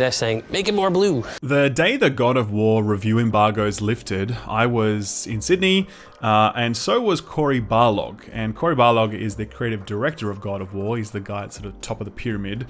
They're saying, make it more blue. The day the God of War review embargoes lifted, I was in Sydney, and so was Cory Barlog. And Cory Barlog is the creative director of God of War. He's the guy at sort of top of the pyramid.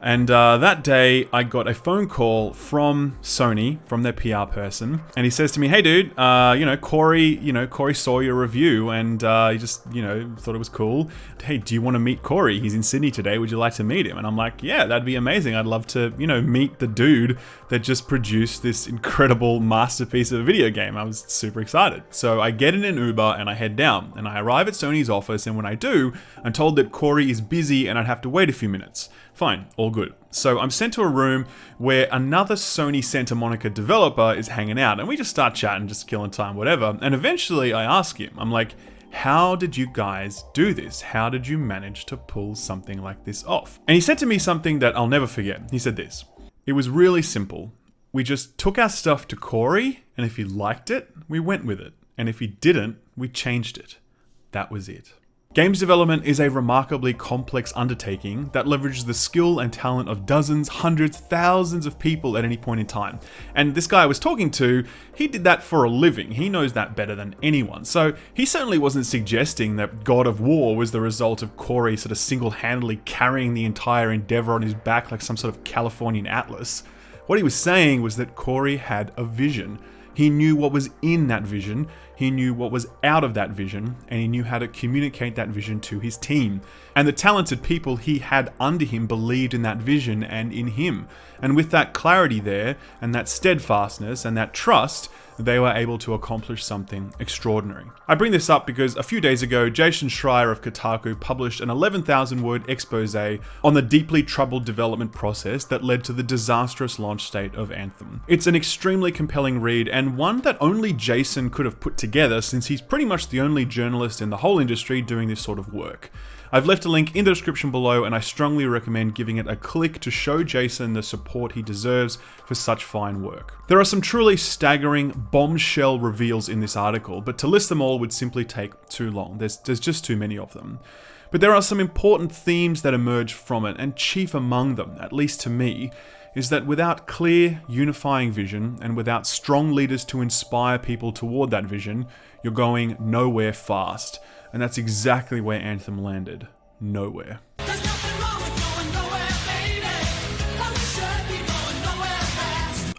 And that day, I got a phone call from Sony, from their PR person, and he says to me, "Hey, dude, Cory saw your review, and he just, thought it was cool. Hey, do you want to meet Cory? He's in Sydney today. Would you like to meet him?" And I'm like, "Yeah, that'd be amazing. I'd love to, meet the dude that just produced this incredible masterpiece of a video game." I was super excited. So I get in an Uber and I head down, and I arrive at Sony's office, and when I do, I'm told that Cory is busy and I'd have to wait a few minutes. Fine, all good. So I'm sent to a room where another Sony Santa Monica developer is hanging out, and we just start chatting, just killing time, whatever. And eventually I ask him, I'm like, "How did you guys do this? How did you manage to pull something like this off?" And he said to me something that I'll never forget. He said this: "It was really simple. We just took our stuff to Cory, and if he liked it, we went with it. And if he didn't, we changed it. That was it." Games development is a remarkably complex undertaking that leverages the skill and talent of dozens, hundreds, thousands of people at any point in time. And this guy I was talking to, he did that for a living. He knows that better than anyone. So he certainly wasn't suggesting that God of War was the result of Cory sort of single-handedly carrying the entire endeavor on his back like some sort of Californian atlas. What he was saying was that Cory had a vision. He knew what was in that vision, he knew what was out of that vision, and he knew how to communicate that vision to his team. And the talented people he had under him believed in that vision and in him. And with that clarity there, and that steadfastness, and that trust, they were able to accomplish something extraordinary. I bring this up because a few days ago, Jason Schreier of Kotaku published an 11,000-word expose on the deeply troubled development process that led to the disastrous launch state of Anthem. It's an extremely compelling read, and one that only Jason could have put together, since he's pretty much the only journalist in the whole industry doing this sort of work. I've left a link in the description below, and I strongly recommend giving it a click to show Jason the support he deserves for such fine work. There are some truly staggering bombshell reveals in this article, but to list them all would simply take too long. There's just too many of them. But there are some important themes that emerge from it, and chief among them, at least to me, is that without clear, unifying vision, and without strong leaders to inspire people toward that vision, you're going nowhere fast. And that's exactly where Anthem landed. Nowhere.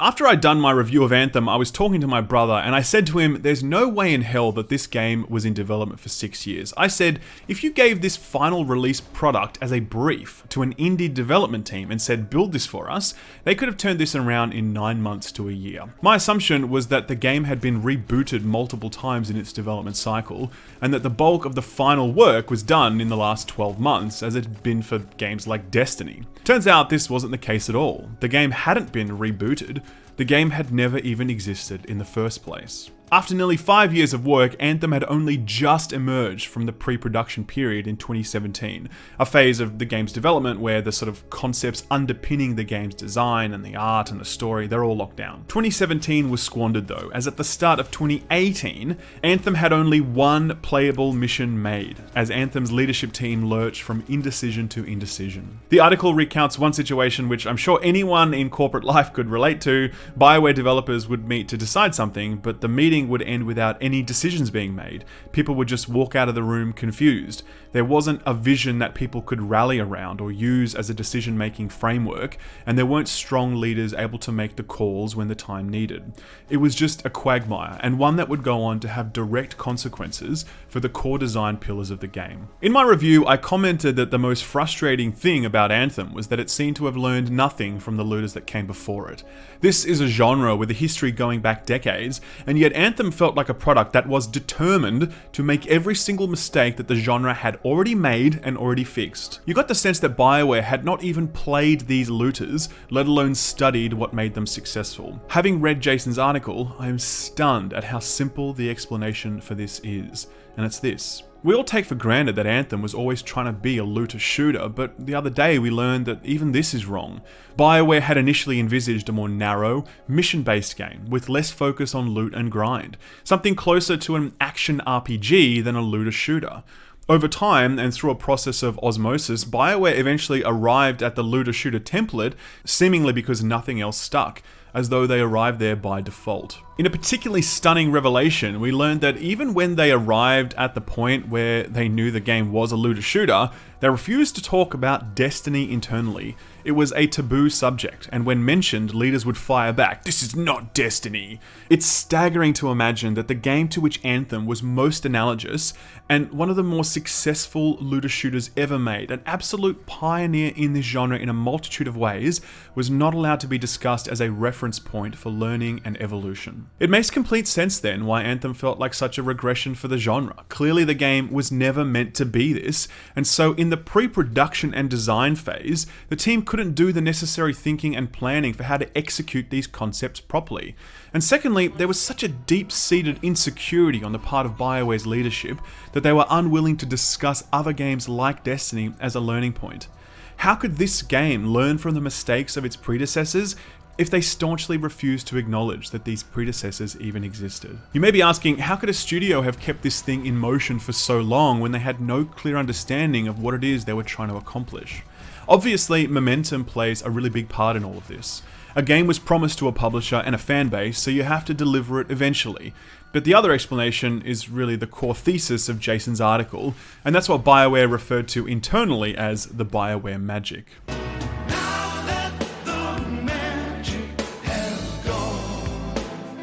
After I'd done my review of Anthem, I was talking to my brother, and I said to him, there's no way in hell that this game was in development for 6 years. I said, if you gave this final release product as a brief to an indie development team and said, build this for us, they could have turned this around in 9 months to a year. My assumption was that the game had been rebooted multiple times in its development cycle, and that the bulk of the final work was done in the last 12 months, as it had been for games like Destiny. Turns out this wasn't the case at all. The game hadn't been rebooted. The game had never even existed in the first place. After nearly 5 years of work, Anthem had only just emerged from the pre-production period in 2017, a phase of the game's development where the sort of concepts underpinning the game's design and the art and the story, they're all locked down. 2017 was squandered though, as at the start of 2018, Anthem had only one playable mission made, as Anthem's leadership team lurched from indecision to indecision. The article recounts one situation which I'm sure anyone in corporate life could relate to. BioWare developers would meet to decide something, but the meeting would end without any decisions being made. People would just walk out of the room confused. There wasn't a vision that people could rally around or use as a decision-making framework, and there weren't strong leaders able to make the calls when the time needed. It was just a quagmire, and one that would go on to have direct consequences for the core design pillars of the game. In my review, I commented that the most frustrating thing about Anthem was that it seemed to have learned nothing from the looters that came before it. This is a genre with a history going back decades, and yet Anthem felt like a product that was determined to make every single mistake that the genre had already made and already fixed. You got the sense that BioWare had not even played these looters, let alone studied what made them successful. Having read Jason's article, I am stunned at how simple the explanation for this is, and it's this. We all take for granted that Anthem was always trying to be a looter shooter, but the other day we learned that even this is wrong. BioWare had initially envisaged a more narrow, mission-based game, with less focus on loot and grind, something closer to an action RPG than a looter shooter. Over time, and through a process of osmosis, BioWare eventually arrived at the looter-shooter template, seemingly because nothing else stuck, as though they arrived there by default. In a particularly stunning revelation, we learned that even when they arrived at the point where they knew the game was a looter-shooter, they refused to talk about Destiny internally. It was a taboo subject, and when mentioned, leaders would fire back, "This is not Destiny." It's staggering to imagine that the game to which Anthem was most analogous, and one of the more successful looter shooters ever made, an absolute pioneer in this genre in a multitude of ways, was not allowed to be discussed as a reference point for learning and evolution. It makes complete sense then why Anthem felt like such a regression for the genre. Clearly the game was never meant to be this, and so in the pre-production and design phase, the team couldn't do the necessary thinking and planning for how to execute these concepts properly. And secondly, there was such a deep-seated insecurity on the part of BioWare's leadership that they were unwilling to discuss other games like Destiny as a learning point. How could this game learn from the mistakes of its predecessors if they staunchly refused to acknowledge that these predecessors even existed? You may be asking, how could a studio have kept this thing in motion for so long when they had no clear understanding of what it is they were trying to accomplish? Obviously, momentum plays a really big part in all of this. A game was promised to a publisher and a fan base, so you have to deliver it eventually. But the other explanation is really the core thesis of Jason's article, and that's what BioWare referred to internally as the BioWare magic.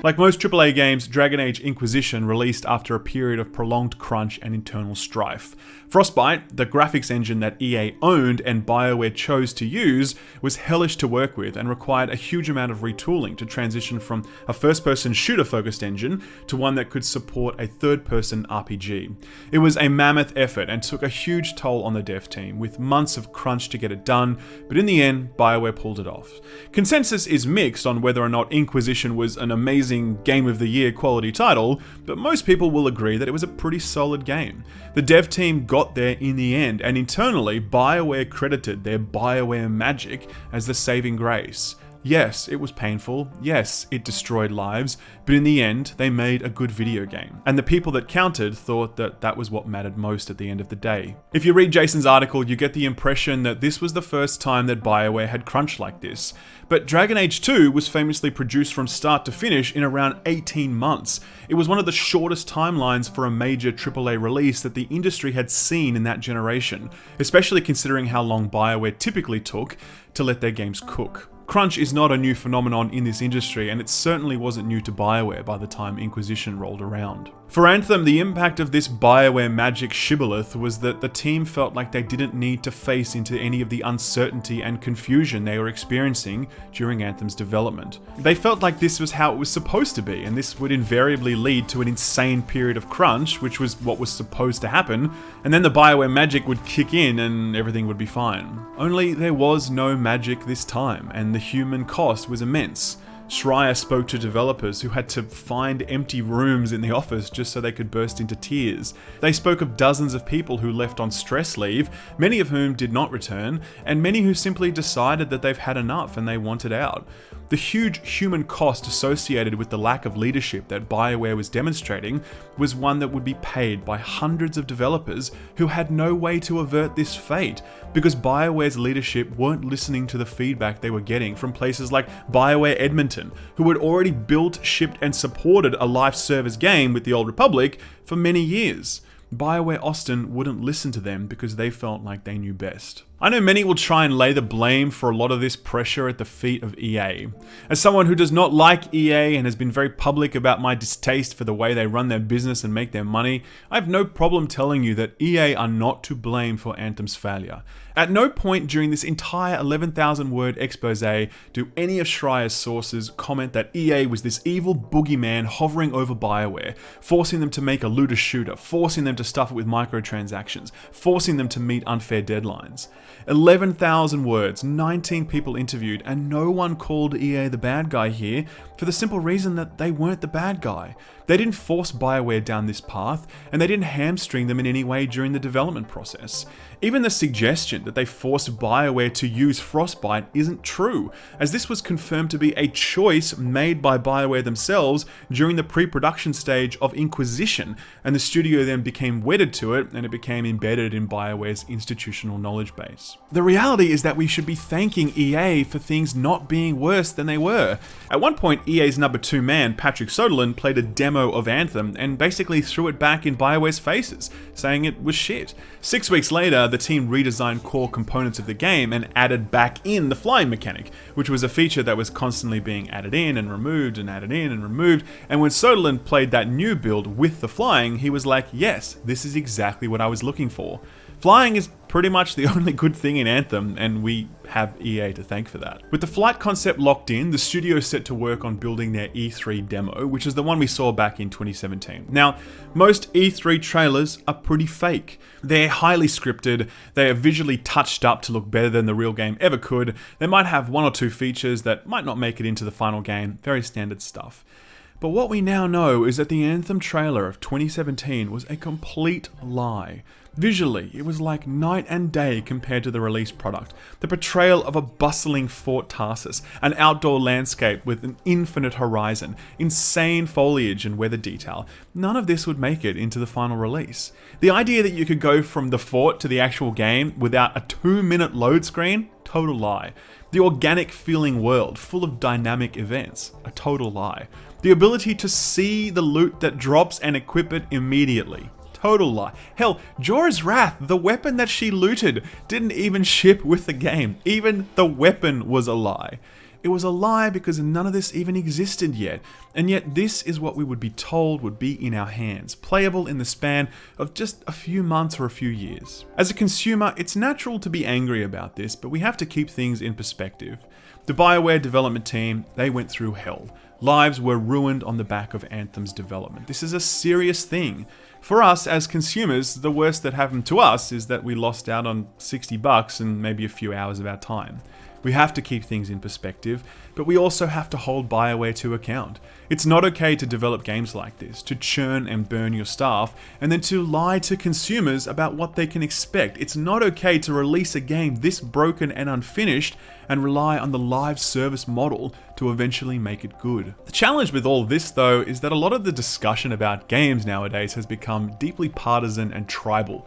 Like most AAA games, Dragon Age Inquisition released after a period of prolonged crunch and internal strife. Frostbite, the graphics engine that EA owned and BioWare chose to use, was hellish to work with and required a huge amount of retooling to transition from a first-person shooter-focused engine to one that could support a third-person RPG. It was a mammoth effort and took a huge toll on the dev team, with months of crunch to get it done, but in the end, BioWare pulled it off. Consensus is mixed on whether or not Inquisition was an amazing Game of the Year quality title, but most people will agree that it was a pretty solid game. The dev team got there in the end, and internally, BioWare credited their BioWare magic as the saving grace. Yes, it was painful, yes, it destroyed lives, but in the end, they made a good video game. And the people that counted thought that that was what mattered most at the end of the day. If you read Jason's article, you get the impression that this was the first time that BioWare had crunch like this. But Dragon Age 2 was famously produced from start to finish in around 18 months. It was one of the shortest timelines for a major AAA release that the industry had seen in that generation, especially considering how long BioWare typically took to let their games cook. Crunch is not a new phenomenon in this industry, and it certainly wasn't new to BioWare by the time Inquisition rolled around. For Anthem, the impact of this BioWare magic shibboleth was that the team felt like they didn't need to face into any of the uncertainty and confusion they were experiencing during Anthem's development. They felt like this was how it was supposed to be, and this would invariably lead to an insane period of crunch, which was what was supposed to happen, and then the BioWare magic would kick in and everything would be fine. Only there was no magic this time, and the human cost was immense. Schreier spoke to developers who had to find empty rooms in the office just so they could burst into tears. They spoke of dozens of people who left on stress leave, many of whom did not return, and many who simply decided that they've had enough and they wanted out. The huge human cost associated with the lack of leadership that BioWare was demonstrating was one that would be paid by hundreds of developers who had no way to avert this fate, because BioWare's leadership weren't listening to the feedback they were getting from places like BioWare Edmonton, who had already built, shipped, and supported a live service game with the Old Republic for many years. BioWare Austin wouldn't listen to them because they felt like they knew best. I know many will try and lay the blame for a lot of this pressure at the feet of EA. As someone who does not like EA and has been very public about my distaste for the way they run their business and make their money, I have no problem telling you that EA are not to blame for Anthem's failure. At no point during this entire 11,000 word expose do any of Schreier's sources comment that EA was this evil boogeyman hovering over BioWare, forcing them to make a looter shooter, forcing them to stuff it with microtransactions, forcing them to meet unfair deadlines. 11,000 words, 19 people interviewed, and no one called EA the bad guy here for the simple reason that they weren't the bad guy. They didn't force BioWare down this path, and they didn't hamstring them in any way during the development process. Even the suggestion that they forced BioWare to use Frostbite isn't true, as this was confirmed to be a choice made by BioWare themselves during the pre-production stage of Inquisition, and the studio then became wedded to it, and it became embedded in BioWare's institutional knowledge base. The reality is that we should be thanking EA for things not being worse than they were. At one point, EA's number 2 man, Patrick Soderlund, played a demo of Anthem and basically threw it back in BioWare's faces, saying it was shit. 6 weeks later, the team redesigned core components of the game and added back in the flying mechanic, which was a feature that was constantly being added in and removed and added in and removed, and when Soderlund played that new build with the flying, he was like, yes, this is exactly what I was looking for. Flying is pretty much the only good thing in Anthem, and we have EA to thank for that. With the flight concept locked in, the studio set to work on building their E3 demo, which is the one we saw back in 2017. Now, most E3 trailers are pretty fake. They're highly scripted, they are visually touched up to look better than the real game ever could, they might have 1 or 2 features that might not make it into the final game, very standard stuff. But what we now know is that the Anthem trailer of 2017 was a complete lie. Visually, it was like night and day compared to the released product. The portrayal of a bustling Fort Tarsus, an outdoor landscape with an infinite horizon, insane foliage and weather detail, none of this would make it into the final release. The idea that you could go from the fort to the actual game without a 2-minute load screen? Total lie. The organic feeling world, full of dynamic events? A total lie. The ability to see the loot that drops and equip it immediately? Total lie. Hell, Jorah's Wrath, the weapon that she looted, didn't even ship with the game. Even the weapon was a lie. It was a lie because none of this even existed yet, and yet this is what we would be told would be in our hands, playable in the span of just a few months or a few years. As a consumer, it's natural to be angry about this, but we have to keep things in perspective. The BioWare development team, they went through hell. Lives were ruined on the back of Anthem's development. This is a serious thing. For us as consumers, the worst that happened to us is that we lost out on $60 and maybe a few hours of our time. We have to keep things in perspective, but we also have to hold BioWare to account. It's not okay to develop games like this, to churn and burn your staff, and then to lie to consumers about what they can expect. It's not okay to release a game this broken and unfinished and rely on the live service model to eventually make it good. The challenge with all this, though, is that a lot of the discussion about games nowadays has become deeply partisan and tribal.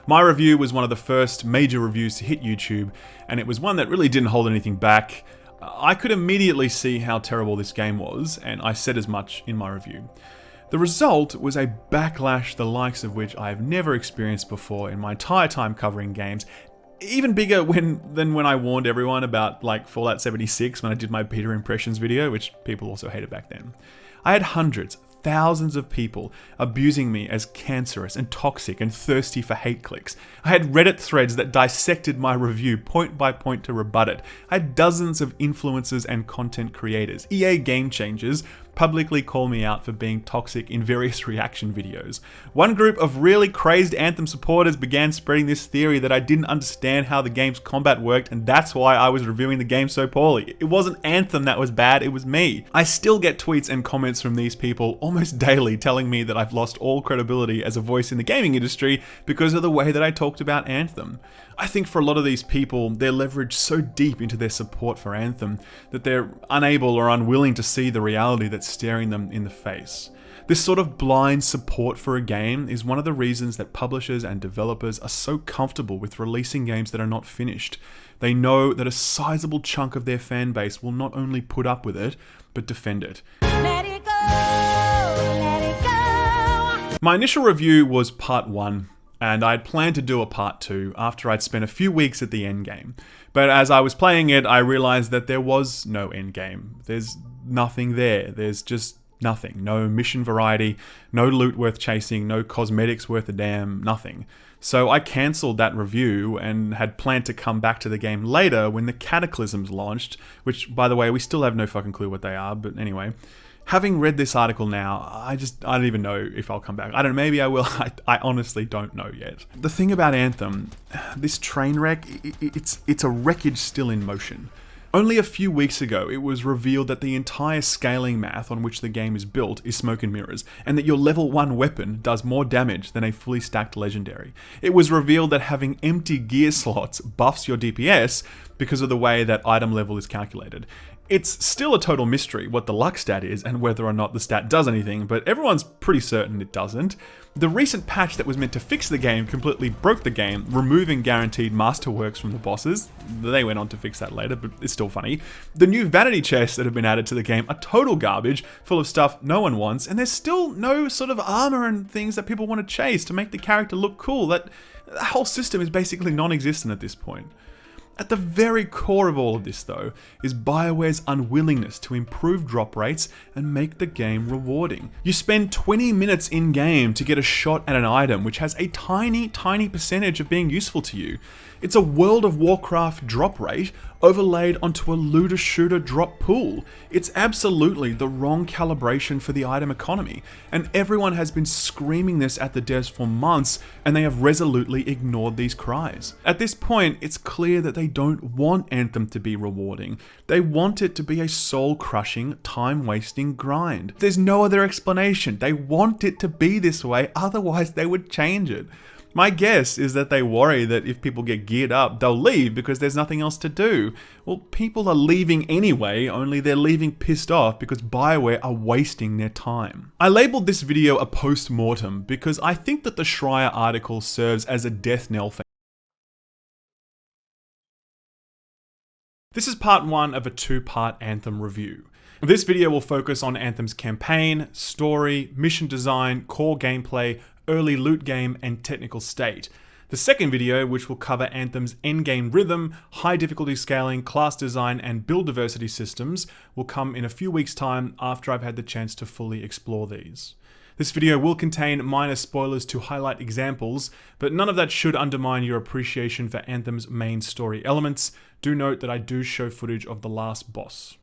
My review was one of the first major reviews to hit YouTube, and it was one that really didn't hold anything back. I could immediately see how terrible this game was, and I said as much in my review. The result was a backlash the likes of which I have never experienced before in my entire time covering games. Even bigger than when I warned everyone about like Fallout 76 when I did my beta impressions video, which people also hated back then. I had hundreds, thousands of people abusing me as cancerous and toxic and thirsty for hate clicks. I had Reddit threads that dissected my review point by point to rebut it. I had dozens of influencers and content creators, EA game changers, publicly call me out for being toxic in various reaction videos. One group of really crazed Anthem supporters began spreading this theory that I didn't understand how the game's combat worked, and that's why I was reviewing the game so poorly. It wasn't Anthem that was bad, it was me. I still get tweets and comments from these people almost daily telling me that I've lost all credibility as a voice in the gaming industry because of the way that I talked about Anthem. I think for a lot of these people, they're leveraged so deep into their support for Anthem that they're unable or unwilling to see the reality that's staring them in the face. This sort of blind support for a game is one of the reasons that publishers and developers are so comfortable with releasing games that are not finished. They know that a sizable chunk of their fan base will not only put up with it, but defend it. Let it go, let it go. My initial review was part 1. And I'd planned to do a part 2 after I'd spent a few weeks at the endgame. But as I was playing it, I realized that there was no endgame. There's nothing there. There's just nothing. No mission variety, no loot worth chasing, no cosmetics worth a damn, nothing. So I cancelled that review and had planned to come back to the game later when the Cataclysms launched, which, by the way, we still have no fucking clue what they are, but anyway. Having read this article now, I don't even know if I'll come back. I don't know, maybe I will. I honestly don't know yet. The thing about Anthem, this train wreck, it's a wreckage still in motion. Only a few weeks ago, it was revealed that the entire scaling math on which the game is built is smoke and mirrors, and that your level 1 weapon does more damage than a fully stacked legendary. It was revealed that having empty gear slots buffs your DPS because of the way that item level is calculated. It's still a total mystery what the luck stat is and whether or not the stat does anything, but everyone's pretty certain it doesn't. The recent patch that was meant to fix the game completely broke the game, removing guaranteed masterworks from the bosses. They went on to fix that later, but it's still funny. The new vanity chests that have been added to the game are total garbage, full of stuff no one wants, and there's still no sort of armor and things that people want to chase to make the character look cool. That whole system is basically non-existent at this point. At the very core of all of this, though, is BioWare's unwillingness to improve drop rates and make the game rewarding. You spend 20 minutes in-game to get a shot at an item which has a tiny percentage of being useful to you. It's a World of Warcraft drop rate overlaid onto a looter-shooter drop pool. It's absolutely the wrong calibration for the item economy, and everyone has been screaming this at the devs for months, and they have resolutely ignored these cries. At this point, it's clear that they don't want Anthem to be rewarding. They want it to be a soul-crushing, time-wasting grind. There's no other explanation. They want it to be this way, otherwise they would change it. My guess is that they worry that if people get geared up, they'll leave because there's nothing else to do. Well, people are leaving anyway, only they're leaving pissed off because BioWare are wasting their time. I labeled this video a post-mortem because I think that the Schreier article serves as a death knell for This is part 1 of a 2-part Anthem review. This video will focus on Anthem's campaign, story, mission design, core gameplay, early loot game, and technical state. The second video, which will cover Anthem's endgame rhythm, high difficulty scaling, class design, and build diversity systems, will come in a few weeks' time after I've had the chance to fully explore these. This video will contain minor spoilers to highlight examples, but none of that should undermine your appreciation for Anthem's main story elements. Do note that I do show footage of the last boss.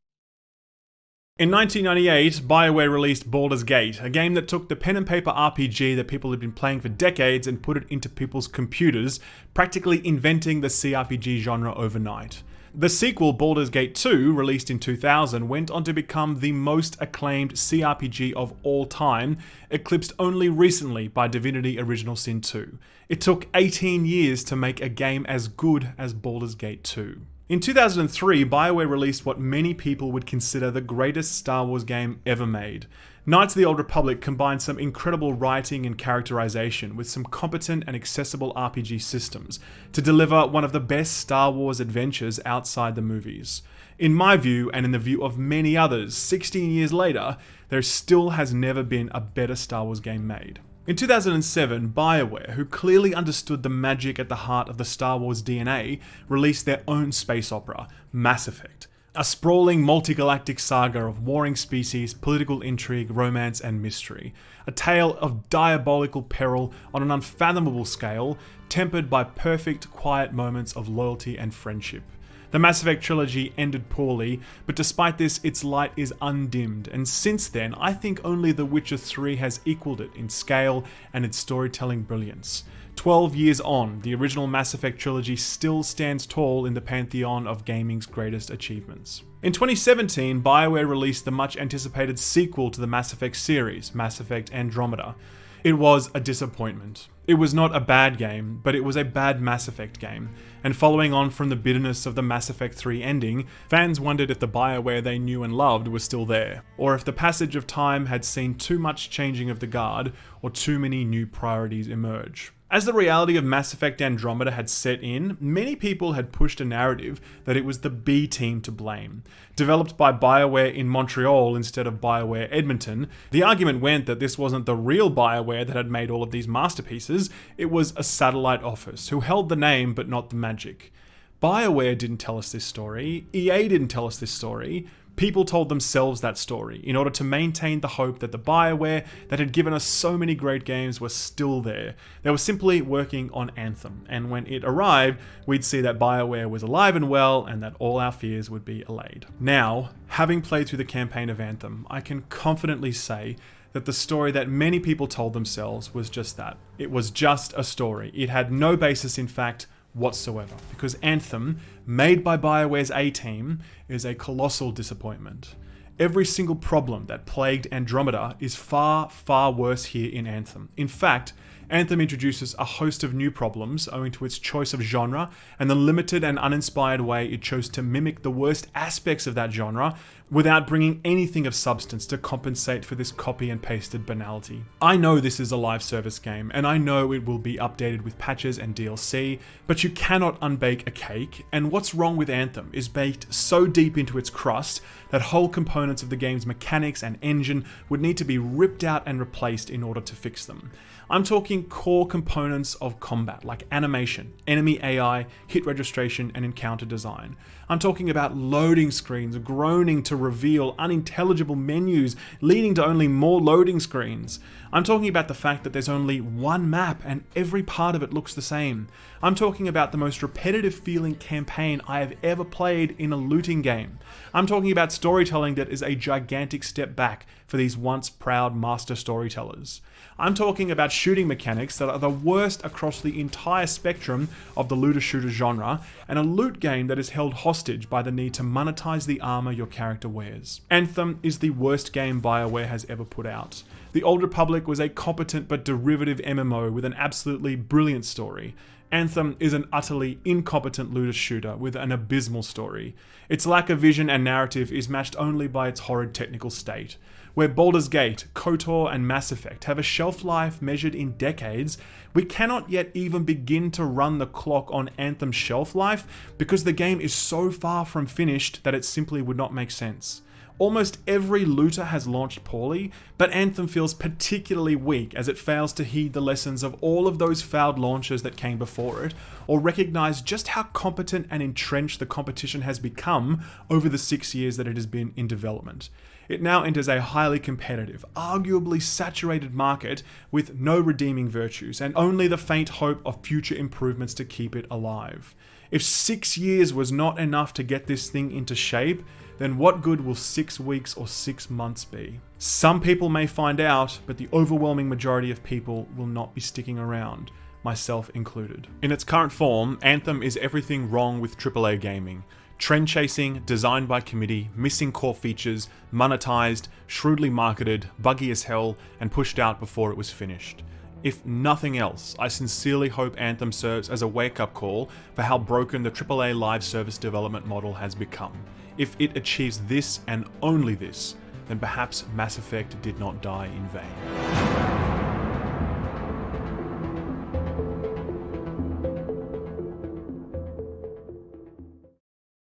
In 1998, BioWare released Baldur's Gate, a game that took the pen and paper RPG that people had been playing for decades and put it into people's computers, practically inventing the CRPG genre overnight. The sequel, Baldur's Gate 2, released in 2000, went on to become the most acclaimed CRPG of all time, eclipsed only recently by Divinity Original Sin 2. It took 18 years to make a game as good as Baldur's Gate 2. In 2003, BioWare released what many people would consider the greatest Star Wars game ever made. Knights of the Old Republic combined some incredible writing and characterization with some competent and accessible RPG systems to deliver one of the best Star Wars adventures outside the movies. In my view, and in the view of many others, 16 years later, there still has never been a better Star Wars game made. In 2007, BioWare, who clearly understood the magic at the heart of the Star Wars DNA, released their own space opera, Mass Effect. A sprawling multi-galactic saga of warring species, political intrigue, romance, and mystery. A tale of diabolical peril on an unfathomable scale, tempered by perfect, quiet moments of loyalty and friendship. The Mass Effect trilogy ended poorly, but despite this, its light is undimmed, and since then, I think only The Witcher 3 has equaled it in scale and its storytelling brilliance. 12 years on, the original Mass Effect trilogy still stands tall in the pantheon of gaming's greatest achievements. In 2017, BioWare released the much-anticipated sequel to the Mass Effect series, Mass Effect Andromeda. It was a disappointment. It was not a bad game, but it was a bad Mass Effect game. And following on from the bitterness of the Mass Effect 3 ending, fans wondered if the BioWare they knew and loved was still there, or if the passage of time had seen too much changing of the guard, or too many new priorities emerge. As the reality of Mass Effect Andromeda had set in, many people had pushed a narrative that it was the B team to blame. Developed by BioWare in Montreal instead of BioWare Edmonton, the argument went that this wasn't the real BioWare that had made all of these masterpieces, it was a satellite office who held the name but not the magic. BioWare didn't tell us this story, EA didn't tell us this story. People told themselves that story in order to maintain the hope that the BioWare that had given us so many great games was still there. They were simply working on Anthem, and when it arrived, we'd see that BioWare was alive and well and that all our fears would be allayed. Now, having played through the campaign of Anthem, I can confidently say that the story that many people told themselves was just that. It was just a story. It had no basis in fact whatsoever, because Anthem, made by BioWare's A-team, is a colossal disappointment. Every single problem that plagued Andromeda is far, far worse here in Anthem. In fact, Anthem introduces a host of new problems owing to its choice of genre and the limited and uninspired way it chose to mimic the worst aspects of that genre without bringing anything of substance to compensate for this copy and pasted banality. I know this is a live service game, and I know it will be updated with patches and DLC, but you cannot unbake a cake, and what's wrong with Anthem is baked so deep into its crust that whole components of the game's mechanics and engine would need to be ripped out and replaced in order to fix them. I'm talking core components of combat like animation, enemy AI, hit registration, and encounter design. I'm talking about loading screens groaning to reveal unintelligible menus leading to only more loading screens. I'm talking about the fact that there's only one map and every part of it looks the same. I'm talking about the most repetitive feeling campaign I have ever played in a looting game. I'm talking about storytelling that is a gigantic step back for these once proud master storytellers. I'm talking about shooting mechanics that are the worst across the entire spectrum of the looter-shooter genre, and a loot game that is held hostage by the need to monetize the armor your character wears. Anthem is the worst game BioWare has ever put out. The Old Republic was a competent but derivative MMO with an absolutely brilliant story. Anthem is an utterly incompetent looter shooter with an abysmal story. Its lack of vision and narrative is matched only by its horrid technical state. Where Baldur's Gate, KOTOR, and Mass Effect have a shelf life measured in decades, we cannot yet even begin to run the clock on Anthem's shelf life because the game is so far from finished that it simply would not make sense. Almost every looter has launched poorly, but Anthem feels particularly weak as it fails to heed the lessons of all of those failed launches that came before it, or recognize just how competent and entrenched the competition has become over the 6 years that it has been in development. It now enters a highly competitive, arguably saturated market with no redeeming virtues and only the faint hope of future improvements to keep it alive. If 6 years was not enough to get this thing into shape, then what good will 6 weeks or 6 months be? Some people may find out, but the overwhelming majority of people will not be sticking around, myself included. In its current form, Anthem is everything wrong with AAA gaming. Trend chasing, designed by committee, missing core features, monetized, shrewdly marketed, buggy as hell, and pushed out before it was finished. If nothing else, I sincerely hope Anthem serves as a wake-up call for how broken the AAA live service development model has become. If it achieves this and only this, then perhaps Mass Effect did not die in vain.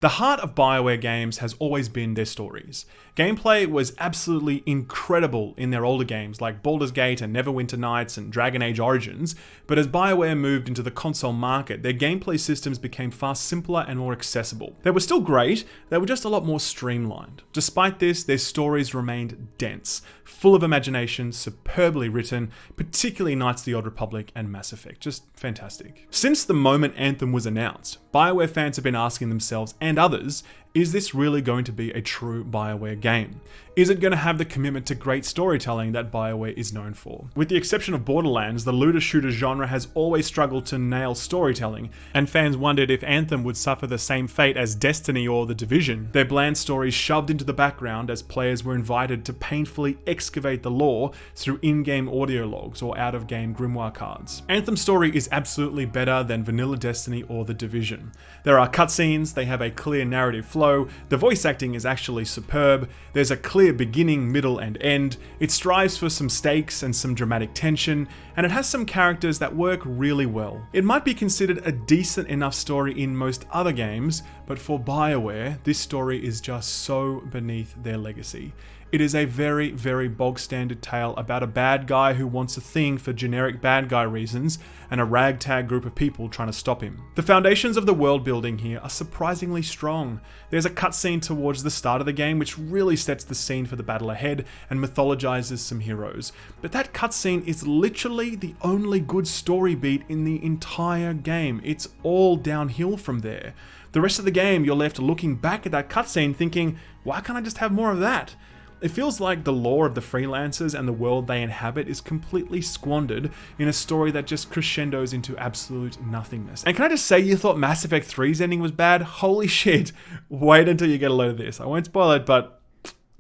The heart of BioWare games has always been their stories. Gameplay was absolutely incredible in their older games like Baldur's Gate and Neverwinter Nights and Dragon Age Origins, but as BioWare moved into the console market, their gameplay systems became far simpler and more accessible. They were still great, they were just a lot more streamlined. Despite this, their stories remained dense, full of imagination, superbly written, particularly Knights of the Old Republic and Mass Effect. Just fantastic. Since the moment Anthem was announced, BioWare fans have been asking themselves and others, is this really going to be a true BioWare game? Is it going to have the commitment to great storytelling that BioWare is known for? With the exception of Borderlands, the looter-shooter genre has always struggled to nail storytelling, and fans wondered if Anthem would suffer the same fate as Destiny or The Division, their bland stories shoved into the background as players were invited to painfully excavate the lore through in-game audio logs or out-of-game grimoire cards. Anthem's story is absolutely better than vanilla Destiny or The Division. There are cutscenes, they have a clear narrative flow, the voice acting is actually superb, there's a clear beginning, middle, and end, it strives for some stakes and some dramatic tension, and it has some characters that work really well. It might be considered a decent enough story in most other games, but for BioWare, this story is just so beneath their legacy. It is a very, very bog-standard tale about a bad guy who wants a thing for generic bad guy reasons and a ragtag group of people trying to stop him. The foundations of the world building here are surprisingly strong. There's a cutscene towards the start of the game which really sets the scene for the battle ahead and mythologizes some heroes. But that cutscene is literally the only good story beat in the entire game. It's all downhill from there. The rest of the game, you're left looking back at that cutscene thinking, why can't I just have more of that? It feels like the lore of the freelancers and the world they inhabit is completely squandered in a story that just crescendos into absolute nothingness. And can I just say, you thought Mass Effect 3's ending was bad? Holy shit. Wait until you get a load of this. I won't spoil it, but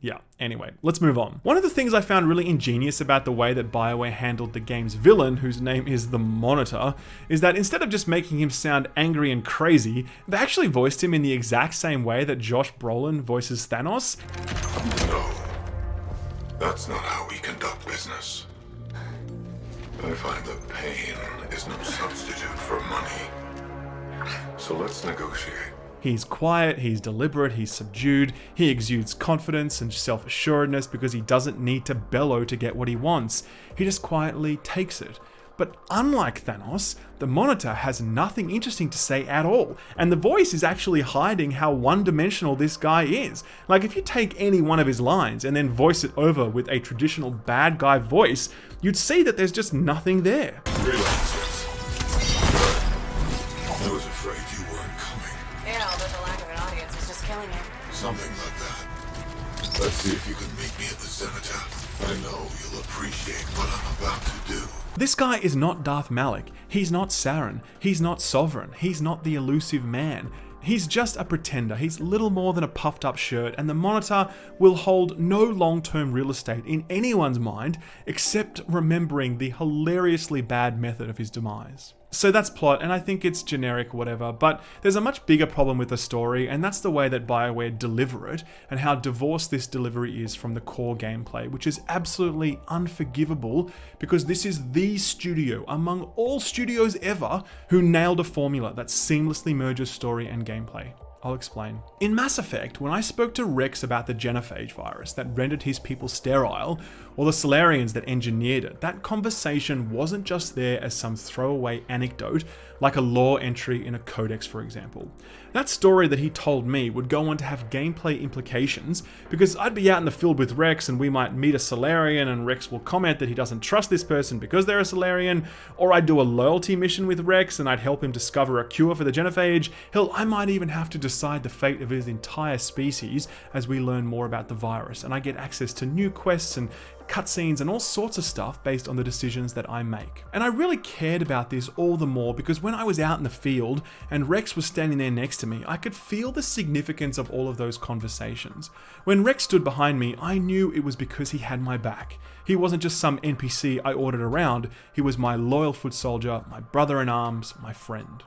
yeah, anyway, let's move on. One of the things I found really ingenious about the way that BioWare handled the game's villain, whose name is the Monitor, is that instead of just making him sound angry and crazy, they actually voiced him in the exact same way that Josh Brolin voices Thanos. No, that's not how we conduct business. I find that pain is no substitute for money. So let's negotiate. He's quiet, he's deliberate, he's subdued, he exudes confidence and self-assuredness because he doesn't need to bellow to get what he wants. He just quietly takes it. But unlike Thanos, the Monitor has nothing interesting to say at all, and the voice is actually hiding how one-dimensional this guy is. Like, if you take any one of his lines and then voice it over with a traditional bad guy voice, you'd see that there's just nothing there. Freelancers. I was afraid you weren't coming. Yeah, but the lack of an audience is just killing it. Something like that. Let's see if you can meet me at the cenotaph. I know you'll appreciate what I'm about to do. This guy is not Darth Malik, he's not Saren, he's not Sovereign, he's not the elusive man. He's just a pretender, he's little more than a puffed up shirt, and the Monitor will hold no long-term real estate in anyone's mind except remembering the hilariously bad method of his demise. So that's plot, and I think it's generic, whatever, but there's a much bigger problem with the story, and that's the way that BioWare deliver it, and how divorced this delivery is from the core gameplay, which is absolutely unforgivable, because this is the studio, among all studios ever, who nailed a formula that seamlessly merges story and gameplay. I'll explain. In Mass Effect, when I spoke to Rex about the genophage virus that rendered his people sterile, or the Solarians that engineered it, that conversation wasn't just there as some throwaway anecdote, like a lore entry in a codex, for example. That story that he told me would go on to have gameplay implications, because I'd be out in the field with Rex and we might meet a Solarian and Rex will comment that he doesn't trust this person because they're a Solarian, or I'd do a loyalty mission with Rex and I'd help him discover a cure for the genophage. Hell, I might even have to decide the fate of his entire species as we learn more about the virus, and I get access to new quests and cutscenes and all sorts of stuff based on the decisions that I make. And I really cared about this all the more because when I was out in the field and Rex was standing there next to me, I could feel the significance of all of those conversations. When Rex stood behind me, I knew it was because he had my back. He wasn't just some NPC I ordered around, he was my loyal foot soldier, my brother in arms, my friend.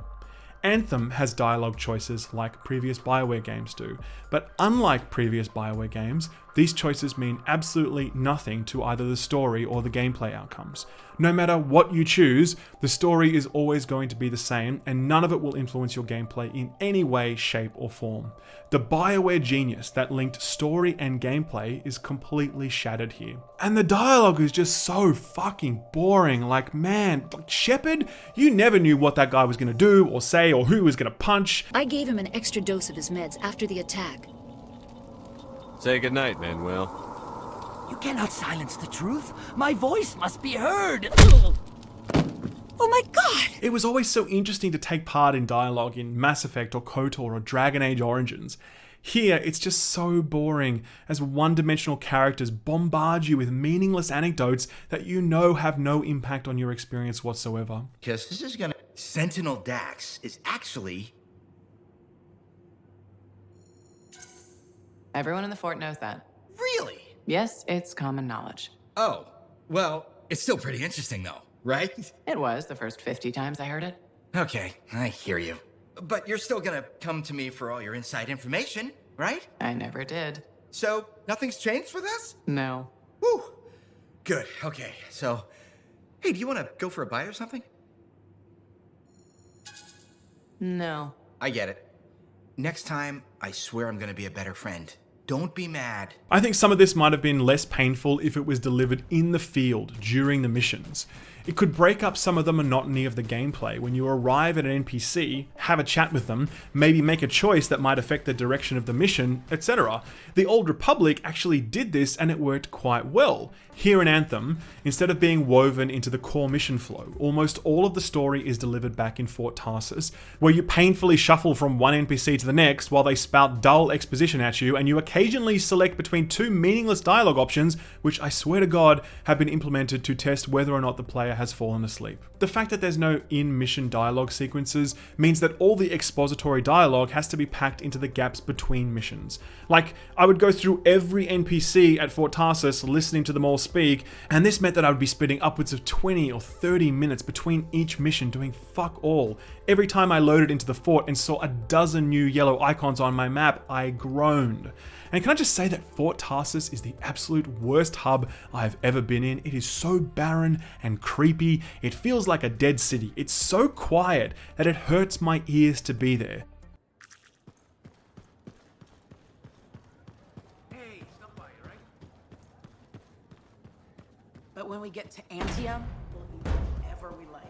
Anthem has dialogue choices like previous BioWare games do, but unlike previous BioWare games, these choices mean absolutely nothing to either the story or the gameplay outcomes. No matter what you choose, the story is always going to be the same, and none of it will influence your gameplay in any way, shape, or form. The BioWare genius that linked story and gameplay is completely shattered here. And the dialogue is just so fucking boring. Like, man, Shepard, you never knew what that guy was gonna do or say or who he was gonna punch. I gave him an extra dose of his meds after the attack. Say goodnight, Manuel. You cannot silence the truth. My voice must be heard. Oh my god! It was always so interesting to take part in dialogue in Mass Effect or KOTOR or Dragon Age Origins. Here, it's just so boring as one-dimensional characters bombard you with meaningless anecdotes that you know have no impact on your experience whatsoever. Because this is gonna... Sentinel Dax is actually... Everyone in the fort knows that. Really? Yes, it's common knowledge. Oh, well, it's still pretty interesting though, right? It was the first 50 times I heard it. Okay, I hear you. But you're still gonna come to me for all your inside information, right? I never did. So, nothing's changed with us? No. Whew. Good, okay, so... Hey, do you want to go for a bite or something? No. I get it. Next time, I swear I'm gonna be a better friend. Don't be mad. I think some of this might have been less painful if it was delivered in the field during the missions. It could break up some of the monotony of the gameplay when you arrive at an NPC, have a chat with them, maybe make a choice that might affect the direction of the mission, etc. The Old Republic actually did this and it worked quite well. Here in Anthem, instead of being woven into the core mission flow, almost all of the story is delivered back in Fort Tarsus, where you painfully shuffle from one NPC to the next while they spout dull exposition at you, and you occasionally select between two meaningless dialogue options, which I swear to God have been implemented to test whether or not the player has fallen asleep. The fact that there's no in-mission dialogue sequences means that all the expository dialogue has to be packed into the gaps between missions. Like, I would go through every NPC at Fort Tarsus listening to them all speak, and this meant that I would be spending upwards of 20 or 30 minutes between each mission doing fuck all. Every time I loaded into the fort and saw a dozen new yellow icons on my map, I groaned. And can I just say that Fort Tarsus is the absolute worst hub I've ever been in. It is so barren and creepy. It feels like a dead city. It's so quiet that it hurts my ears to be there. Hey, stop by, right? But when we get to Antium, we'll do whatever we like.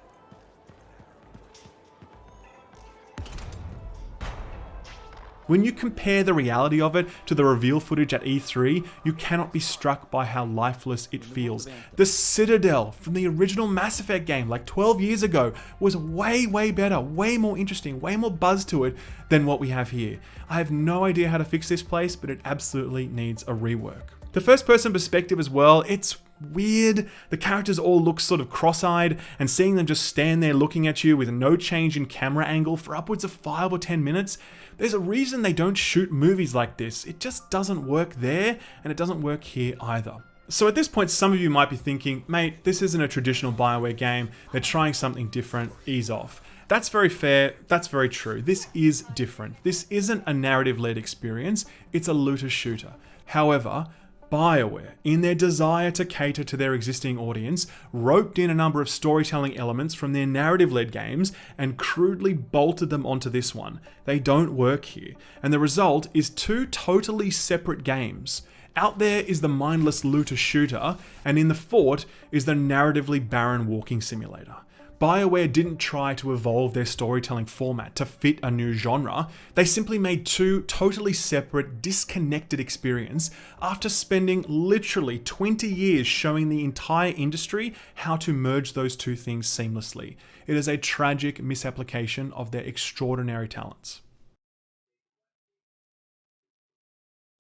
When you compare the reality of it to the reveal footage at E3, you cannot be struck by how lifeless it feels. The Citadel from the original Mass Effect game like 12 years ago was way better, way more interesting, way more buzz to it than what we have here. I have no idea how to fix this place, but it absolutely needs a rework. The first person perspective as well, it's weird. The characters all look sort of cross-eyed, and seeing them just stand there looking at you with no change in camera angle for upwards of 5 or 10 minutes, there's a reason they don't shoot movies like this. It just doesn't work there, and it doesn't work here either. So at this point, some of you might be thinking, mate, this isn't a traditional BioWare game. They're trying something different. Ease off. That's very fair. That's very true. This is different. This isn't a narrative-led experience. It's a looter-shooter. However, BioWare, in their desire to cater to their existing audience, roped in a number of storytelling elements from their narrative-led games and crudely bolted them onto this one. They don't work here, and the result is two totally separate games. Out there is the mindless looter shooter, and in the fort is the narratively barren walking simulator. BioWare didn't try to evolve their storytelling format to fit a new genre. They simply made two totally separate, disconnected experiences after spending literally 20 years showing the entire industry how to merge those two things seamlessly. It is a tragic misapplication of their extraordinary talents.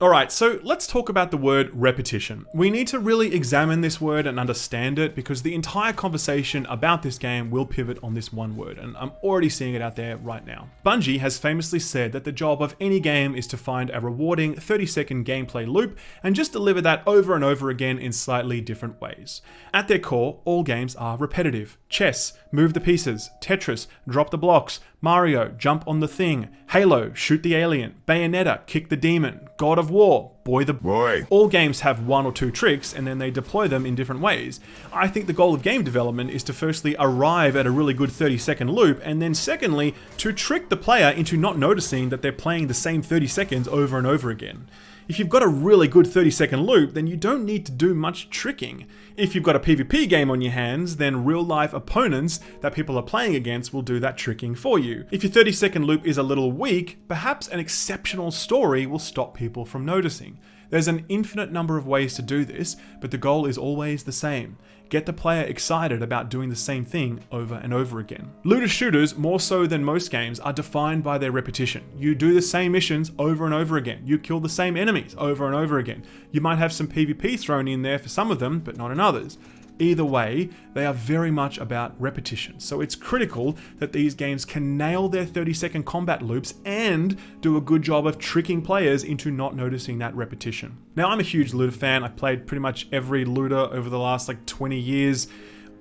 Alright, so let's talk about the word repetition. We need to really examine this word and understand it because the entire conversation about this game will pivot on this one word, and I'm already seeing it out there right now. Bungie has famously said that the job of any game is to find a rewarding 30-second gameplay loop and just deliver that over and over again in slightly different ways. At their core, all games are repetitive. Chess, move the pieces. Tetris, drop the blocks. Mario, jump on the thing. Halo, shoot the alien. Bayonetta, kick the demon. God of War, boy the boy. All games have one or two tricks and then they deploy them in different ways. I think the goal of game development is to firstly arrive at a really good 30-second loop, and then secondly, to trick the player into not noticing that they're playing the same 30 seconds over and over again. If you've got a really good 30-second loop, then you don't need to do much tricking. If you've got a PvP game on your hands, then real-life opponents that people are playing against will do that tricking for you. If your 30-second loop is a little weak, perhaps an exceptional story will stop people from noticing. There's an infinite number of ways to do this, but the goal is always the same. Get the player excited about doing the same thing over and over again. Looter shooters, more so than most games, are defined by their repetition. You do the same missions over and over again. You kill the same enemies over and over again. You might have some PvP thrown in there for some of them, but not in others. Either way, they are very much about repetition, so it's critical that these games can nail their 30-second combat loops and do a good job of tricking players into not noticing that repetition. Now, I'm a huge looter fan. I've played pretty much every looter over the last 20 years.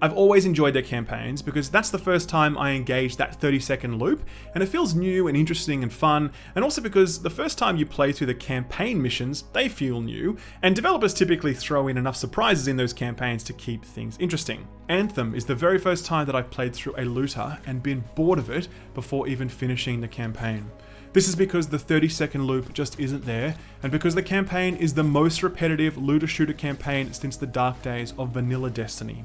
I've always enjoyed their campaigns because that's the first time I engaged that 30-second loop, and it feels new and interesting and fun, and also because the first time you play through the campaign missions, they feel new, and developers typically throw in enough surprises in those campaigns to keep things interesting. Anthem is the very first time that I've played through a looter and been bored of it before even finishing the campaign. This is because the 30-second loop just isn't there, and because the campaign is the most repetitive looter shooter campaign since the dark days of vanilla Destiny.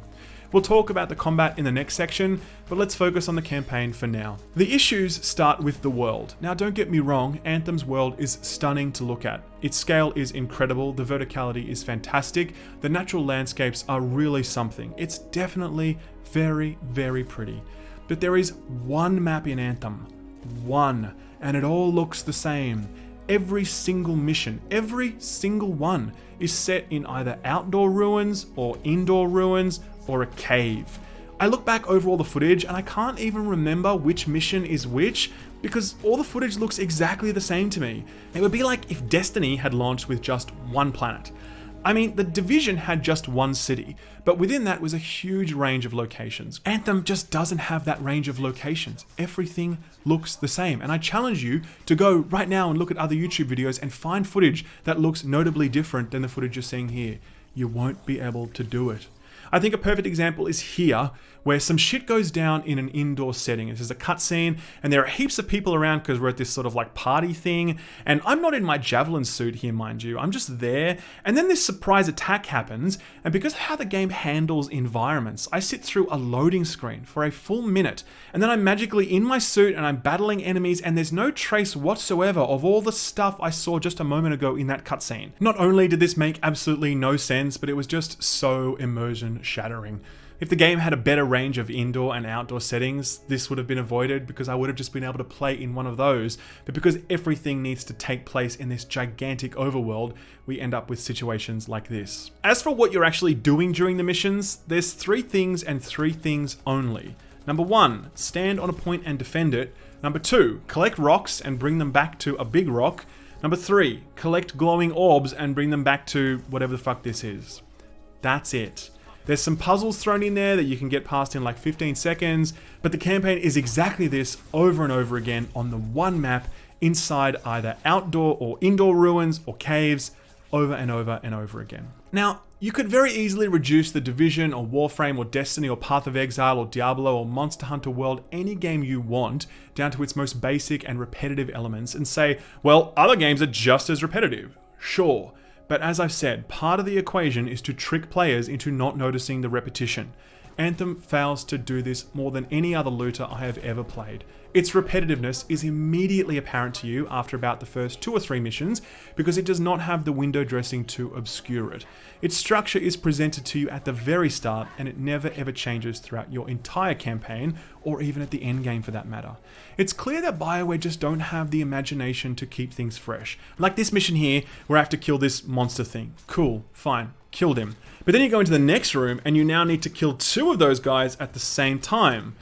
We'll talk about the combat in the next section, but let's focus on the campaign for now. The issues start with the world. Now don't get me wrong, Anthem's world is stunning to look at. Its scale is incredible, the verticality is fantastic, the natural landscapes are really something. It's definitely very, very pretty. But there is one map in Anthem. One. And it all looks the same. Every single mission, every single one, is set in either outdoor ruins or indoor ruins or a cave. I look back over all the footage and I can't even remember which mission is which because all the footage looks exactly the same to me. It would be like if Destiny had launched with just one planet. I mean, The Division had just one city, but within that was a huge range of locations. Anthem just doesn't have that range of locations. Everything looks the same, and I challenge you to go right now and look at other YouTube videos and find footage that looks notably different than the footage you're seeing here. You won't be able to do it. I think a perfect example is here, where some shit goes down in an indoor setting. This is a cutscene, and there are heaps of people around because we're at this sort of like party thing, and I'm not in my javelin suit here, mind you. I'm just there, and then this surprise attack happens, and because of how the game handles environments, I sit through a loading screen for a full minute, and then I'm magically in my suit and I'm battling enemies, and there's no trace whatsoever of all the stuff I saw just a moment ago in that cutscene. Not only did this make absolutely no sense, but it was just so immersion shattering. If the game had a better range of indoor and outdoor settings, this would have been avoided because I would have just been able to play in one of those. But because everything needs to take place in this gigantic overworld, we end up with situations like this. As for what you're actually doing during the missions, there's 3 things and 3 things only. Number 1, stand on a point and defend it. Number 2, collect rocks and bring them back to a big rock. Number 3, collect glowing orbs and bring them back to whatever the fuck this is. That's it. There's some puzzles thrown in there that you can get past in like 15 seconds, but the campaign is exactly this over and over again on the one map inside either outdoor or indoor ruins or caves over and over and over again. Now, you could very easily reduce The Division or Warframe or Destiny or Path of Exile or Diablo or Monster Hunter World, any game you want, down to its most basic and repetitive elements and say, well, other games are just as repetitive. Sure. But as I've said, part of the equation is to trick players into not noticing the repetition. Anthem fails to do this more than any other looter I have ever played. Its repetitiveness is immediately apparent to you after about the first 2 or 3 missions because it does not have the window dressing to obscure it. Its structure is presented to you at the very start and it never ever changes throughout your entire campaign or even at the end game for that matter. It's clear that BioWare just don't have the imagination to keep things fresh. Like this mission here where I have to kill this monster thing. Cool, fine, killed him. But then you go into the next room and you now need to kill 2 of those guys at the same time.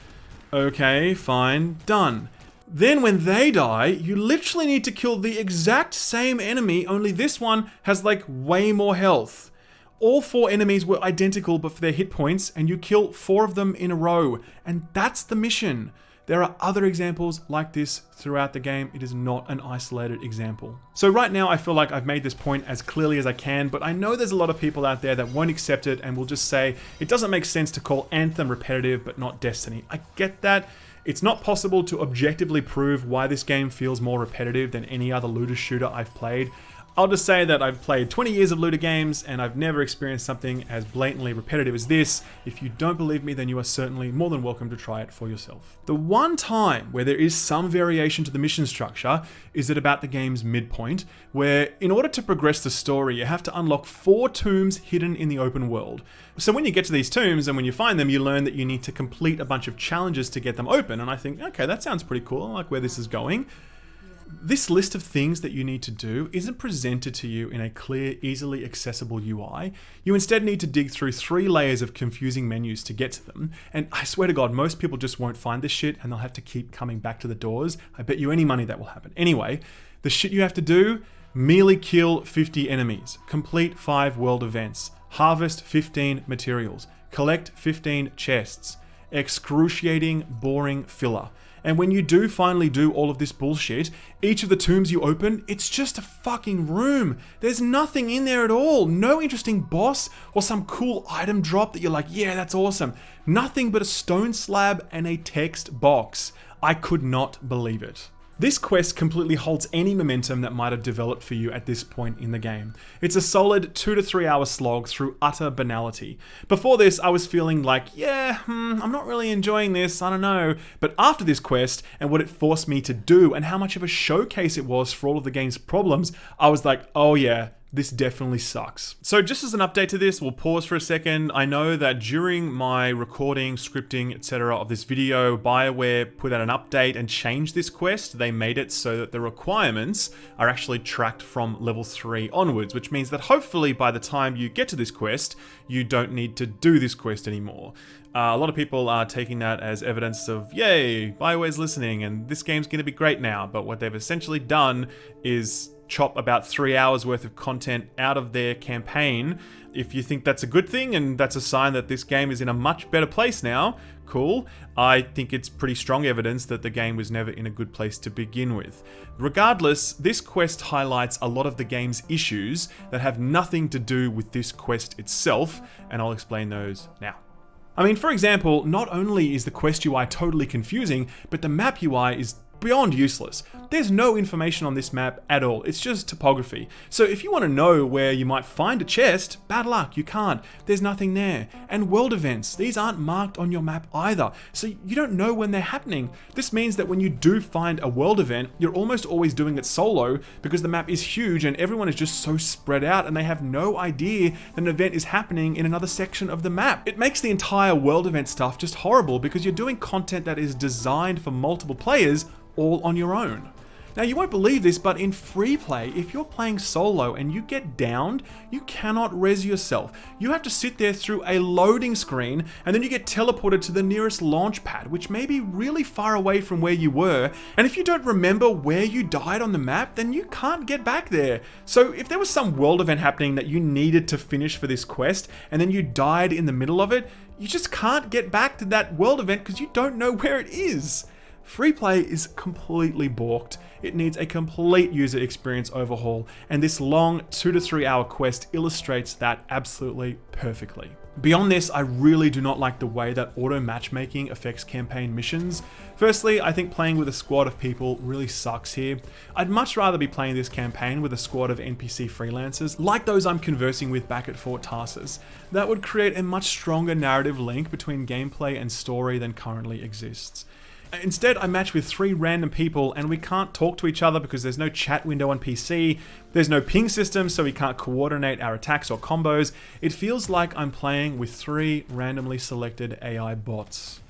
Okay, fine, done. Then when they die, you literally need to kill the exact same enemy, only this one has like way more health. All 4 enemies were identical but for their hit points, and you kill 4 of them in a row. And that's the mission. There are other examples like this throughout the game. It is not an isolated example. So right now I feel like I've made this point as clearly as I can, but I know there's a lot of people out there that won't accept it and will just say it doesn't make sense to call Anthem repetitive but not Destiny. I get that. It's not possible to objectively prove why this game feels more repetitive than any other looter shooter I've played. I'll just say that I've played 20 years of looter games and I've never experienced something as blatantly repetitive as this. If you don't believe me, then you are certainly more than welcome to try it for yourself. The one time where there is some variation to the mission structure is at about the game's midpoint, where in order to progress the story, you have to unlock 4 tombs hidden in the open world. So when you get to these tombs and when you find them, you learn that you need to complete a bunch of challenges to get them open. And I think, okay, that sounds pretty cool. I like where this is going. This list of things that you need to do isn't presented to you in a clear, easily accessible UI. You instead need to dig through 3 layers of confusing menus to get to them. And I swear to God, most people just won't find this shit and they'll have to keep coming back to the doors. I bet you any money that will happen. Anyway, the shit you have to do: merely kill 50 enemies, complete 5 world events, harvest 15 materials, collect 15 chests, excruciating, boring filler. And when you do finally do all of this bullshit, each of the tombs you open, it's just a fucking room. There's nothing in there at all. No interesting boss or some cool item drop that you're like, yeah, that's awesome. Nothing but a stone slab and a text box. I could not believe it. This quest completely halts any momentum that might have developed for you at this point in the game. It's a solid 2 to 3 hour slog through utter banality. Before this, I was feeling like, I'm not really enjoying this, I don't know. But after this quest, and what it forced me to do, and how much of a showcase it was for all of the game's problems, I was like, oh yeah, this definitely sucks. So just as an update to this, we'll pause for a second. I know that during my recording, scripting, etc. of this video, BioWare put out an update and changed this quest. They made it so that the requirements are actually tracked from level 3 onwards, which means that hopefully by the time you get to this quest, you don't need to do this quest anymore. A lot of people are taking that as evidence of, yay, BioWare's listening and this game's going to be great now. But what they've essentially done is chop about 3 hours worth of content out of their campaign. If you think that's a good thing and that's a sign that this game is in a much better place now, cool. I think it's pretty strong evidence that the game was never in a good place to begin with. Regardless, this quest highlights a lot of the game's issues that have nothing to do with this quest itself, and I'll explain those now. I mean, for example, not only is the quest UI totally confusing, but the map UI is beyond useless. There's no information on this map at all, it's just topography. So if you want to know where you might find a chest, bad luck, you can't. There's nothing there. And world events, these aren't marked on your map either, so you don't know when they're happening. This means that when you do find a world event, you're almost always doing it solo because the map is huge and everyone is just so spread out and they have no idea that an event is happening in another section of the map. It makes the entire world event stuff just horrible because you're doing content that is designed for multiple players all on your own. Now you won't believe this, but in free play, if you're playing solo and you get downed, you cannot res yourself. You have to sit there through a loading screen and then you get teleported to the nearest launch pad, which may be really far away from where you were. And if you don't remember where you died on the map, then you can't get back there. So if there was some world event happening that you needed to finish for this quest and then you died in the middle of it, you just can't get back to that world event because you don't know where it is. Free play is completely balked. It needs a complete user experience overhaul, and this long 2 to 3 hour quest illustrates that absolutely perfectly. Beyond this, I really do not like the way that auto matchmaking affects campaign missions. Firstly, I think playing with a squad of people really sucks here. I'd much rather be playing this campaign with a squad of NPC freelancers, like those I'm conversing with back at Fort Tarsus. That would create a much stronger narrative link between gameplay and story than currently exists. Instead, I match with 3 random people and we can't talk to each other because there's no chat window on PC, there's no ping system so we can't coordinate our attacks or combos. It feels like I'm playing with 3 randomly selected AI bots.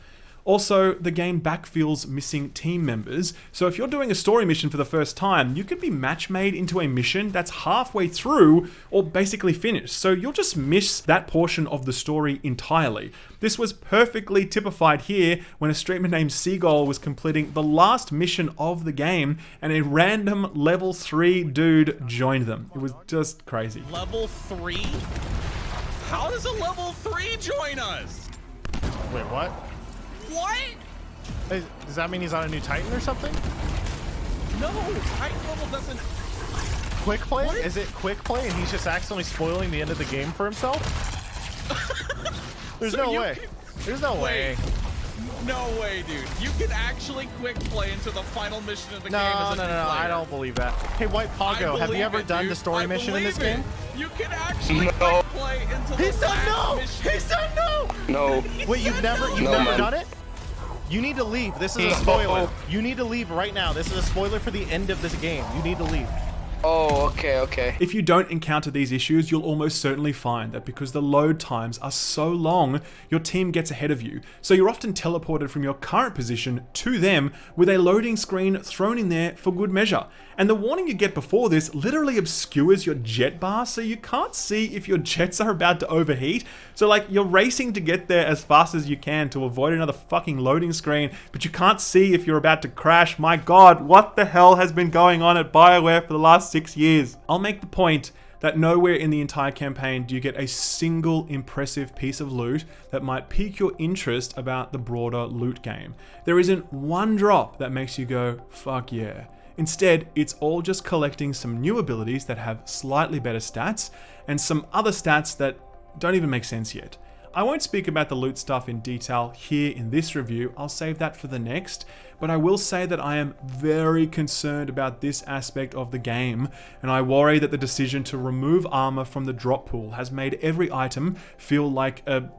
Also, the game backfills missing team members, so if you're doing a story mission for the first time, you could be match-made into a mission that's halfway through or basically finished, so you'll just miss that portion of the story entirely. This was perfectly typified here when a streamer named Seagull was completing the last mission of the game and a random level 3 dude joined them. It was just crazy. Level 3? How does a level 3 join us? Wait, what? What? Hey, does that mean he's on a new Titan or something? No, Titan level doesn't... Quick play? What? Is it quick play and he's just accidentally spoiling the end of the game for himself? There's no way. There's no way. No way, dude. You can actually quick play into the final mission of the game No, as a no, new no, player. I don't believe that. Hey, White Pago, have you ever done the story mission in this game? You can actually quick play into He the said last no! mission. He said no! No. Wait, you've never done it? You need to leave. This is a spoiler. You need to leave right now. This is a spoiler for the end of this game. You need to leave. Oh, okay. If you don't encounter these issues, you'll almost certainly find that because the load times are so long, your team gets ahead of you. So you're often teleported from your current position to them with a loading screen thrown in there for good measure. And the warning you get before this literally obscures your jet bar, so you can't see if your jets are about to overheat. So like, you're racing to get there as fast as you can to avoid another fucking loading screen, but you can't see if you're about to crash. My god, what the hell has been going on at BioWare for the last 6 years? I'll make the point that nowhere in the entire campaign do you get a single impressive piece of loot that might pique your interest about the broader loot game. There isn't one drop that makes you go, fuck yeah. Instead, it's all just collecting some new abilities that have slightly better stats and some other stats that don't even make sense yet. I won't speak about the loot stuff in detail here in this review, I'll save that for the next, but I will say that I am very concerned about this aspect of the game, and I worry that the decision to remove armor from the drop pool has made every item feel like a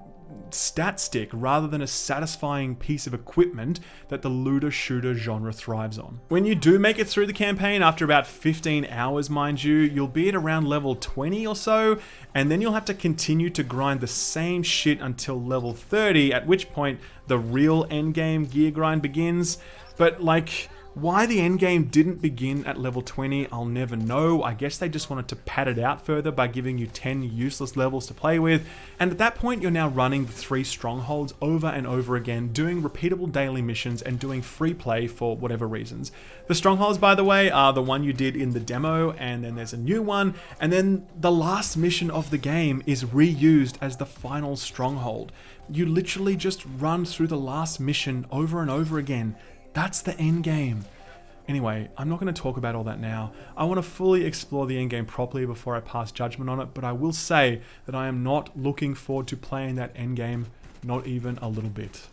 stat stick rather than a satisfying piece of equipment that the looter shooter genre thrives on. When you do make it through the campaign, after about 15 hours mind you, you'll be at around level 20 or so, and then you'll have to continue to grind the same shit until level 30, at which point the real endgame gear grind begins. But like, why the endgame didn't begin at level 20, I'll never know. I guess they just wanted to pad it out further by giving you 10 useless levels to play with. And at that point, you're now running the 3 strongholds over and over again, doing repeatable daily missions and doing free play for whatever reasons. The strongholds, by the way, are the one you did in the demo, and then there's a new one, and then the last mission of the game is reused as the final stronghold. You literally just run through the last mission over and over again. That's the end game. Anyway, I'm not going to talk about all that now. I want to fully explore the end game properly before I pass judgment on it, but I will say that I am not looking forward to playing that end game, not even a little bit.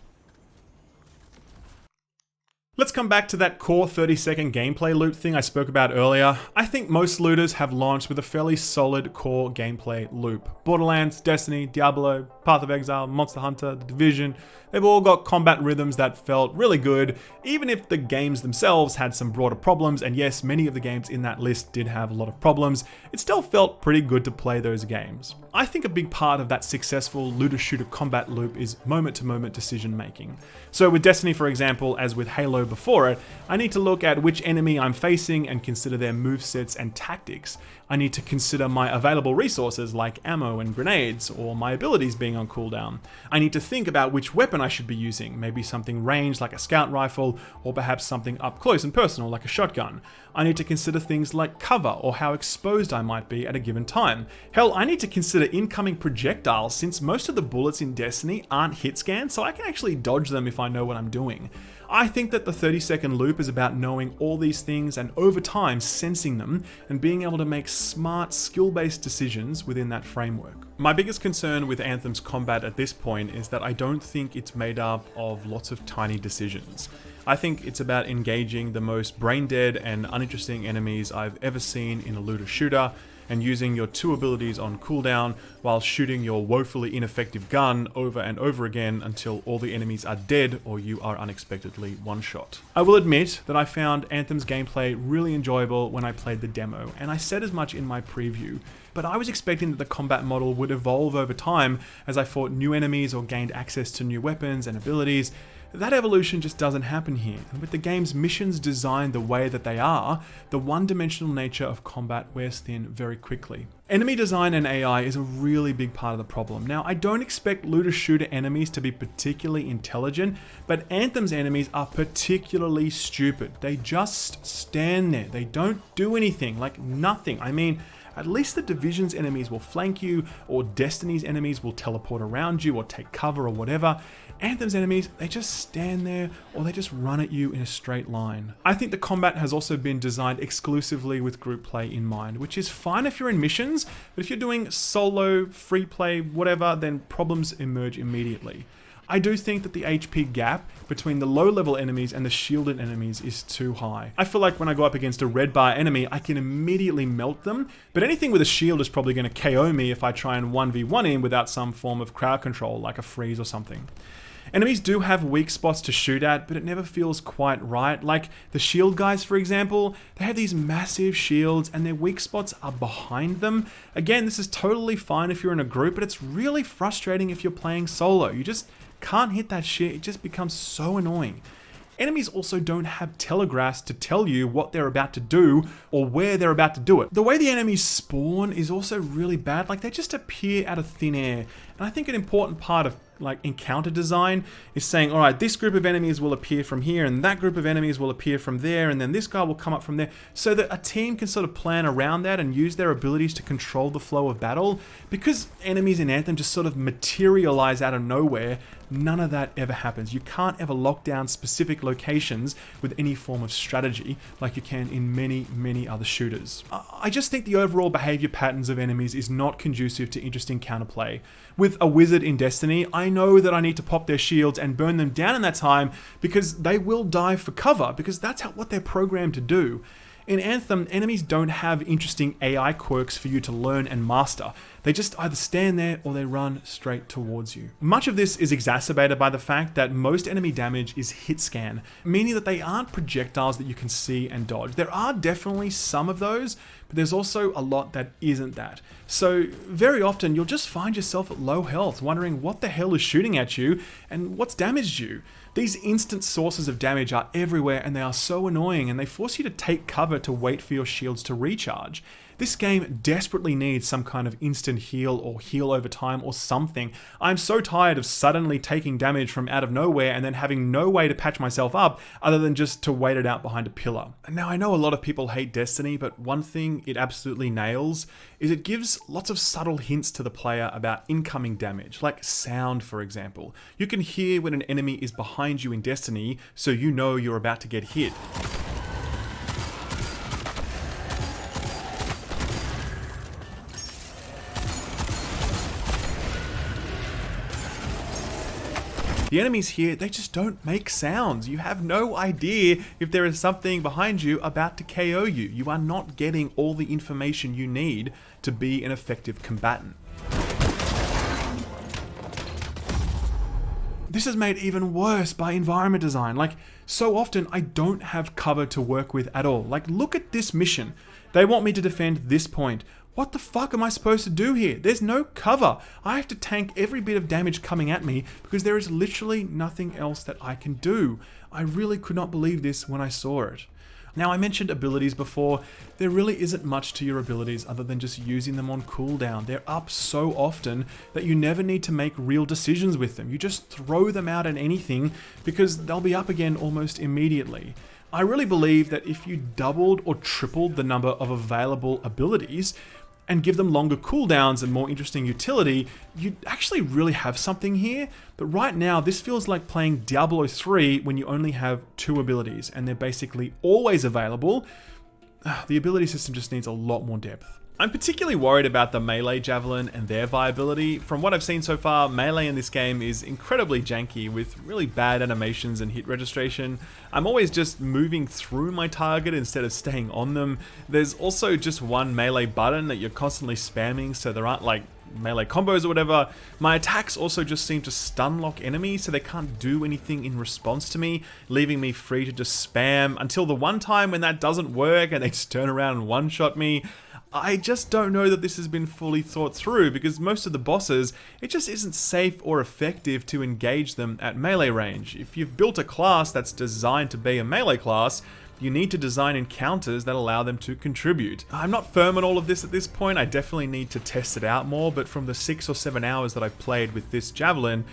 Let's come back to that core 30-second gameplay loop thing I spoke about earlier. I think most looters have launched with a fairly solid core gameplay loop. Borderlands, Destiny, Diablo, Path of Exile, Monster Hunter, The Division, they've all got combat rhythms that felt really good, even if the games themselves had some broader problems, and yes, many of the games in that list did have a lot of problems, it still felt pretty good to play those games. I think a big part of that successful looter-shooter combat loop is moment-to-moment decision making. So with Destiny, for example, as with Halo before it, I need to look at which enemy I'm facing and consider their movesets and tactics. I need to consider my available resources like ammo and grenades, or my abilities being on cooldown. I need to think about which weapon I should be using, maybe something ranged like a scout rifle, or perhaps something up close and personal like a shotgun. I need to consider things like cover, or how exposed I might be at a given time. Hell, I need to consider incoming projectiles, since most of the bullets in Destiny aren't hit scans, so I can actually dodge them if I know what I'm doing. I think that the 30-second loop is about knowing all these things and over time sensing them and being able to make smart, skill-based decisions within that framework. My biggest concern with Anthem's combat at this point is that I don't think it's made up of lots of tiny decisions. I think it's about engaging the most brain-dead and uninteresting enemies I've ever seen in a looter shooter, and using your 2 abilities on cooldown while shooting your woefully ineffective gun over and over again until all the enemies are dead or you are unexpectedly one-shot. I will admit that I found Anthem's gameplay really enjoyable when I played the demo, and I said as much in my preview, but I was expecting that the combat model would evolve over time as I fought new enemies or gained access to new weapons and abilities. That evolution just doesn't happen here, and with the game's missions designed the way that they are, the one-dimensional nature of combat wears thin very quickly. Enemy design and AI is a really big part of the problem. Now, I don't expect looter-shooter enemies to be particularly intelligent, but Anthem's enemies are particularly stupid. They just stand there. They don't do anything, like nothing. I mean, at least the Division's enemies will flank you, or Destiny's enemies will teleport around you or take cover or whatever. Anthem's enemies, they just stand there or they just run at you in a straight line. I think the combat has also been designed exclusively with group play in mind, which is fine if you're in missions, but if you're doing solo, free play, whatever, then problems emerge immediately. I do think that the HP gap between the low-level enemies and the shielded enemies is too high. I feel like when I go up against a red bar enemy, I can immediately melt them, but anything with a shield is probably going to KO me if I try and 1v1 him without some form of crowd control, like a freeze or something. Enemies do have weak spots to shoot at, but it never feels quite right. Like the shield guys, for example, they have these massive shields and their weak spots are behind them. Again, this is totally fine if you're in a group, but it's really frustrating if you're playing solo. You just can't hit that shit. It just becomes so annoying. Enemies also don't have telegraphs to tell you what they're about to do or where they're about to do it. The way the enemies spawn is also really bad. Like they just appear out of thin air. And I think an important part of like encounter design is saying, all right, this group of enemies will appear from here and that group of enemies will appear from there and then this guy will come up from there, so that a team can sort of plan around that and use their abilities to control the flow of battle. Because enemies in Anthem just sort of materialize out of nowhere, none of that ever happens. You can't ever lock down specific locations with any form of strategy like you can in many, many other shooters. I just think the overall behavior patterns of enemies is not conducive to interesting counterplay. With a wizard in Destiny, I know that I need to pop their shields and burn them down in that time because they will dive for cover, because that's what they're programmed to do. In Anthem, enemies don't have interesting AI quirks for you to learn and master. They just either stand there or they run straight towards you. Much of this is exacerbated by the fact that most enemy damage is hit scan, meaning that they aren't projectiles that you can see and dodge. There are definitely some of those, but there's also a lot that isn't that. So very often you'll just find yourself at low health, wondering what the hell is shooting at you and what's damaged you. These instant sources of damage are everywhere and they are so annoying, and they force you to take cover to wait for your shields to recharge. This game desperately needs some kind of instant heal or heal over time or something. I'm so tired of suddenly taking damage from out of nowhere and then having no way to patch myself up other than just to wait it out behind a pillar. Now, I know a lot of people hate Destiny, but one thing it absolutely nails is it gives lots of subtle hints to the player about incoming damage, like sound, for example. You can hear when an enemy is behind you in Destiny, so you know you're about to get hit. The enemies here, they just don't make sounds. You have no idea if there is something behind you about to KO you. You are not getting all the information you need to be an effective combatant. This is made even worse by environment design. Like, so often I don't have cover to work with at all. Like, look at this mission. They want me to defend this point. What the fuck am I supposed to do here? There's no cover. I have to tank every bit of damage coming at me because there is literally nothing else that I can do. I really could not believe this when I saw it. Now, I mentioned abilities before. There really isn't much to your abilities other than just using them on cooldown. They're up so often that you never need to make real decisions with them. You just throw them out at anything because they'll be up again almost immediately. I really believe that if you doubled or tripled the number of available abilities and give them longer cooldowns and more interesting utility, you'd actually really have something here. But right now, this feels like playing Diablo 3 when you only have 2 abilities and they're basically always available. The ability system just needs a lot more depth. I'm particularly worried about the melee javelin and their viability. From what I've seen so far, melee in this game is incredibly janky with really bad animations and hit registration. I'm always just moving through my target instead of staying on them. There's also just one melee button that you're constantly spamming, so there aren't like melee combos or whatever. My attacks also just seem to stun lock enemies, so they can't do anything in response to me, leaving me free to just spam until the one time when that doesn't work and they just turn around and one-shot me. I just don't know that this has been fully thought through, because most of the bosses, it just isn't safe or effective to engage them at melee range. If you've built a class that's designed to be a melee class, you need to design encounters that allow them to contribute. I'm not firm on all of this at this point. I definitely need to test it out more, but from the 6 or 7 hours that I've played with this javelin,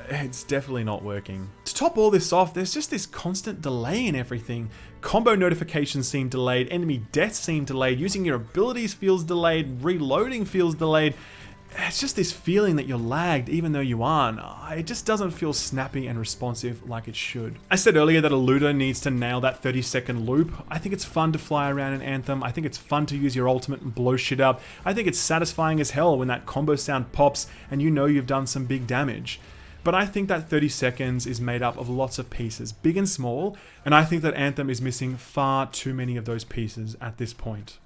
it's definitely not working. To top all this off, there's just this constant delay in everything. Combo notifications seem delayed, enemy deaths seem delayed, using your abilities feels delayed, reloading feels delayed. It's just this feeling that you're lagged even though you aren't. It just doesn't feel snappy and responsive like it should. I said earlier that a looter needs to nail that 30-second loop. I think it's fun to fly around in Anthem. I think it's fun to use your ultimate and blow shit up. I think it's satisfying as hell when that combo sound pops and you know you've done some big damage. But I think that 30 seconds is made up of lots of pieces, big and small, and I think that Anthem is missing far too many of those pieces at this point.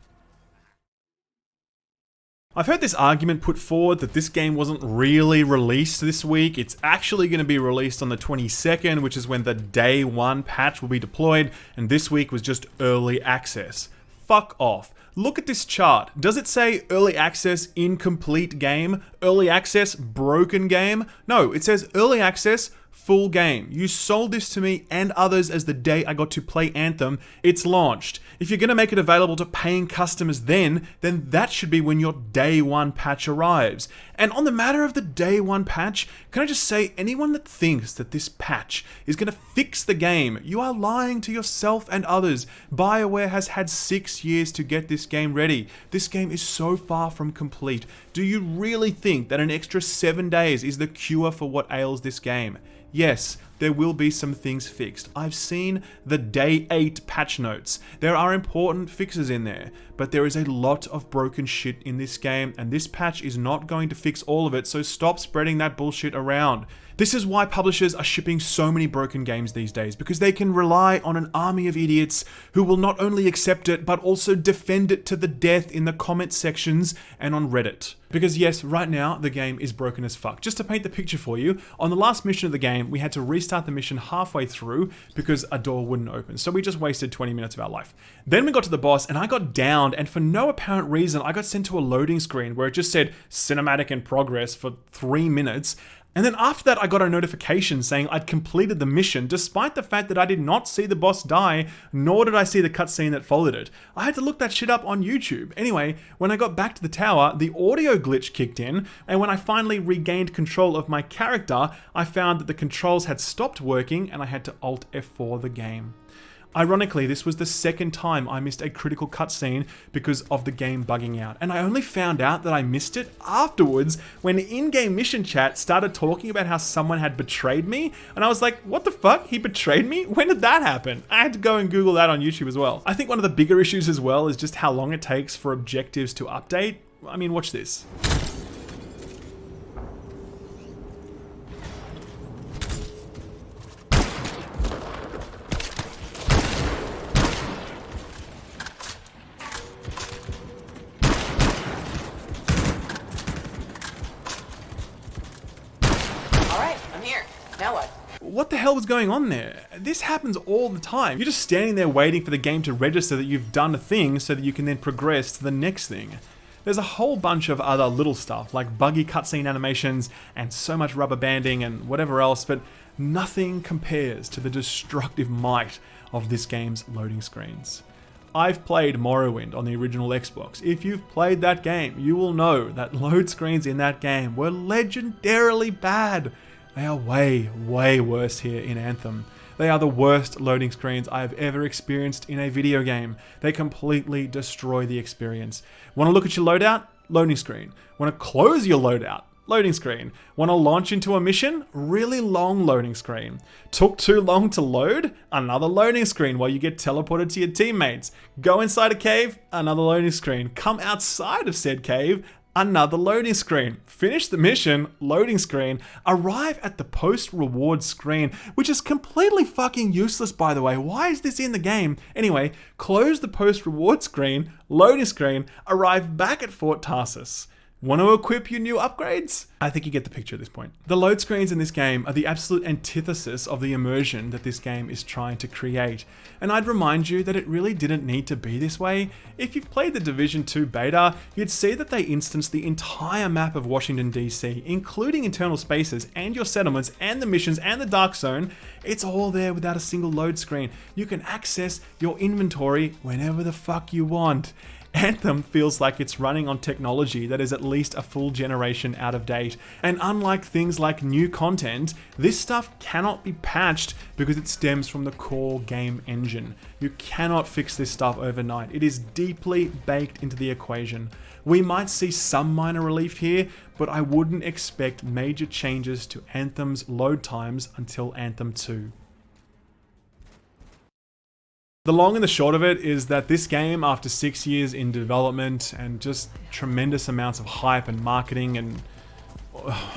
I've heard this argument put forward that this game wasn't really released this week. It's actually going to be released on the 22nd, which is when the day 1 patch will be deployed, and this week was just early access. Fuck off. Look at this chart. Does it say early access incomplete game? Early access broken game? No, it says early access full game. You sold this to me and others as the day I got to play Anthem. It's launched. If you're going to make it available to paying customers then that should be when your day one patch arrives. And on the matter of the day one patch, can I just say, anyone that thinks that this patch is going to fix the game, you are lying to yourself and others. BioWare has had 6 years to get this game ready. This game is so far from complete. Do you really think that an extra 7 days is the cure for what ails this game? Yes, there will be some things fixed. I've seen the day 8 patch notes. There are important fixes in there, but there is a lot of broken shit in this game, and this patch is not going to fix all of it, so stop spreading that bullshit around. This is why publishers are shipping so many broken games these days, because they can rely on an army of idiots who will not only accept it, but also defend it to the death in the comment sections and on Reddit. Because yes, right now, the game is broken as fuck. Just to paint the picture for you, on the last mission of the game, we had to restart the mission halfway through because a door wouldn't open. So we just wasted 20 minutes of our life. Then we got to the boss and I got downed, and for no apparent reason, I got sent to a loading screen where it just said cinematic in progress for 3 minutes. And then after that, I got a notification saying I'd completed the mission, despite the fact that I did not see the boss die, nor did I see the cutscene that followed it. I had to look that shit up on YouTube. Anyway, when I got back to the tower, the audio glitch kicked in, and when I finally regained control of my character, I found that the controls had stopped working and I had to Alt F4 the game. Ironically, this was the second time I missed a critical cutscene because of the game bugging out. And I only found out that I missed it afterwards when in-game mission chat started talking about how someone had betrayed me. And I was like, what the fuck? He betrayed me? When did that happen? I had to go and Google that on YouTube as well. I think one of the bigger issues as well is just how long it takes for objectives to update. I mean, watch this. What the hell was going on there? This happens all the time. You're just standing there waiting for the game to register that you've done a thing so that you can then progress to the next thing. There's a whole bunch of other little stuff like buggy cutscene animations and so much rubber banding and whatever else, but nothing compares to the destructive might of this game's loading screens. I've played Morrowind on the original Xbox. If you've played that game, you will know that load screens in that game were legendarily bad. They are way, way worse here in Anthem. They are the worst loading screens I have ever experienced in a video game. They completely destroy the experience. Want to look at your loadout? Loading screen. Want to close your loadout? Loading screen. Want to launch into a mission? Really long loading screen. Took too long to load? Another loading screen while you get teleported to your teammates. Go inside a cave? Another loading screen. Come outside of said cave? Another loading screen. Finish the mission, loading screen. Arrive at the post-reward screen, which is completely fucking useless, by the way. Why is this in the game? Anyway, close the post-reward screen, loading screen, arrive back at Fort Tarsus. Want to equip your new upgrades? I think you get the picture at this point. The load screens in this game are the absolute antithesis of the immersion that this game is trying to create. And I'd remind you that it really didn't need to be this way. If you've played the Division 2 beta, you'd see that they instanced the entire map of Washington DC, including internal spaces and your settlements and the missions and the Dark Zone. It's all there without a single load screen. You can access your inventory whenever the fuck you want. Anthem feels like it's running on technology that is at least a full generation out of date. And unlike things like new content, this stuff cannot be patched because it stems from the core game engine. You cannot fix this stuff overnight. It is deeply baked into the equation. We might see some minor relief here, but I wouldn't expect major changes to Anthem's load times until Anthem 2. The long and the short of it is that this game, after 6 years in development and just tremendous amounts of hype and marketing and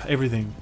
everything,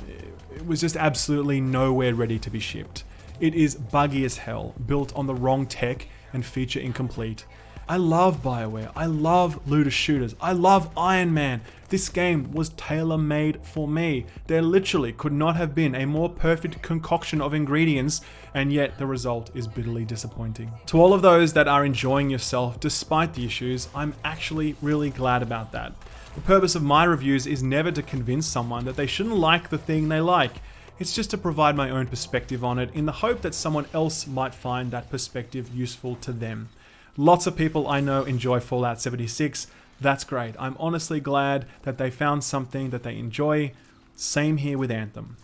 it was just absolutely nowhere ready to be shipped. It is buggy as hell, built on the wrong tech and feature incomplete. I love BioWare, I love looter shooters, I love Iron Man. This game was tailor-made for me. There literally could not have been a more perfect concoction of ingredients, and yet the result is bitterly disappointing. To all of those that are enjoying yourself despite the issues, I'm actually really glad about that. The purpose of my reviews is never to convince someone that they shouldn't like the thing they like. It's just to provide my own perspective on it in the hope that someone else might find that perspective useful to them. Lots of people I know enjoy Fallout 76. That's great. I'm honestly glad that they found something that they enjoy. Same here with Anthem.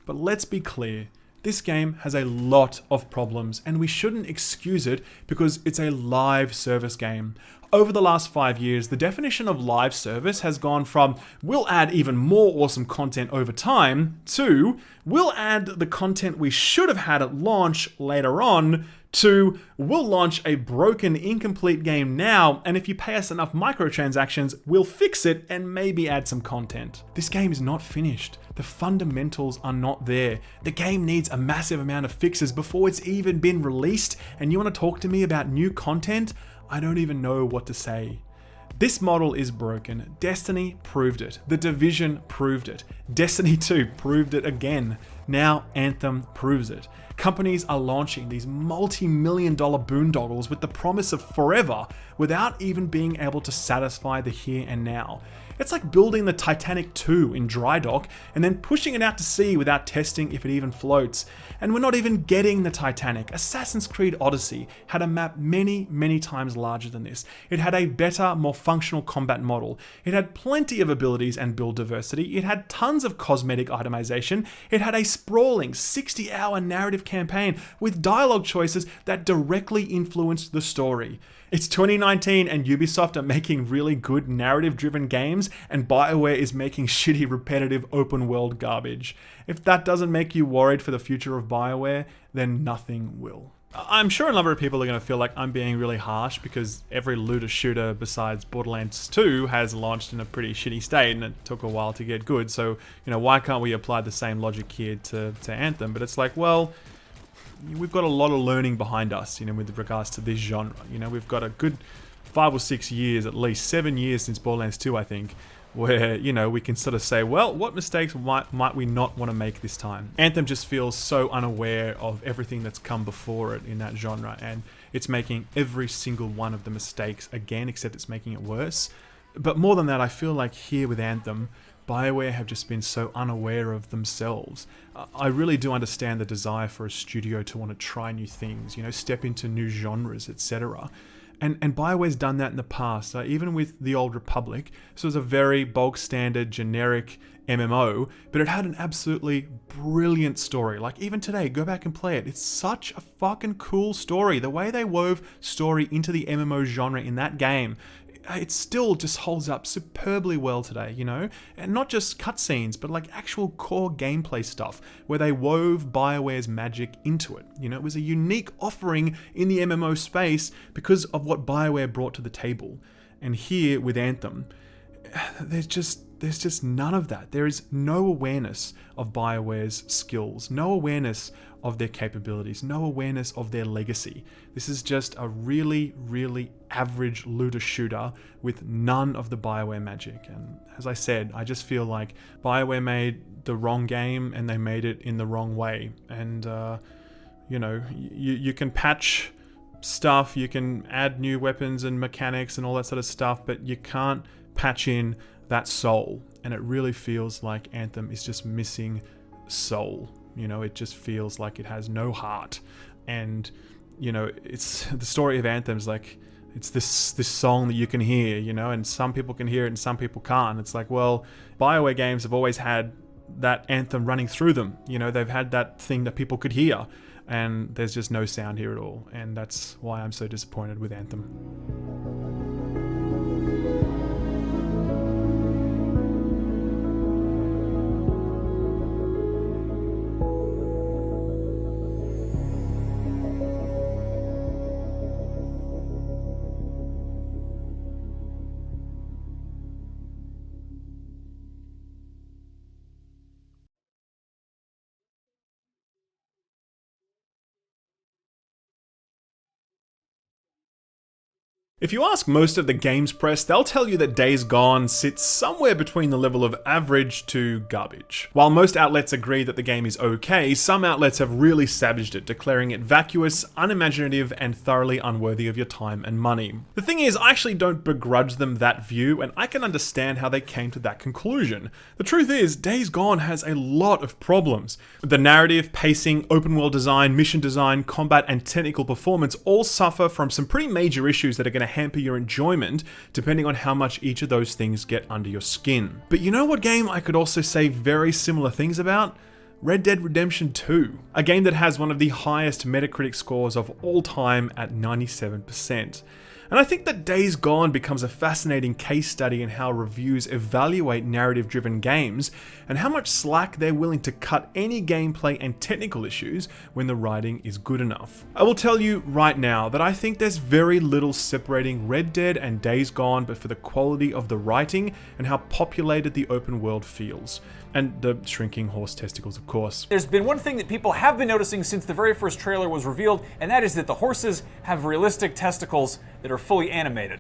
But let's be clear, this game has a lot of problems and we shouldn't excuse it because it's a live service game. Over the last 5 years, the definition of live service has gone from we'll add even more awesome content over time to we'll add the content we should have had at launch later on to we'll launch a broken, incomplete game now, and if you pay us enough microtransactions, we'll fix it and maybe add some content. This game is not finished. The fundamentals are not there. The game needs a massive amount of fixes before it's even been released, and you want to talk to me about new content? I don't even know what to say. This model is broken. Destiny proved it. The Division proved it. Destiny 2 proved it again. Now Anthem proves it. Companies are launching these multi-million-dollar boondoggles with the promise of forever without even being able to satisfy the here and now. It's like building the Titanic 2 in dry dock and then pushing it out to sea without testing if it even floats. And we're not even getting the Titanic. Assassin's Creed Odyssey had a map many times larger than this. It had a better, more functional combat model. It had plenty of abilities and build diversity. It had tons of cosmetic itemization. It had a sprawling 60-hour narrative campaign with dialogue choices that directly influenced the story. It's 2019 and Ubisoft are making really good narrative-driven games and BioWare is making shitty, repetitive, open-world garbage. If that doesn't make you worried for the future of BioWare, then nothing will. I'm sure a number of people are going to feel like I'm being really harsh because every looter shooter besides Borderlands 2 has launched in a pretty shitty state and it took a while to get good, so, why can't we apply the same logic here to Anthem? But it's like, well, we've got a lot of learning behind us, with regards to this genre. We've got a good 5 or 6 years, at least 7 years since Borderlands 2, I think, where, we can sort of say, well, what mistakes might we not want to make this time? Anthem just feels so unaware of everything that's come before it in that genre, and it's making every single one of the mistakes again, except it's making it worse. But more than that, I feel like here with Anthem, BioWare have just been so unaware of themselves. I really do understand the desire for a studio to want to try new things, step into new genres, etc. And BioWare's done that in the past, even with The Old Republic. This was a very bog standard, generic MMO, but it had an absolutely brilliant story. Like, even today, go back and play it. It's such a fucking cool story. The way they wove story into the MMO genre in that game, it still just holds up superbly well today, And not just cutscenes, but like actual core gameplay stuff, where they wove BioWare's magic into it. It was a unique offering in the MMO space because of what BioWare brought to the table. And here with Anthem, there's just none of that. There is no awareness of BioWare's skills, no awareness of their capabilities, no awareness of their legacy. This is just a really average looter shooter with none of the BioWare magic. And as I said, I just feel like BioWare made the wrong game and they made it in the wrong way. And, you can patch stuff, you can add new weapons and mechanics and all that sort of stuff, but you can't patch in that soul. And it really feels like Anthem is just missing soul. It just feels like it has no heart. And, it's the story of Anthem's like, it's this song that you can hear, and some people can hear it and some people can't. It's like, well, BioWare games have always had that anthem running through them. They've had that thing that people could hear, and there's just no sound here at all. And that's why I'm so disappointed with Anthem. If you ask most of the games press, they'll tell you that Days Gone sits somewhere between the level of average to garbage. While most outlets agree that the game is okay, some outlets have really savaged it, declaring it vacuous, unimaginative, and thoroughly unworthy of your time and money. The thing is, I actually don't begrudge them that view, and I can understand how they came to that conclusion. The truth is, Days Gone has a lot of problems. The narrative, pacing, open world design, mission design, combat, and technical performance all suffer from some pretty major issues that are going to hamper your enjoyment, depending on how much each of those things get under your skin. But you know what game I could also say very similar things about? Red Dead Redemption 2, a game that has one of the highest Metacritic scores of all time at 97%. And I think that Days Gone becomes a fascinating case study in how reviews evaluate narrative-driven games and how much slack they're willing to cut any gameplay and technical issues when the writing is good enough. I will tell you right now that I think there's very little separating Red Dead and Days Gone but for the quality of the writing and how populated the open world feels. And the shrinking horse testicles, of course. There's been one thing that people have been noticing since the very first trailer was revealed, and that is that the horses have realistic testicles that are fully animated.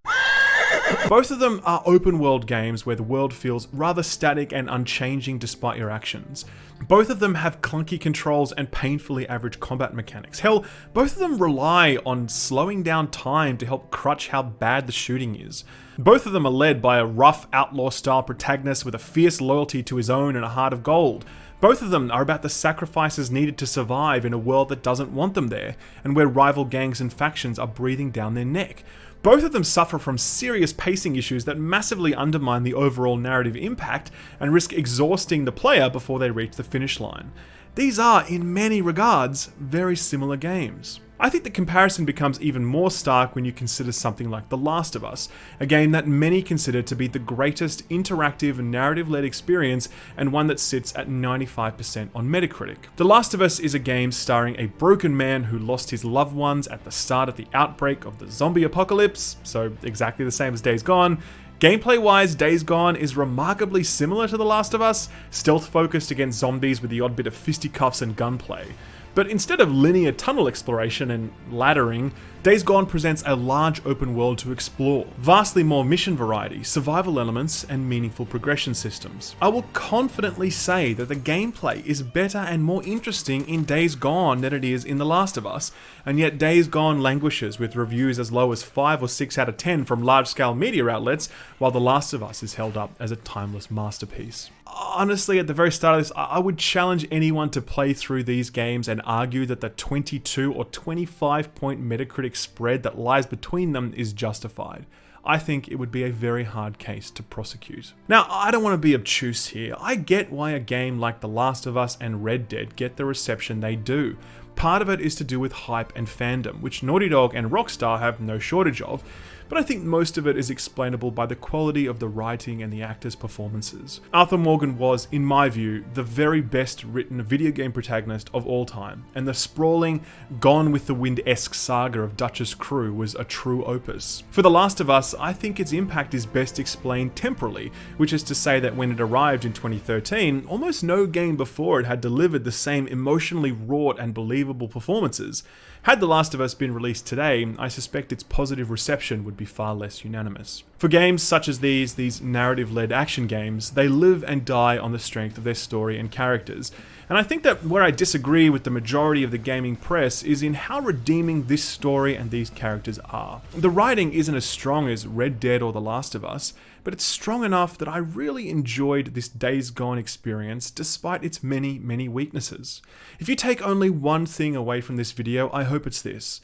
Both of them are open world games where the world feels rather static and unchanging despite your actions. Both of them have clunky controls and painfully average combat mechanics. Hell, both of them rely on slowing down time to help crutch how bad the shooting is. Both of them are led by a rough outlaw-style protagonist with a fierce loyalty to his own and a heart of gold. Both of them are about the sacrifices needed to survive in a world that doesn't want them there, and where rival gangs and factions are breathing down their neck. Both of them suffer from serious pacing issues that massively undermine the overall narrative impact and risk exhausting the player before they reach the finish line. These are, in many regards, very similar games. I think the comparison becomes even more stark when you consider something like The Last of Us, a game that many consider to be the greatest interactive narrative-led experience and one that sits at 95% on Metacritic. The Last of Us is a game starring a broken man who lost his loved ones at the start of the outbreak of the zombie apocalypse, so exactly the same as Days Gone. Gameplay-wise, Days Gone is remarkably similar to The Last of Us, stealth-focused against zombies with the odd bit of fisticuffs and gunplay. But instead of linear tunnel exploration and laddering, Days Gone presents a large open world to explore, vastly more mission variety, survival elements, and meaningful progression systems. I will confidently say that the gameplay is better and more interesting in Days Gone than it is in The Last of Us, and yet Days Gone languishes with reviews as low as 5 or 6 out of 10 from large-scale media outlets, while The Last of Us is held up as a timeless masterpiece. Honestly, at the very start of this, I would challenge anyone to play through these games and argue that the 22 or 25 point Metacritic spread that lies between them is justified. I think it would be a very hard case to prosecute. Now, I don't want to be obtuse here. I get why a game like The Last of Us and Red Dead get the reception they do. Part of it is to do with hype and fandom, which Naughty Dog and Rockstar have no shortage of, but I think most of it is explainable by the quality of the writing and the actors' performances. Arthur Morgan was, in my view, the very best written video game protagonist of all time, and the sprawling, Gone with the Wind-esque saga of Dutch's crew was a true opus. For The Last of Us, I think its impact is best explained temporally, which is to say that when it arrived in 2013, almost no game before it had delivered the same emotionally wrought and believable performances. Had The Last of Us been released today, I suspect its positive reception would be far less unanimous. For games such as these narrative-led action games, they live and die on the strength of their story and characters. And I think that where I disagree with the majority of the gaming press is in how redeeming this story and these characters are. The writing isn't as strong as Red Dead or The Last of Us, but it's strong enough that I really enjoyed this Days Gone experience despite its many, many weaknesses. If you take only one thing away from this video, I hope it's this.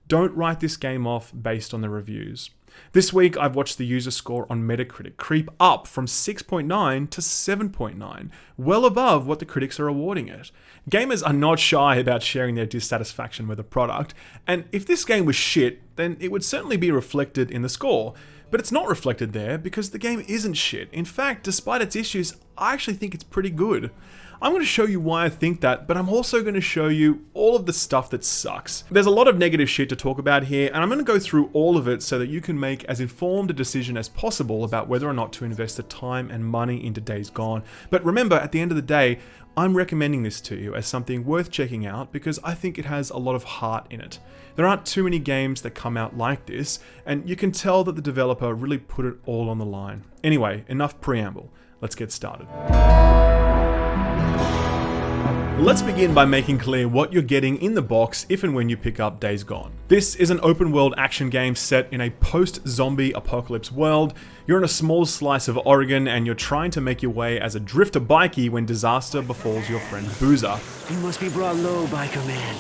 Don't write this game off based on the reviews. This week, I've watched the user score on Metacritic creep up from 6.9 to 7.9, well above what the critics are awarding it. Gamers are not shy about sharing their dissatisfaction with a product, and if this game was shit, then it would certainly be reflected in the score. But it's not reflected there because the game isn't shit. In fact, despite its issues, I actually think it's pretty good. I'm going to show you why I think that, but I'm also going to show you all of the stuff that sucks. There's a lot of negative shit to talk about here, and I'm going to go through all of it so that you can make as informed a decision as possible about whether or not to invest the time and money into Days Gone. But remember, at the end of the day, I'm recommending this to you as something worth checking out because I think it has a lot of heart in it. There aren't too many games that come out like this, and you can tell that the developer really put it all on the line. Anyway, enough preamble. Let's get started. Let's begin by making clear what you're getting in the box if and when you pick up Days Gone. This is an open world action game set in a post-zombie apocalypse world. You're in a small slice of Oregon and you're trying to make your way as a drifter bikie when disaster befalls your friend Boozer. You must be brought low, biker man,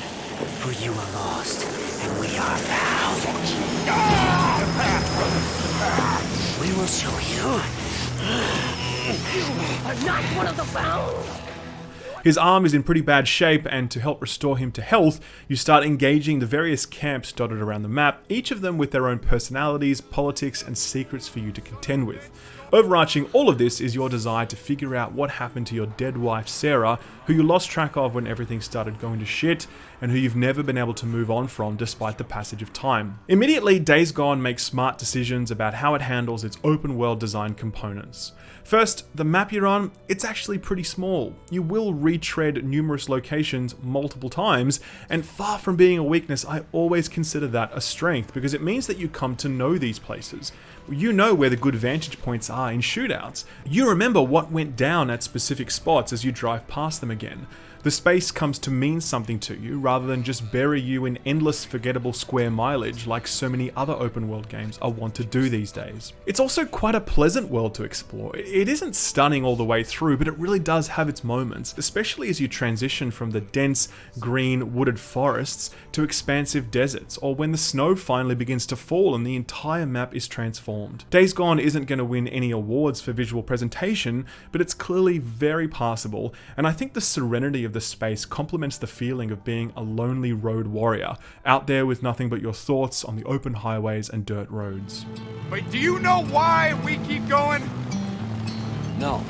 for you are lost and we are found. We will show you. You are not one of the found. His arm is in pretty bad shape, and to help restore him to health, you start engaging the various camps dotted around the map, each of them with their own personalities, politics, and secrets for you to contend with. Overarching all of this is your desire to figure out what happened to your dead wife Sarah, who you lost track of when everything started going to shit, and who you've never been able to move on from despite the passage of time. Immediately, Days Gone makes smart decisions about how it handles its open world design components. First, the map you're on, it's actually pretty small. You will retread numerous locations multiple times, and far from being a weakness, I always consider that a strength because it means that you come to know these places. You know where the good vantage points are in shootouts. You remember what went down at specific spots as you drive past them again. The space comes to mean something to you rather than just bury you in endless forgettable square mileage like so many other open world games are wont to do these days. It's also quite a pleasant world to explore. It isn't stunning all the way through, but it really does have its moments, especially as you transition from the dense, green, wooded forests to expansive deserts, or when the snow finally begins to fall and the entire map is transformed. Days Gone isn't going to win any awards for visual presentation, but it's clearly very passable, and I think the serenity of the space complements the feeling of being a lonely road warrior, out there with nothing but your thoughts on the open highways and dirt roads. But do you know why we keep going? No.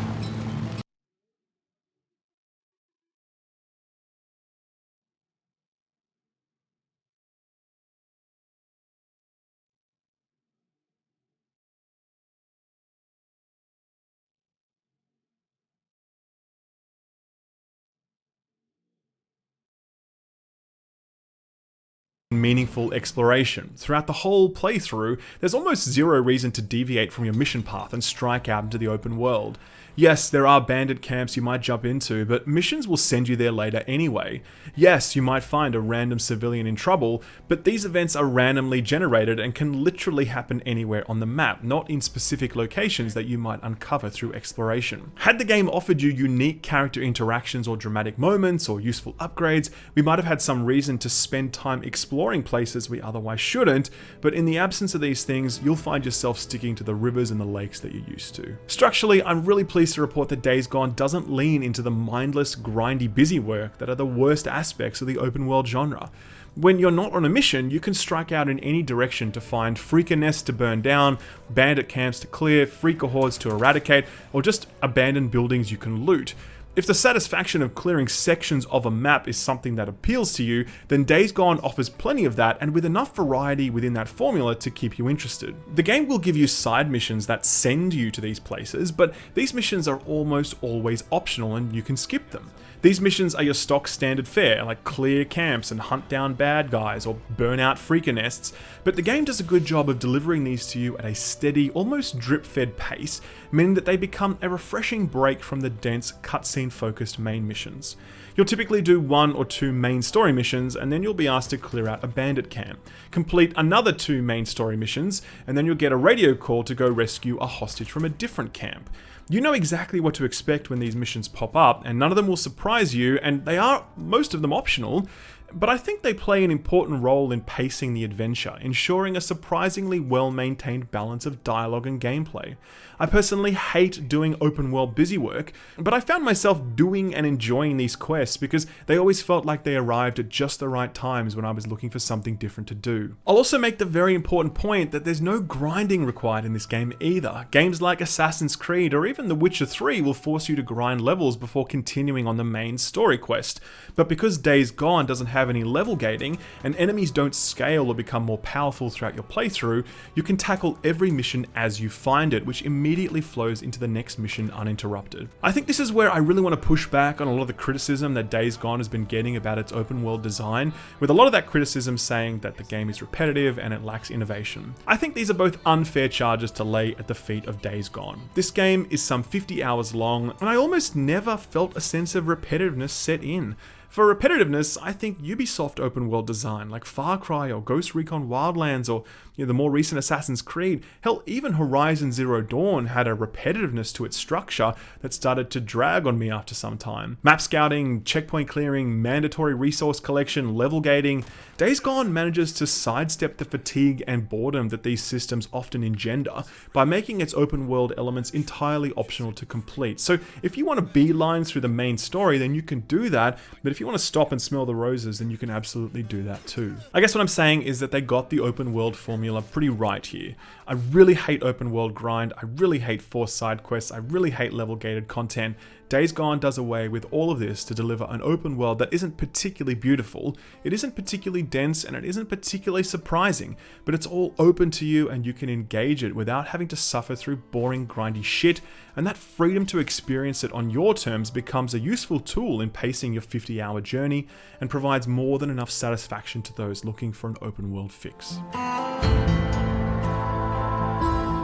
Meaningful exploration. Throughout the whole playthrough, there's almost zero reason to deviate from your mission path and strike out into the open world. Yes, there are bandit camps you might jump into, but missions will send you there later anyway. Yes, you might find a random civilian in trouble, but these events are randomly generated and can literally happen anywhere on the map, not in specific locations that you might uncover through exploration. Had the game offered you unique character interactions or dramatic moments or useful upgrades, we might have had some reason to spend time exploring places we otherwise shouldn't, but in the absence of these things, you'll find yourself sticking to the rivers and the lakes that you're used to. Structurally, I'm really pleased to report that Days Gone doesn't lean into the mindless, grindy busy work that are the worst aspects of the open world genre. When you're not on a mission, you can strike out in any direction to find freaker nests to burn down, bandit camps to clear, freaker hordes to eradicate, or just abandoned buildings you can loot. If the satisfaction of clearing sections of a map is something that appeals to you, then Days Gone offers plenty of that and with enough variety within that formula to keep you interested. The game will give you side missions that send you to these places, but these missions are almost always optional and you can skip them. These missions are your stock standard fare, like clear camps and hunt down bad guys or burn out freaker nests, but the game does a good job of delivering these to you at a steady, almost drip-fed pace, meaning that they become a refreshing break from the dense, cutscene-focused main missions. You'll typically do 1 or 2 main story missions, and then you'll be asked to clear out a bandit camp, complete another 2 main story missions, and then you'll get a radio call to go rescue a hostage from a different camp. You know exactly what to expect when these missions pop up, and none of them will surprise you, and they are, most of them, optional. but I think they play an important role in pacing the adventure, ensuring a surprisingly well-maintained balance of dialogue and gameplay. I personally hate doing open world busy work, but I found myself doing and enjoying these quests because they always felt like they arrived at just the right times when I was looking for something different to do. I'll also make the very important point that there's no grinding required in this game either. Games like Assassin's Creed or even The Witcher 3 will force you to grind levels before continuing on the main story quest, but because Days Gone doesn't have any level gating and enemies don't scale or become more powerful throughout your playthrough, you can tackle every mission as you find it, which immediately flows into the next mission uninterrupted. I think this is where I really want to push back on a lot of the criticism that Days Gone has been getting about its open world design, with a lot of that criticism saying that the game is repetitive and it lacks innovation. I think these are both unfair charges to lay at the feet of Days Gone. This game is some 50 hours long, and I almost never felt a sense of repetitiveness set in. For repetitiveness, I think Ubisoft open world design like Far Cry or Ghost Recon Wildlands or the more recent Assassin's Creed, hell, even Horizon Zero Dawn had a repetitiveness to its structure that started to drag on me after some time. Map scouting, checkpoint clearing, mandatory resource collection, level gating, Days Gone manages to sidestep the fatigue and boredom that these systems often engender by making its open world elements entirely optional to complete. So if you want to beeline through the main story, then you can do that, but if you want to stop and smell the roses, then you can absolutely do that too. I guess what I'm saying is that they got the open world formula pretty right here. I really hate open world grind, I really hate forced side quests, I really hate level gated content. Days Gone does away with all of this to deliver an open world that isn't particularly beautiful, it isn't particularly dense, and it isn't particularly surprising, but it's all open to you and you can engage it without having to suffer through boring, grindy shit, and that freedom to experience it on your terms becomes a useful tool in pacing your 50-hour journey and provides more than enough satisfaction to those looking for an open world fix.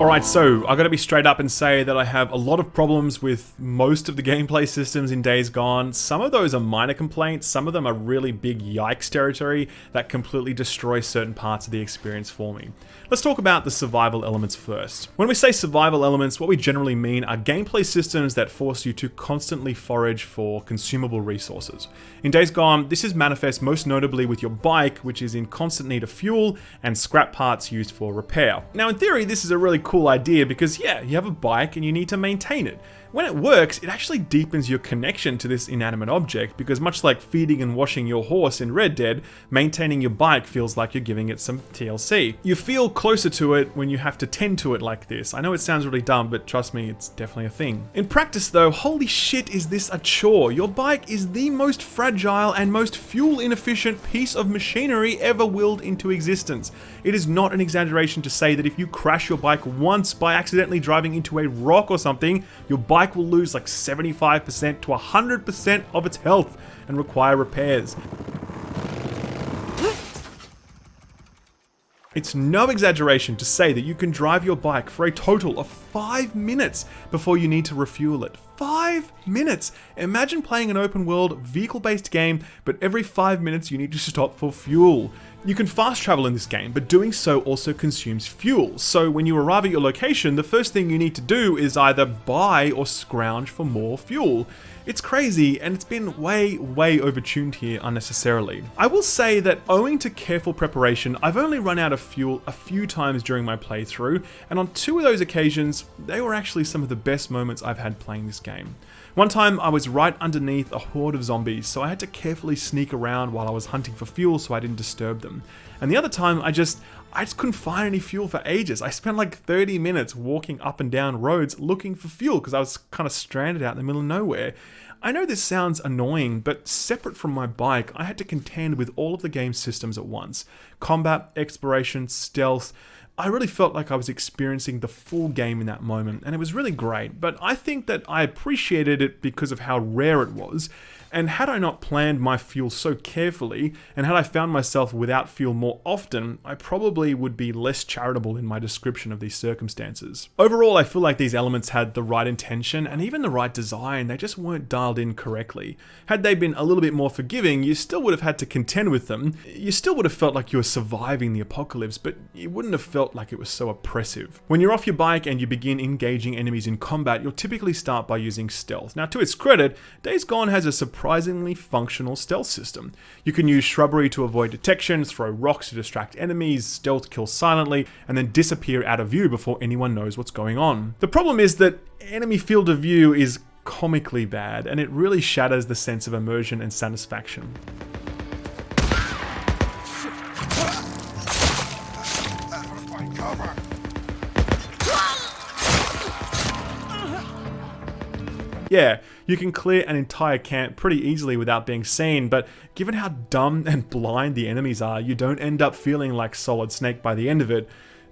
Alright, so I gotta be straight up and say that I have a lot of problems with most of the gameplay systems in Days Gone. Some of those are minor complaints, some of them are really big yikes territory that completely destroy certain parts of the experience for me. Let's talk about the survival elements first. When we say survival elements, what we generally mean are gameplay systems that force you to constantly forage for consumable resources. In Days Gone, this is manifest most notably with your bike, which is in constant need of fuel and scrap parts used for repair. Now in theory, this is a really cool idea because yeah, you have a bike and you need to maintain it. When it works, it actually deepens your connection to this inanimate object because much like feeding and washing your horse in Red Dead, maintaining your bike feels like you're giving it some TLC. You feel closer to it when you have to tend to it like this. I know it sounds really dumb, but trust me, it's definitely a thing. In practice though, holy shit is this a chore. Your bike is the most fragile and most fuel inefficient piece of machinery ever willed into existence. It is not an exaggeration to say that if you crash your bike once by accidentally driving into a rock or something, your bike will lose like 75% to 100% of its health and require repairs. It's no exaggeration to say that you can drive your bike for a total of 5 minutes before you need to refuel it. 5 minutes! Imagine playing an open world, vehicle-based game, but every 5 minutes you need to stop for fuel. You can fast travel in this game, but doing so also consumes fuel. So when you arrive at your location, the first thing you need to do is either buy or scrounge for more fuel. It's crazy, and it's been way overtuned here unnecessarily. I will say that owing to careful preparation, I've only run out of fuel a few times during my playthrough, and on 2 of those occasions, they were actually some of the best moments I've had playing this game. One time I was right underneath a horde of zombies, so I had to carefully sneak around while I was hunting for fuel so I didn't disturb them. And the other time I just couldn't find any fuel for ages. I spent like 30 minutes walking up and down roads looking for fuel because I was kind of stranded out in the middle of nowhere. I know this sounds annoying, but separate from my bike, I had to contend with all of the game's systems at once. Combat, exploration, stealth. I really felt like I was experiencing the full game in that moment, and it was really great, but I think that I appreciated it because of how rare it was. And had I not planned my fuel so carefully, and had I found myself without fuel more often, I probably would be less charitable in my description of these circumstances. Overall, I feel like these elements had the right intention and even the right design, they just weren't dialed in correctly. Had they been a little bit more forgiving, you still would have had to contend with them. You still would have felt like you were surviving the apocalypse, but you wouldn't have felt felt like it was so oppressive. When you're off your bike and you begin engaging enemies in combat, you'll typically start by using stealth. Now, to its credit, Days Gone has a surprisingly functional stealth system. You can use shrubbery to avoid detection, throw rocks to distract enemies, stealth kill silently, and then disappear out of view before anyone knows what's going on. The problem is that enemy field of view is comically bad, and it really shatters the sense of immersion and satisfaction. Yeah, you can clear an entire camp pretty easily without being seen, but given how dumb and blind the enemies are, you don't end up feeling like Solid Snake by the end of it.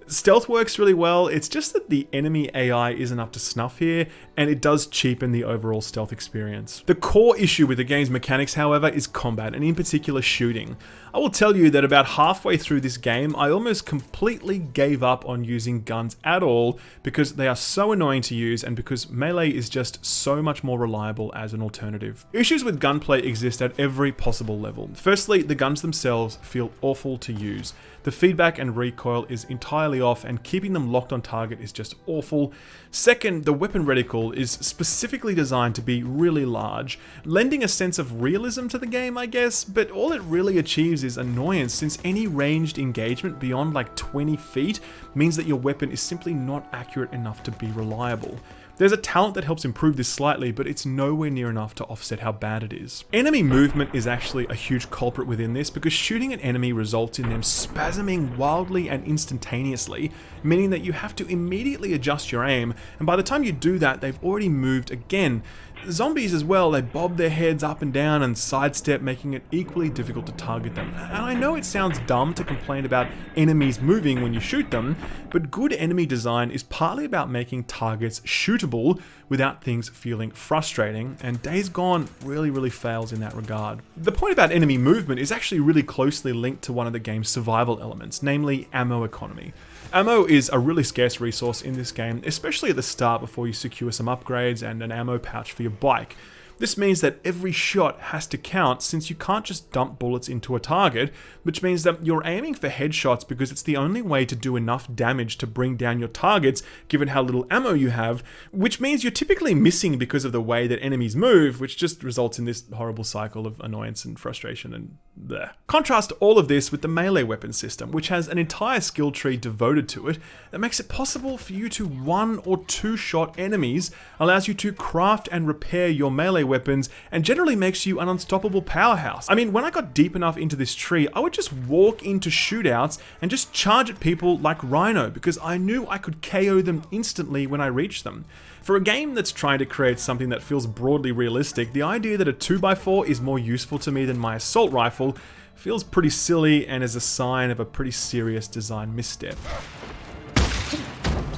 Stealth works really well, it's just that the enemy AI isn't up to snuff here, and it does cheapen the overall stealth experience. The core issue with the game's mechanics, however, is combat, and in particular shooting. I will tell you that about halfway through this game, I almost completely gave up on using guns at all because they are so annoying to use and because melee is just so much more reliable as an alternative. Issues with gunplay exist at every possible level. Firstly, the guns themselves feel awful to use. The feedback and recoil is entirely off, and keeping them locked on target is just awful. Second, the weapon reticle is specifically designed to be really large, lending a sense of realism to the game, I guess, but all it really achieves is annoyance, since any ranged engagement beyond like 20 feet means that your weapon is simply not accurate enough to be reliable. There's a talent that helps improve this slightly, but it's nowhere near enough to offset how bad it is. Enemy movement is actually a huge culprit within this, because shooting an enemy results in them spasming wildly and instantaneously, meaning that you have to immediately adjust your aim, and by the time you do that, they've already moved again. Zombies as well, they bob their heads up and down and sidestep, making it equally difficult to target them. And I know it sounds dumb to complain about enemies moving when you shoot them, but good enemy design is partly about making targets shootable without things feeling frustrating, and Days Gone really fails in that regard. The point about enemy movement is actually really closely linked to one of the game's survival elements, namely ammo economy. Ammo is a really scarce resource in this game, especially at the start before you secure some upgrades and an ammo pouch for your bike. This means that every shot has to count, since you can't just dump bullets into a target, which means that you're aiming for headshots because it's the only way to do enough damage to bring down your targets given how little ammo you have, which means you're typically missing because of the way that enemies move, which just results in this horrible cycle of annoyance and frustration and bleh. Contrast all of this with the melee weapon system, which has an entire skill tree devoted to it that makes it possible for you to one or two shot enemies, allows you to craft and repair your melee weapons, and generally makes you an unstoppable powerhouse. I mean, when I got deep enough into this tree, I would just walk into shootouts and just charge at people like Rhino, because I knew I could KO them instantly when I reached them. For a game that's trying to create something that feels broadly realistic, the idea that a 2x4 is more useful to me than my assault rifle feels pretty silly and is a sign of a pretty serious design misstep.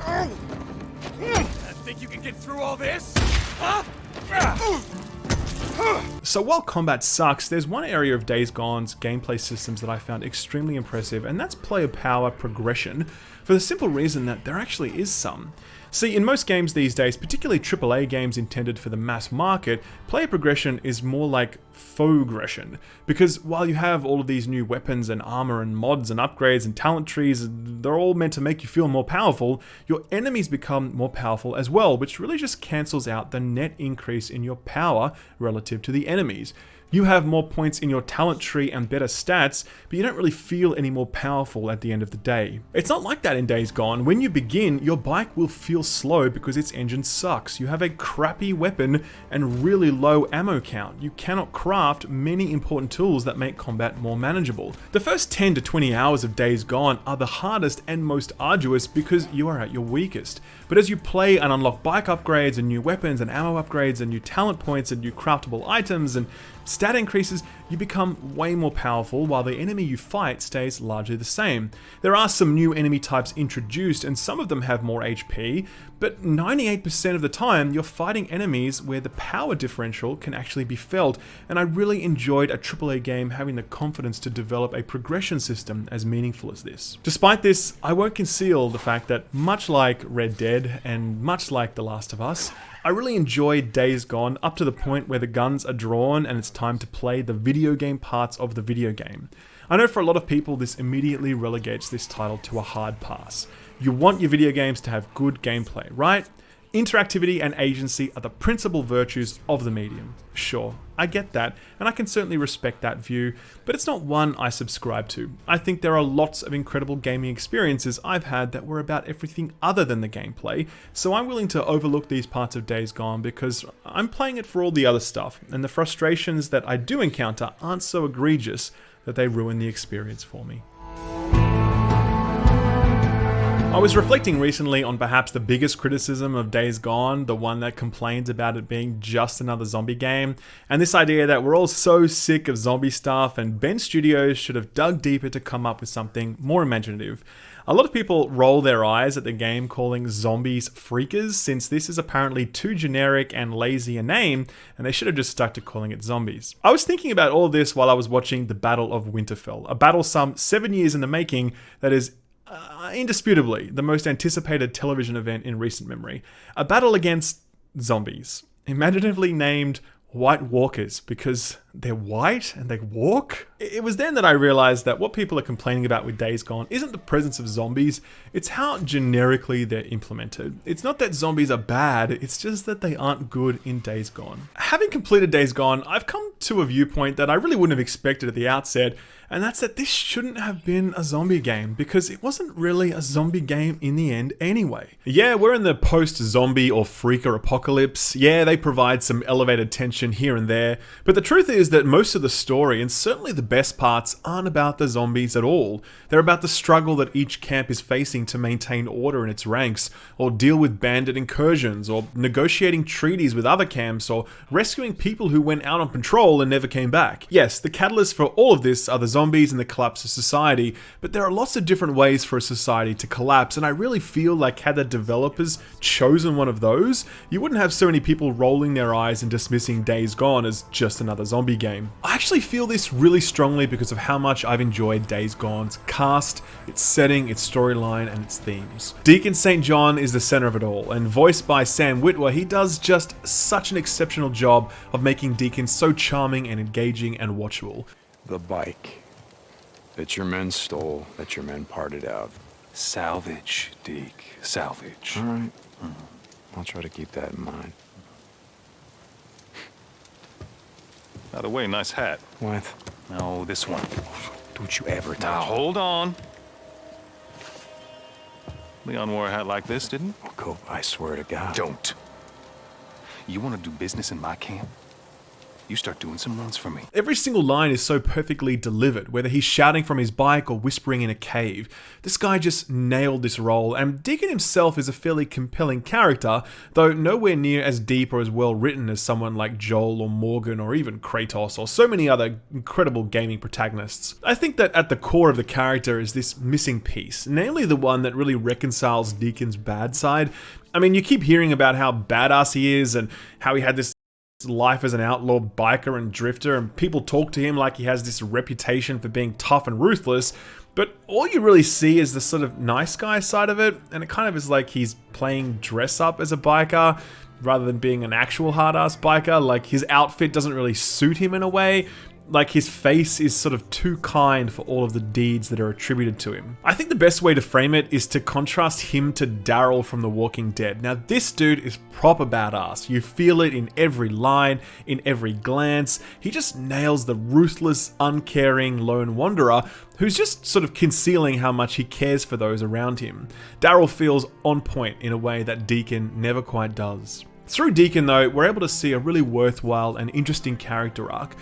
I think you can get through all this? Huh? So while combat sucks, there's one area of Days Gone's gameplay systems that I found extremely impressive, and that's player power progression, for the simple reason that there actually is some. See, in most games these days, particularly AAA games intended for the mass market, player progression is more like faux-gression, because while you have all of these new weapons and armor and mods and upgrades and talent trees, they're all meant to make you feel more powerful, your enemies become more powerful as well, which really just cancels out the net increase in your power relative to the enemies. You have more points in your talent tree and better stats, but you don't really feel any more powerful at the end of the day. It's not like that in Days Gone. When you begin, your bike will feel slow because its engine sucks. You have a crappy weapon and really low ammo count. You cannot craft many important tools that make combat more manageable. The first 10 to 20 hours of Days Gone are the hardest and most arduous because you are at your weakest. But as you play and unlock bike upgrades and new weapons and ammo upgrades and new talent points and new craftable items and stat increases, you become way more powerful while the enemy you fight stays largely the same. There are some new enemy types introduced and some of them have more HP, but 98% of the time you're fighting enemies where the power differential can actually be felt, and I really enjoyed a AAA game having the confidence to develop a progression system as meaningful as this. Despite this, I won't conceal the fact that much like Red Dead and much like The Last of Us, I really enjoyed Days Gone up to the point where the guns are drawn and it's time to play the video game parts of the video game. I know for a lot of people this immediately relegates this title to a hard pass. You want your video games to have good gameplay, right? Interactivity and agency are the principal virtues of the medium. Sure, I get that, and I can certainly respect that view, but it's not one I subscribe to. I think there are lots of incredible gaming experiences I've had that were about everything other than the gameplay, so I'm willing to overlook these parts of Days Gone because I'm playing it for all the other stuff, and the frustrations that I do encounter aren't so egregious that they ruin the experience for me. I was reflecting recently on perhaps the biggest criticism of Days Gone, the one that complains about it being just another zombie game, and this idea that we're all so sick of zombie stuff and Bend Studios should have dug deeper to come up with something more imaginative. A lot of people roll their eyes at the game calling zombies freakers, since this is apparently too generic and lazy a name, and they should have just stuck to calling it zombies. I was thinking about all this while I was watching the Battle of Winterfell, a battle some 7 years in the making that is indisputably the most anticipated television event in recent memory. A battle against zombies, imaginatively named White Walkers because they're white and they walk. It was then that I realized that what people are complaining about with Days Gone isn't the presence of zombies, it's how generically they're implemented. It's not that zombies are bad, it's just that they aren't good in Days Gone. Having completed Days Gone, I've come to a viewpoint that I really wouldn't have expected at the outset, and that's that this shouldn't have been a zombie game because it wasn't really a zombie game in the end anyway. Yeah, we're in the post-zombie or freaker apocalypse. Yeah, they provide some elevated tension here and there, but the truth is that most of the story, and certainly the best parts, aren't about the zombies at all. They're about the struggle that each camp is facing to maintain order in its ranks, or deal with bandit incursions, or negotiating treaties with other camps, or rescuing people who went out on patrol and never came back. Yes, the catalyst for all of this are the zombies and the collapse of society, but there are lots of different ways for a society to collapse, and I really feel like had the developers chosen one of those, you wouldn't have so many people rolling their eyes and dismissing Days Gone as just another zombie game. I actually feel this really strongly because of how much I've enjoyed Days Gone's cast, its setting, its storyline, and its themes. Deacon St. John is the center of it all, and voiced by Sam Witwer, he does just such an exceptional job of making Deacon so charming and engaging and watchable. The bike that your men stole, that your men parted out. Salvage, Deke. Salvage. All right. I'll try to keep that in mind. By the way, nice hat. What? No, this one. Don't you ever touch Now, hold on. Leon wore a hat like this, didn't he? Oh, go, I swear to God. Don't. You want to do business in my camp? You start doing some runs for me. Every single line is so perfectly delivered, whether he's shouting from his bike or whispering in a cave. This guy just nailed this role, and Deacon himself is a fairly compelling character, though nowhere near as deep or as well written as someone like Joel or Morgan or even Kratos or so many other incredible gaming protagonists. I think that at the core of the character is this missing piece, namely the one that really reconciles Deacon's bad side. I mean, you keep hearing about how badass he is and how he had this life as an outlaw biker and drifter, and people talk to him like he has this reputation for being tough and ruthless, but all you really see is the sort of nice guy side of it, and it kind of is like he's playing dress up as a biker rather than being an actual hard-ass biker. Like, his outfit doesn't really suit him in a way. Like, his face is sort of too kind for all of the deeds that are attributed to him. I think the best way to frame it is to contrast him to Daryl from The Walking Dead. Now, this dude is proper badass. You feel it in every line, in every glance. He just nails the ruthless, uncaring lone wanderer who's just sort of concealing how much he cares for those around him. Daryl feels on point in a way that Deacon never quite does. Through Deacon, though, we're able to see a really worthwhile and interesting character arc.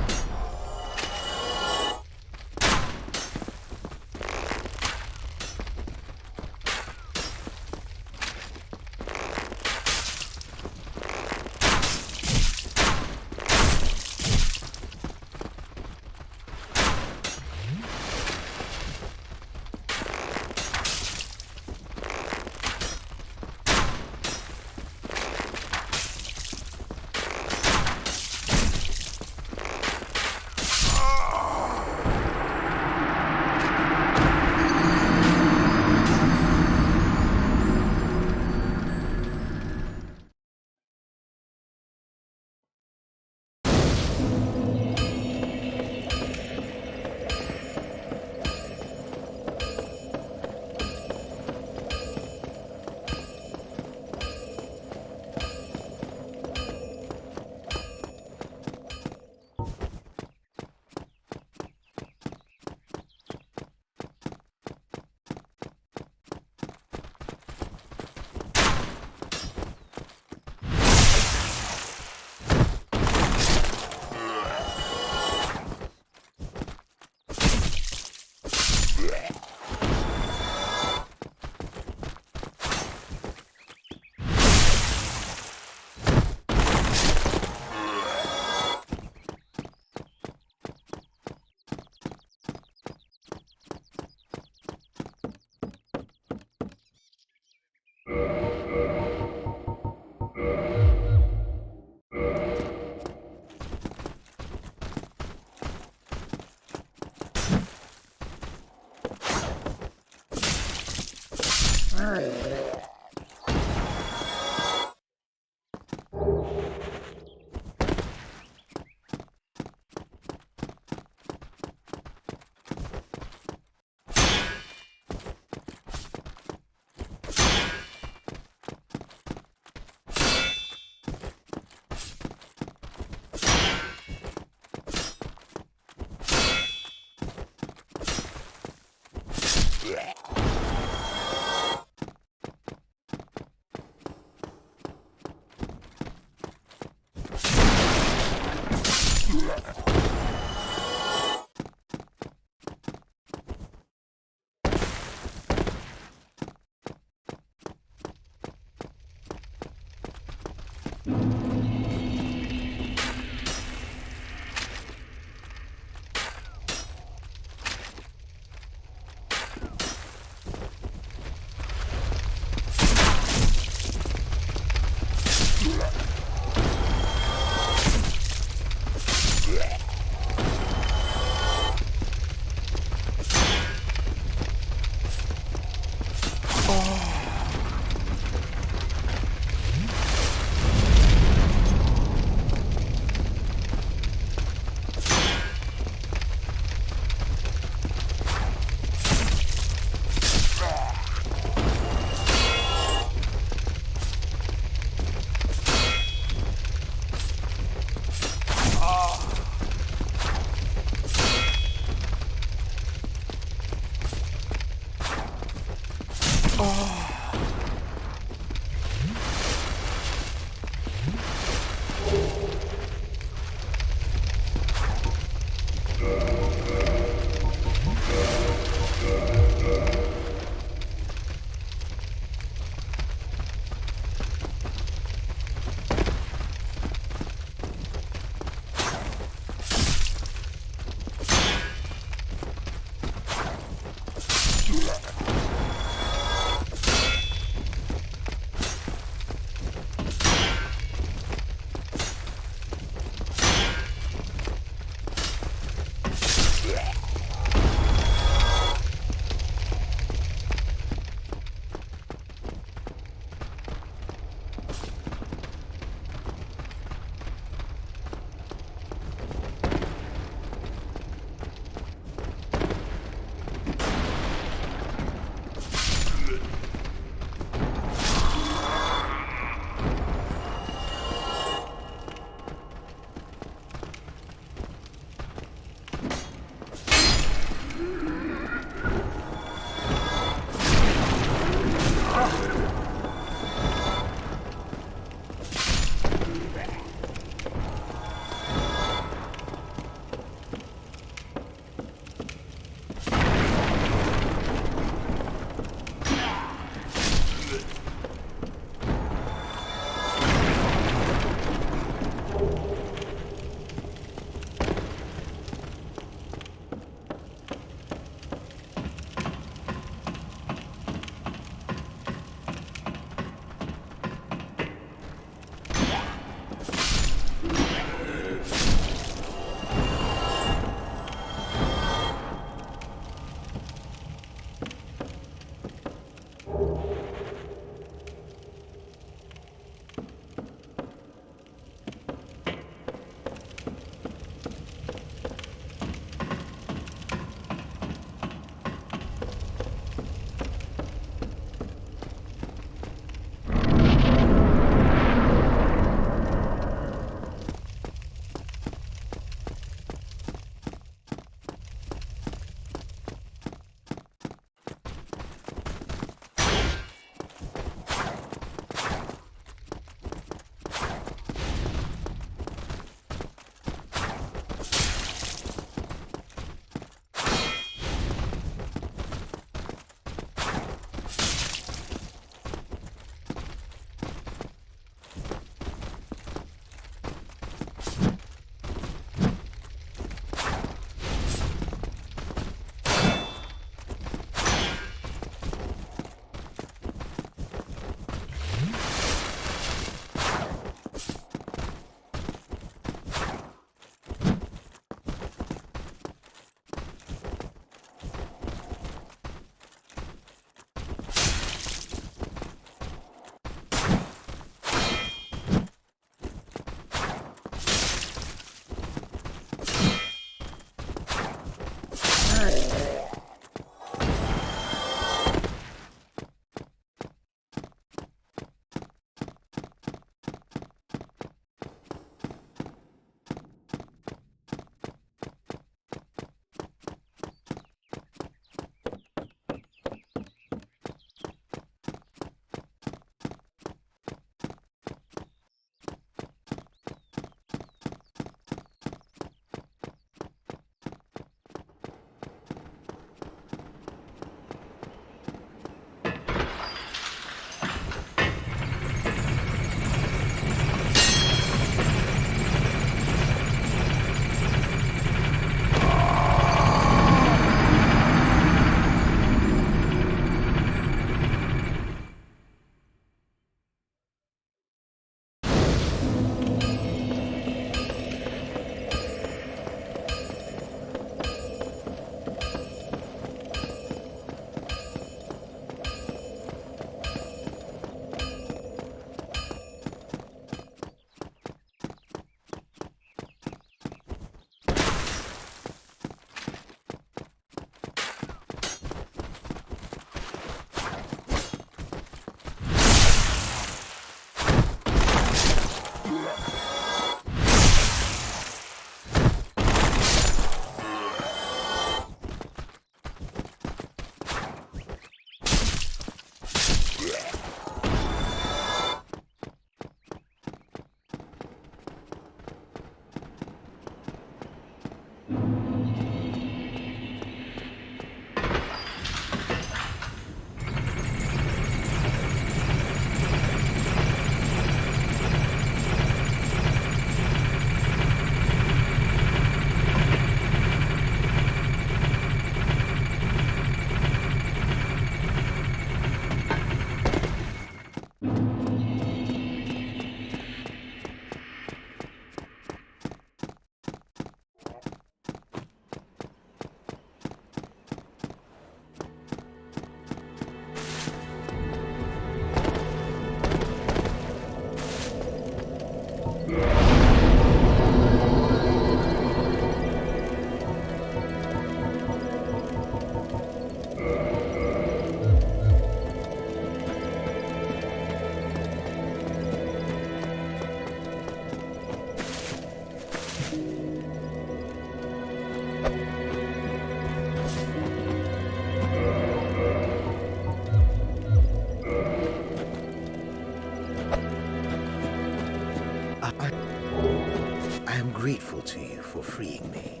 I am grateful to you for freeing me.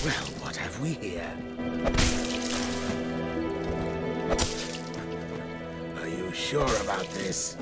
Well, what have we here? Are you sure about this?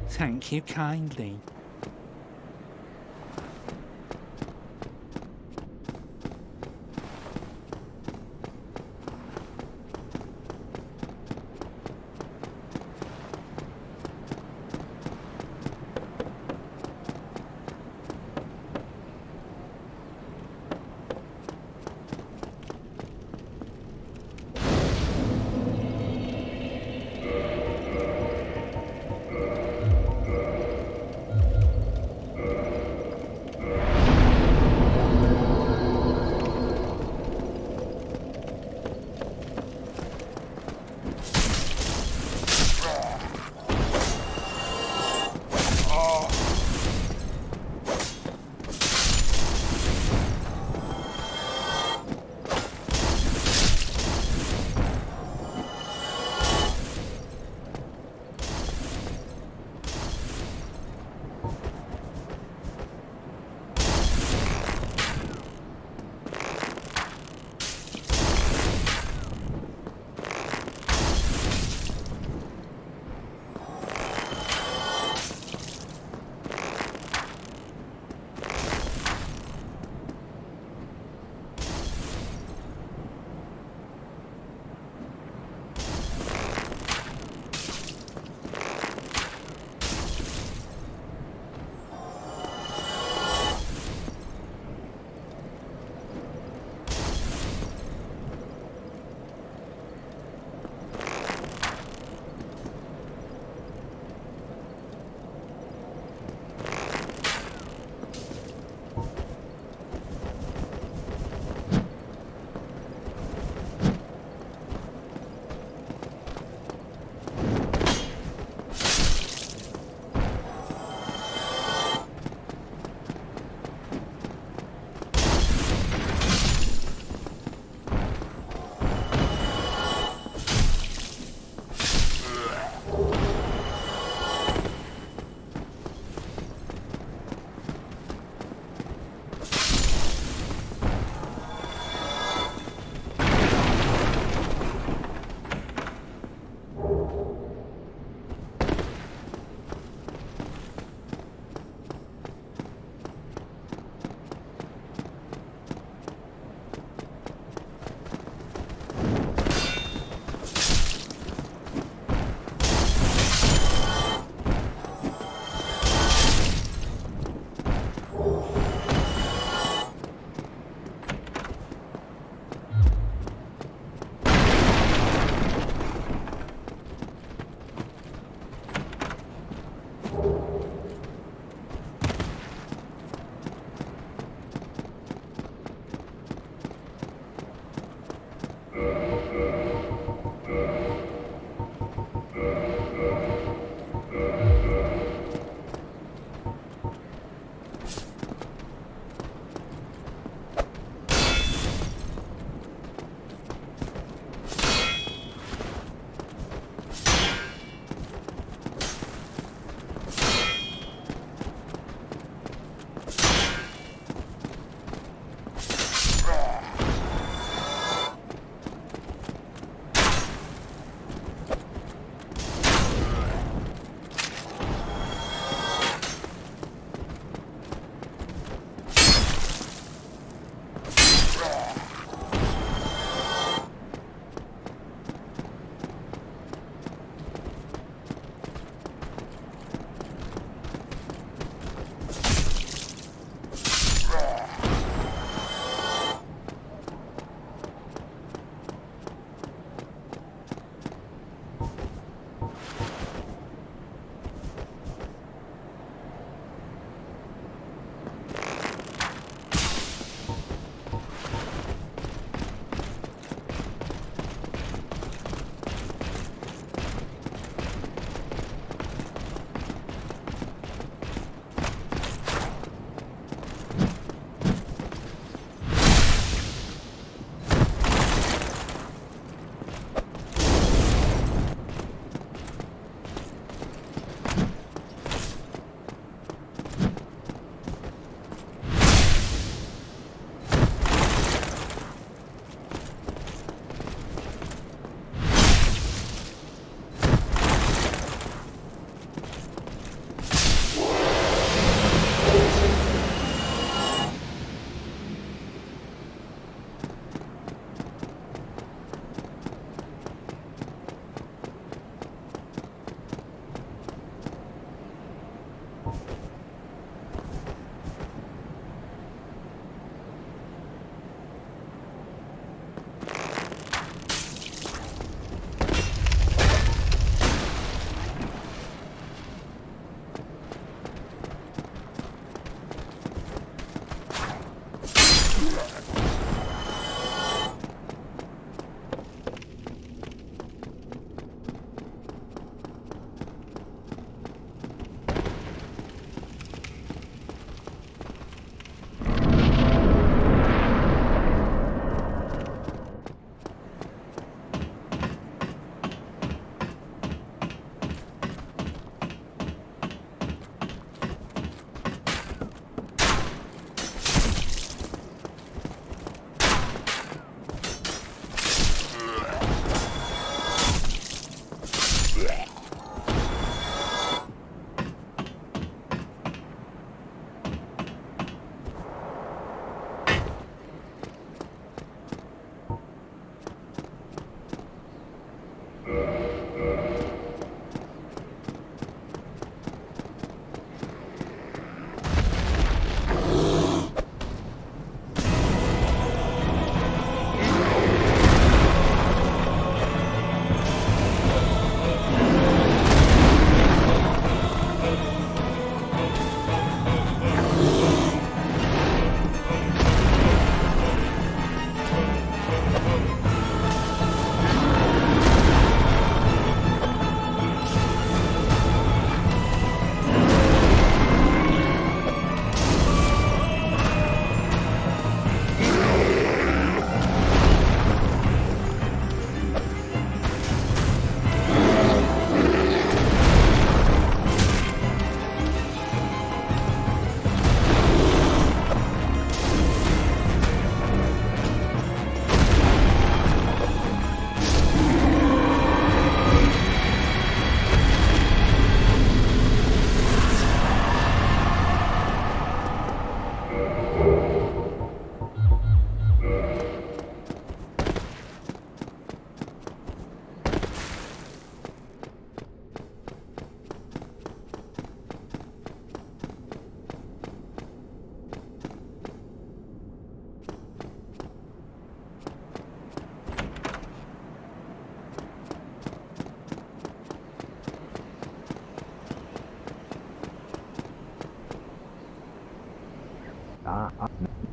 Thank you kindly.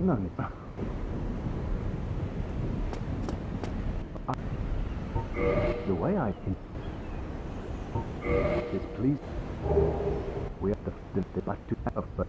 None. The way I can is please. We have the back to have a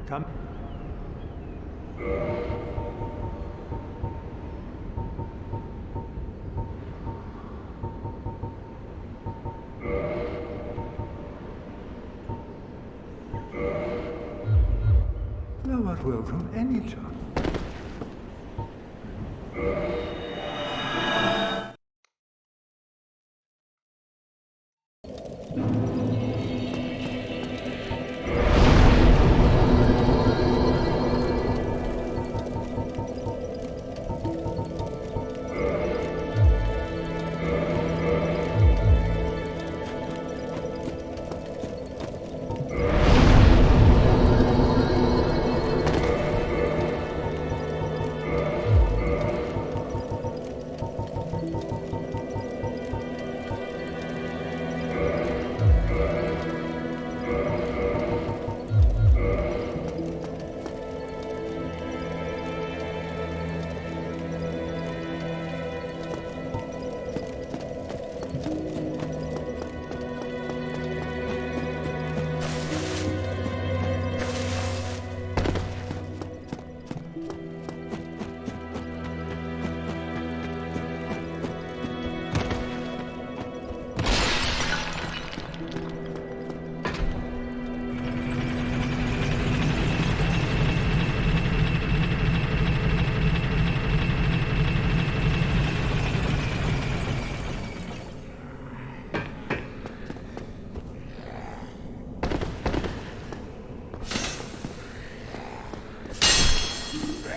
Come. Thou art welcome any time.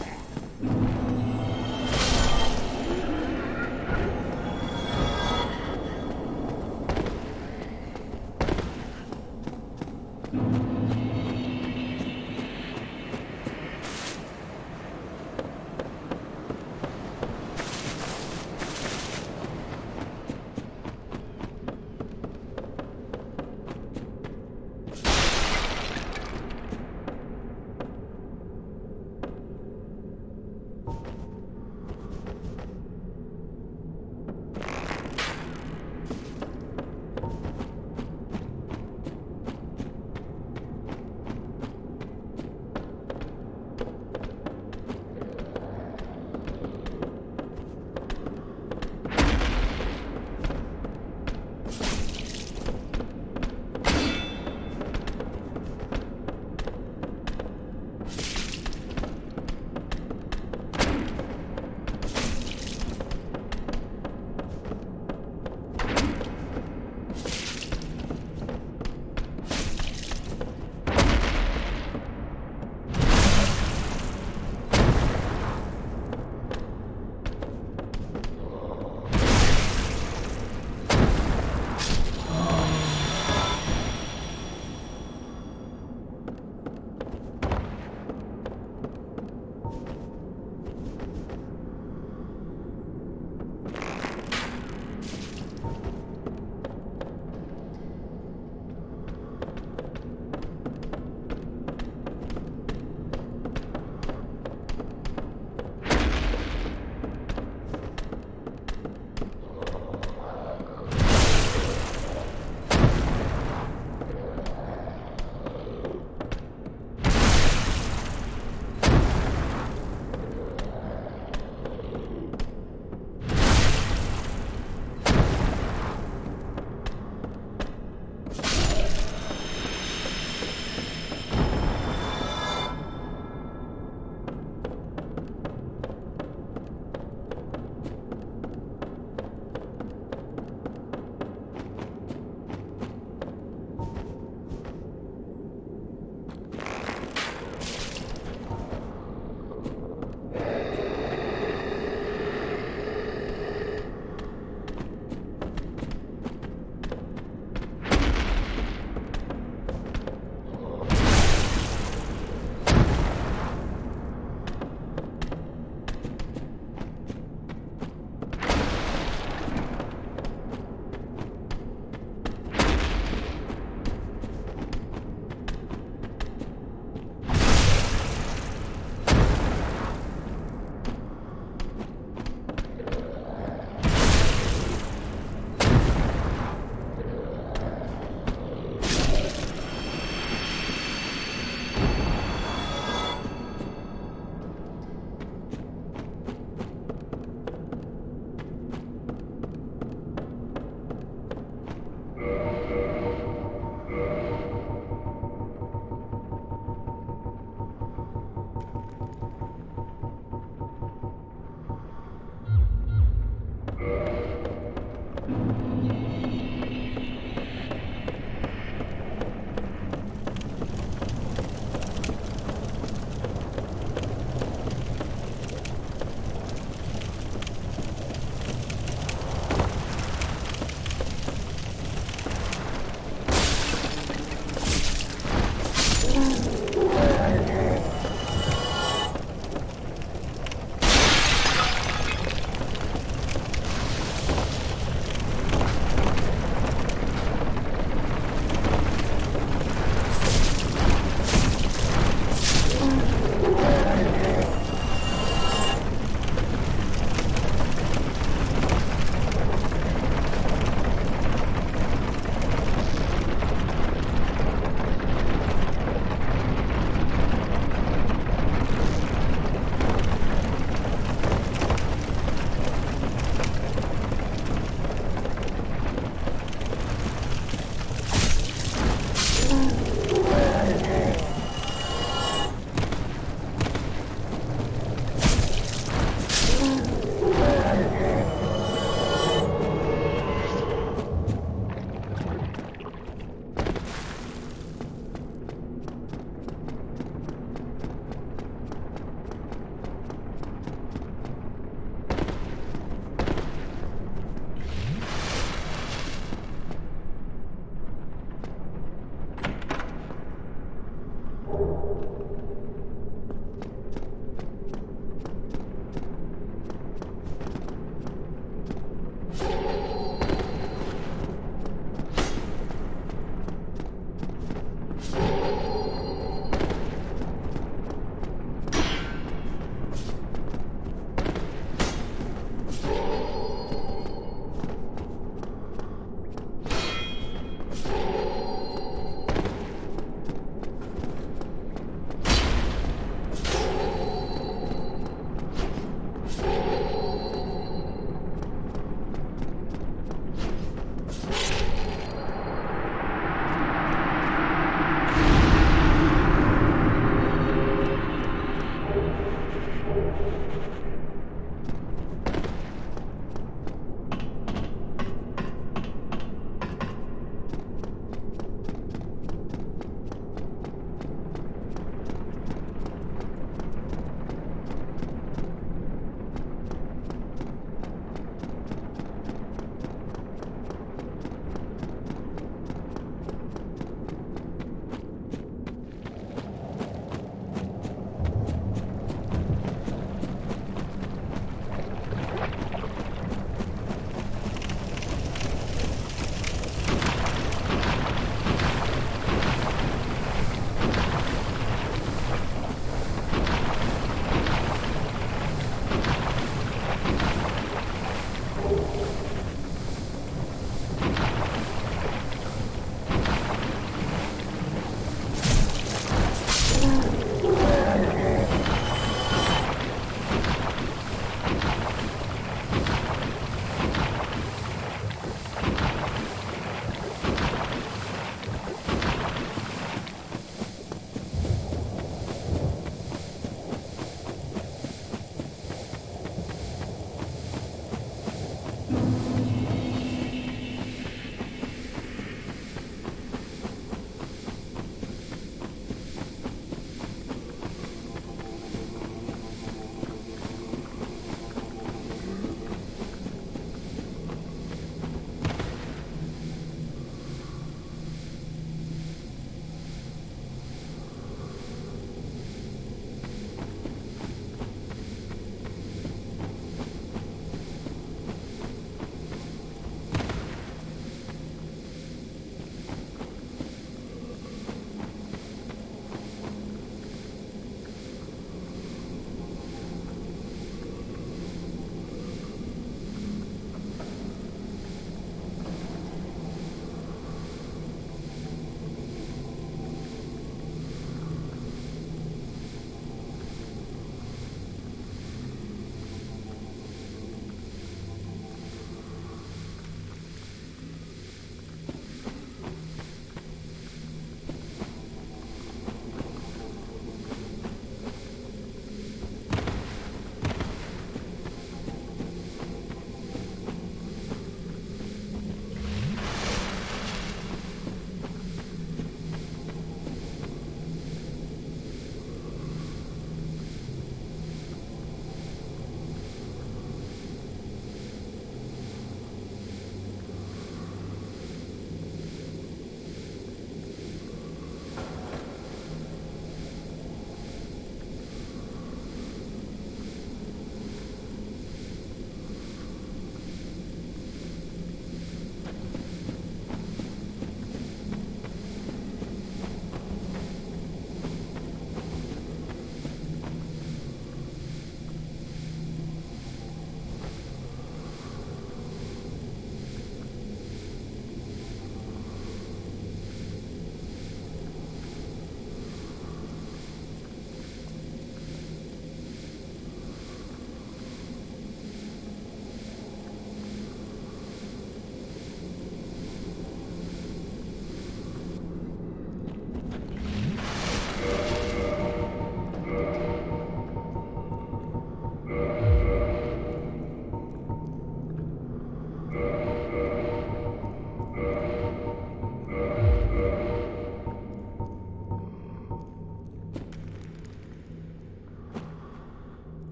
moving.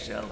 shall.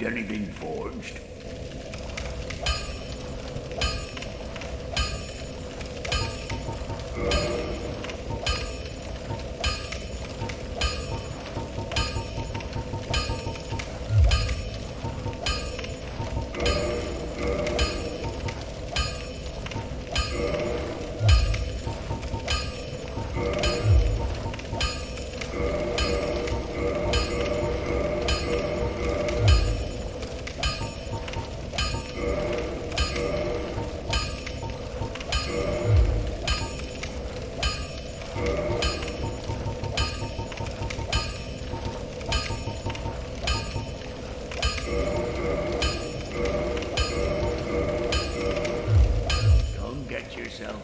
need anything forged? Come get yourself.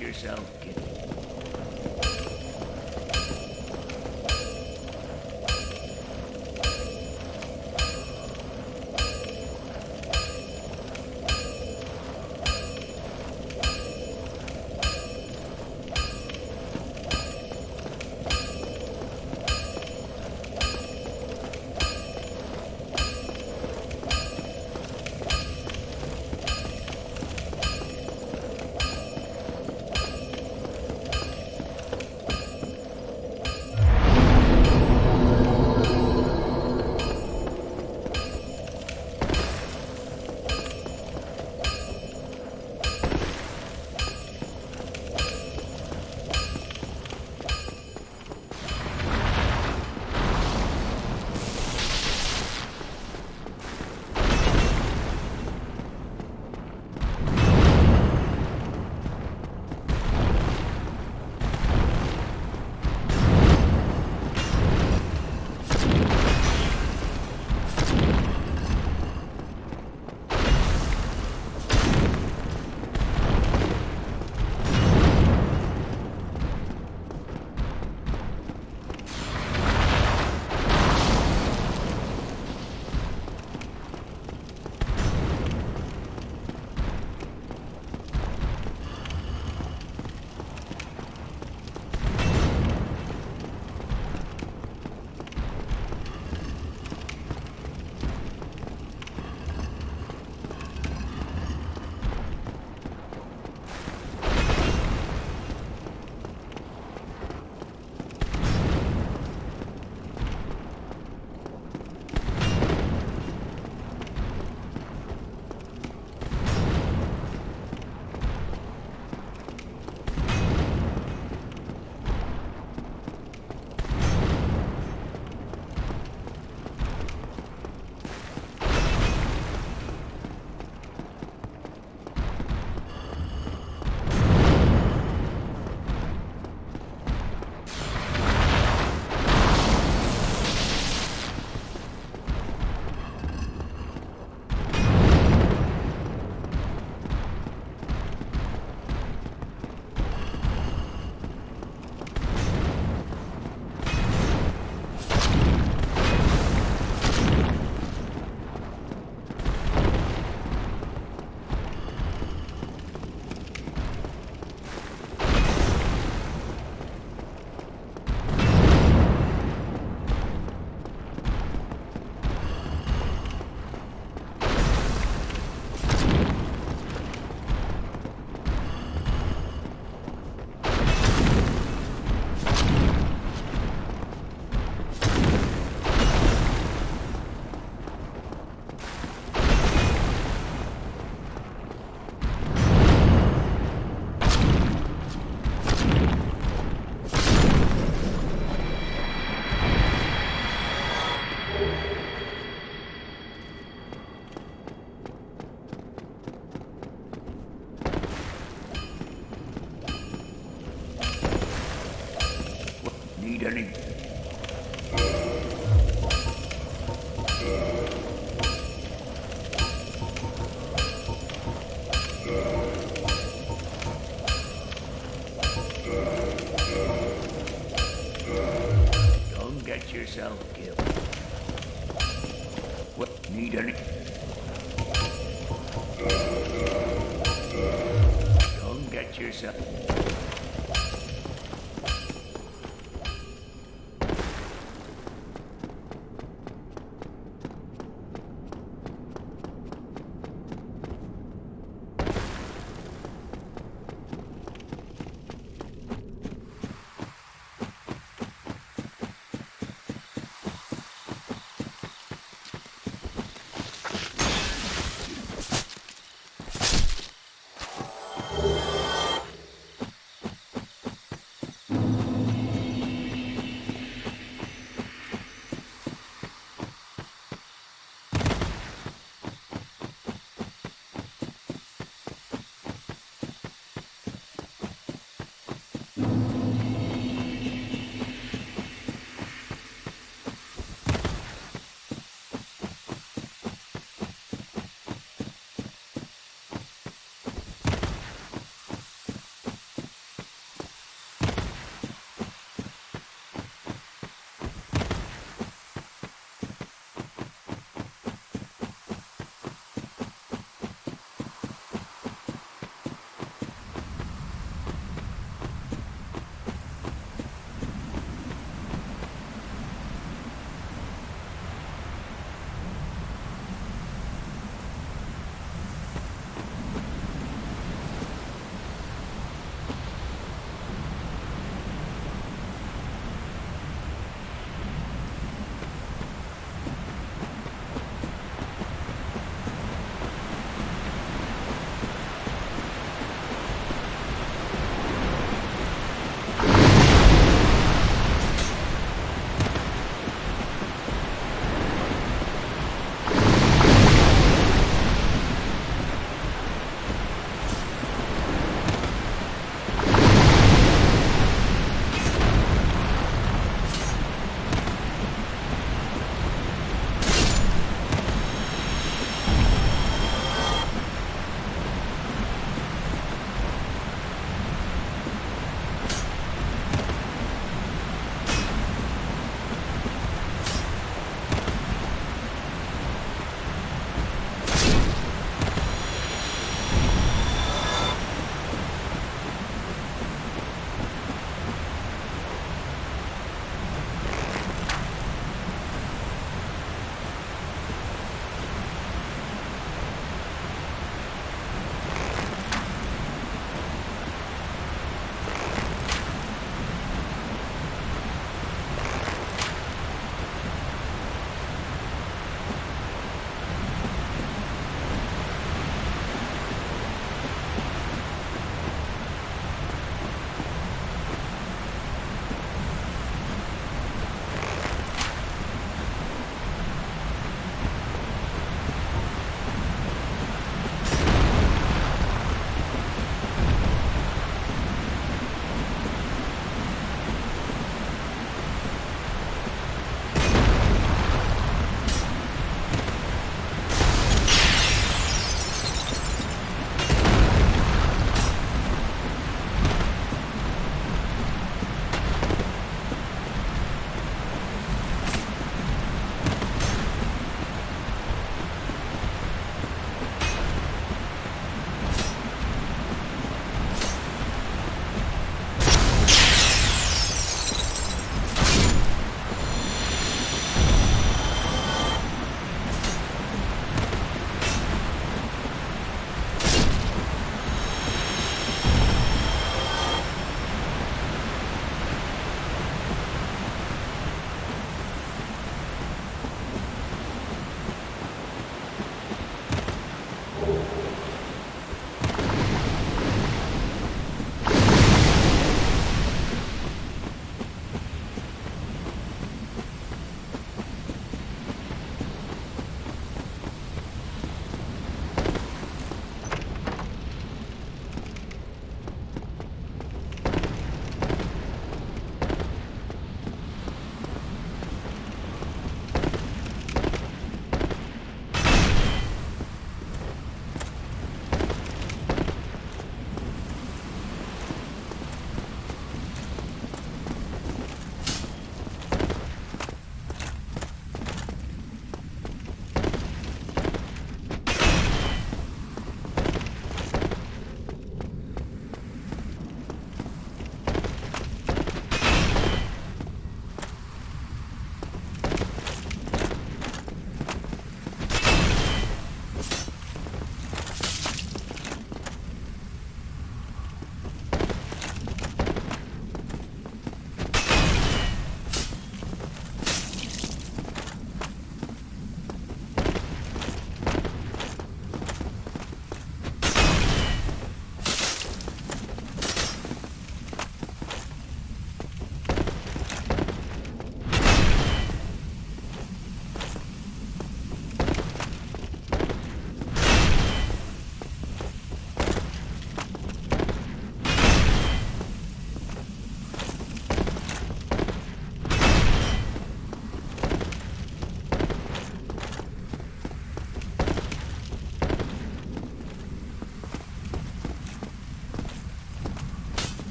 get yourself killed. Need any? Don't get yourself killed. What? Need any? Don't get yourself.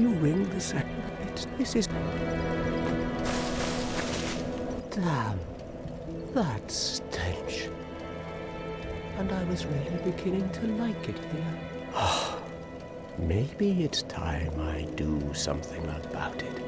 you ring the second? This is... Damn. That stench. And I was really beginning to like it here. Maybe it's time I do something about it.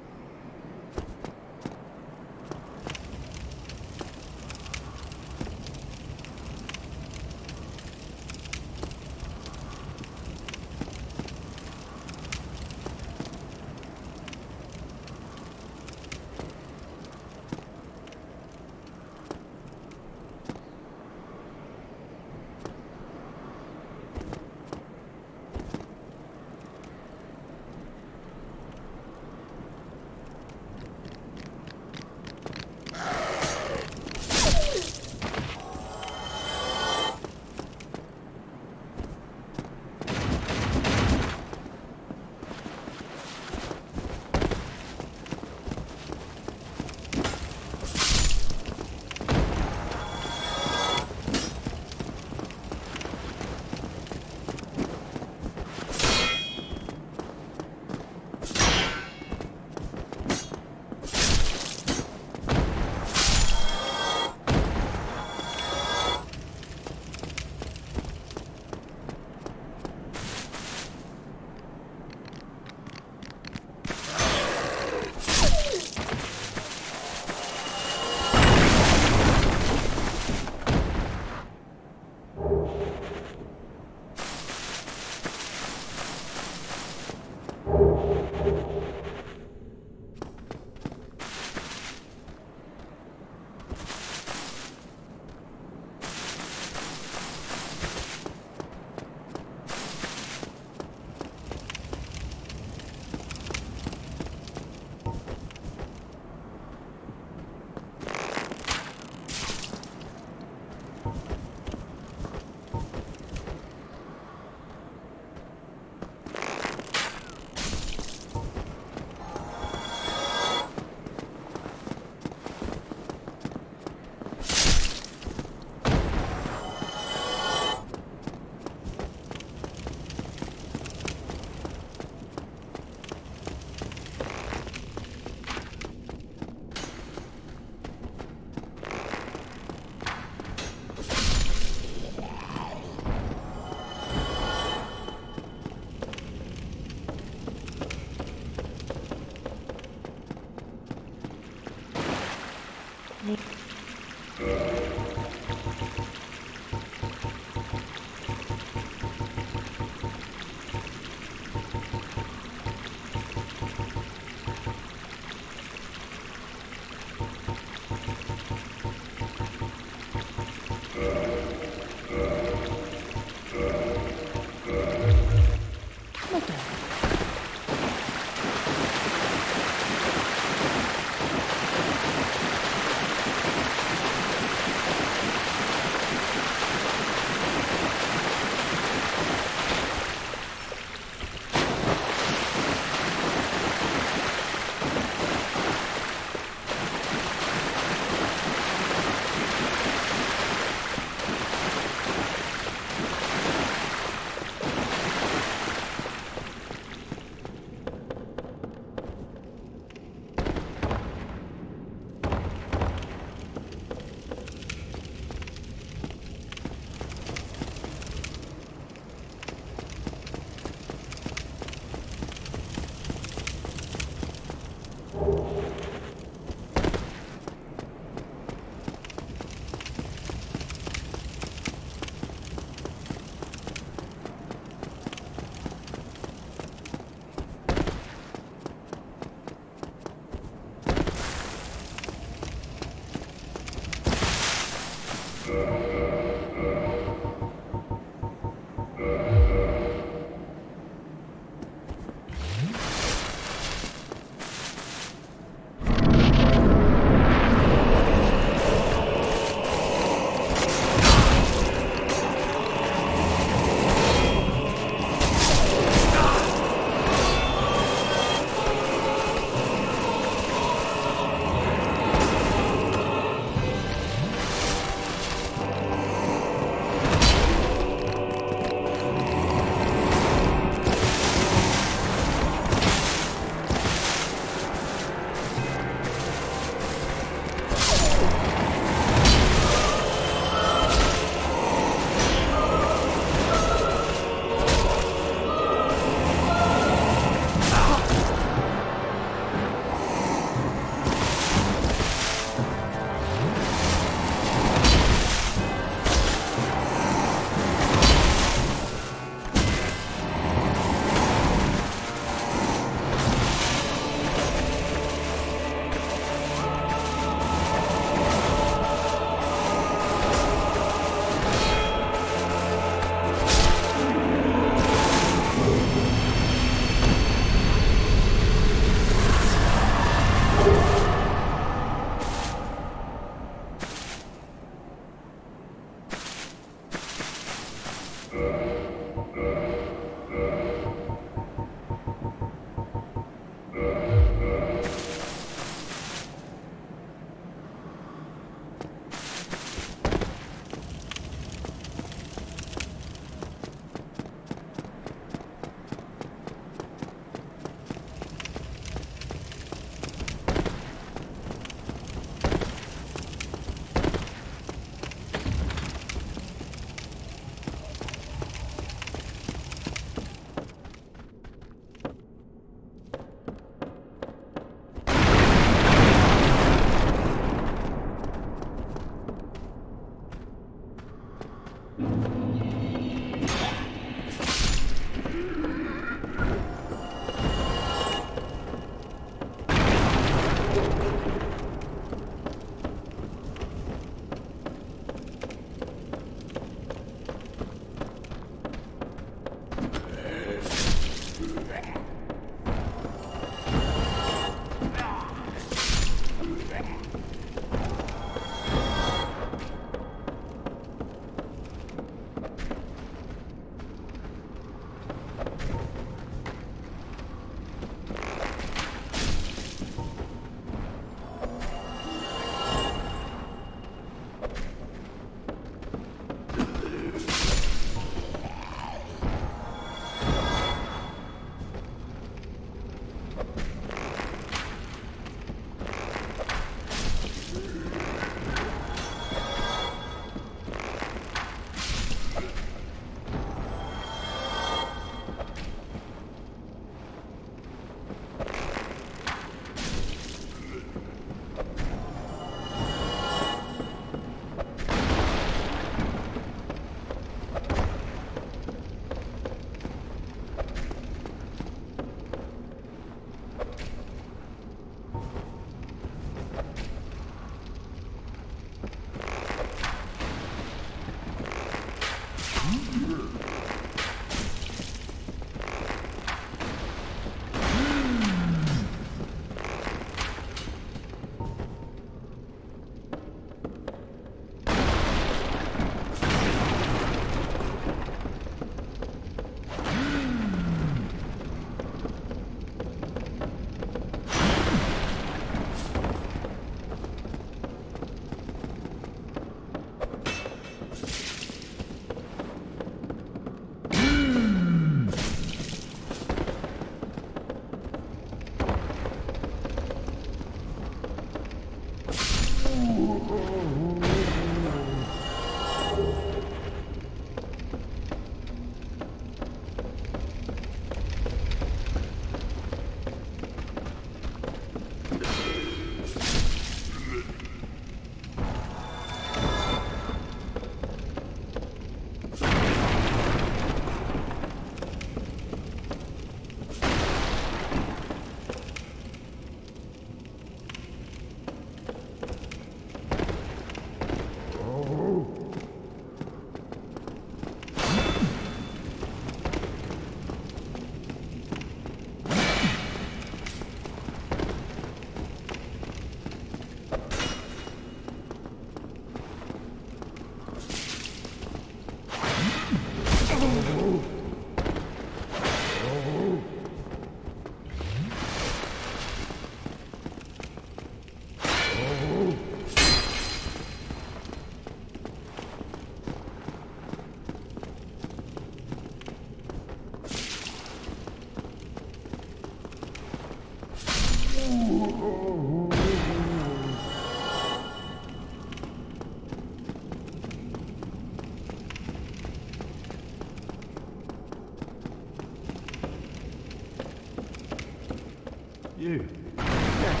You. Yes.